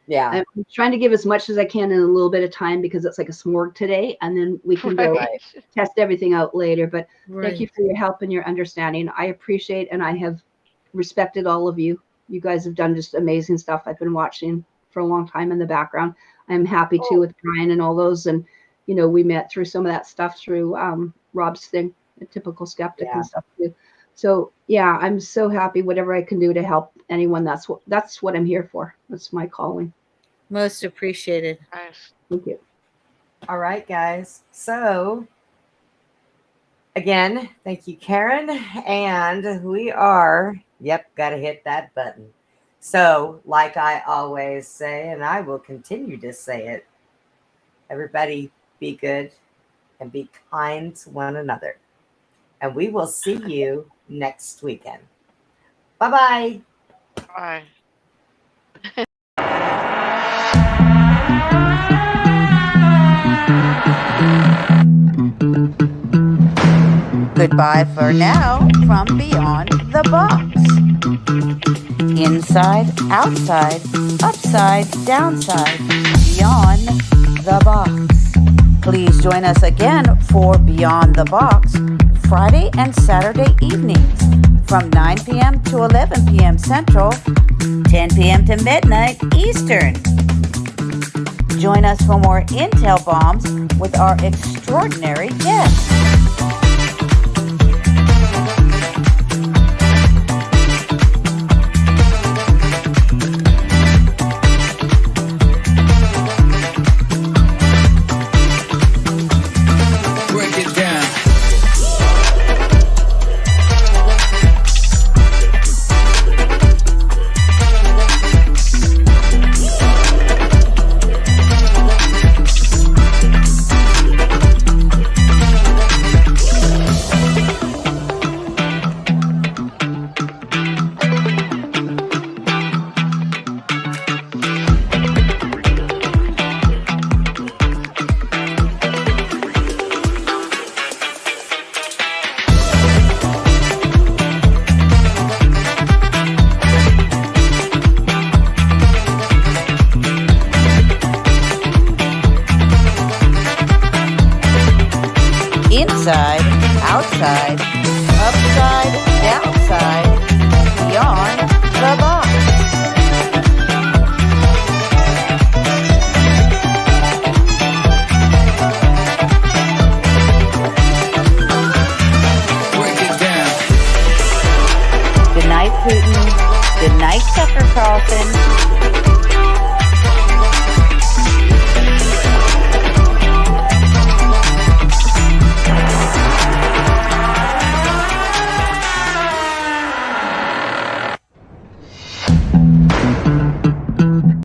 Yeah.
I'm trying to give as much as I can in a little bit of time because it's like a smorg today, and then we can go
Right.
test everything out later. But
Right.
thank you for your help and your understanding. I appreciate and I have respected all of you. You guys have done just amazing stuff. I've been watching for a long time in the background. I'm happy too with Brian and all those. And, you know, we met through some of that stuff through Rob's thing, a typical skeptic and stuff too. So yeah, I'm so happy. Whatever I can do to help anyone, that's what I'm here for. That's my calling.
Most appreciated.
Nice.
Thank you.
All right, guys. So again, thank you, Karen. And we are, got to hit that button. So, like I always say, and I will continue to say it, everybody be good and be kind to one another. And we will see you next weekend. Bye-bye.
Bye.
Goodbye for now from Beyond the Box. Inside, outside, upside, downside, beyond the box. Please join us again for Beyond the Box, Friday and Saturday evenings from 9 p.m. to 11 p.m. Central, 10 p.m. to midnight Eastern. Join us for more intel bombs with our extraordinary guests.
Break it down.
Inside, outside, upside, downside, beyond the box.
Break it down.
Good night, Putin. Good night, Tucker Carlson.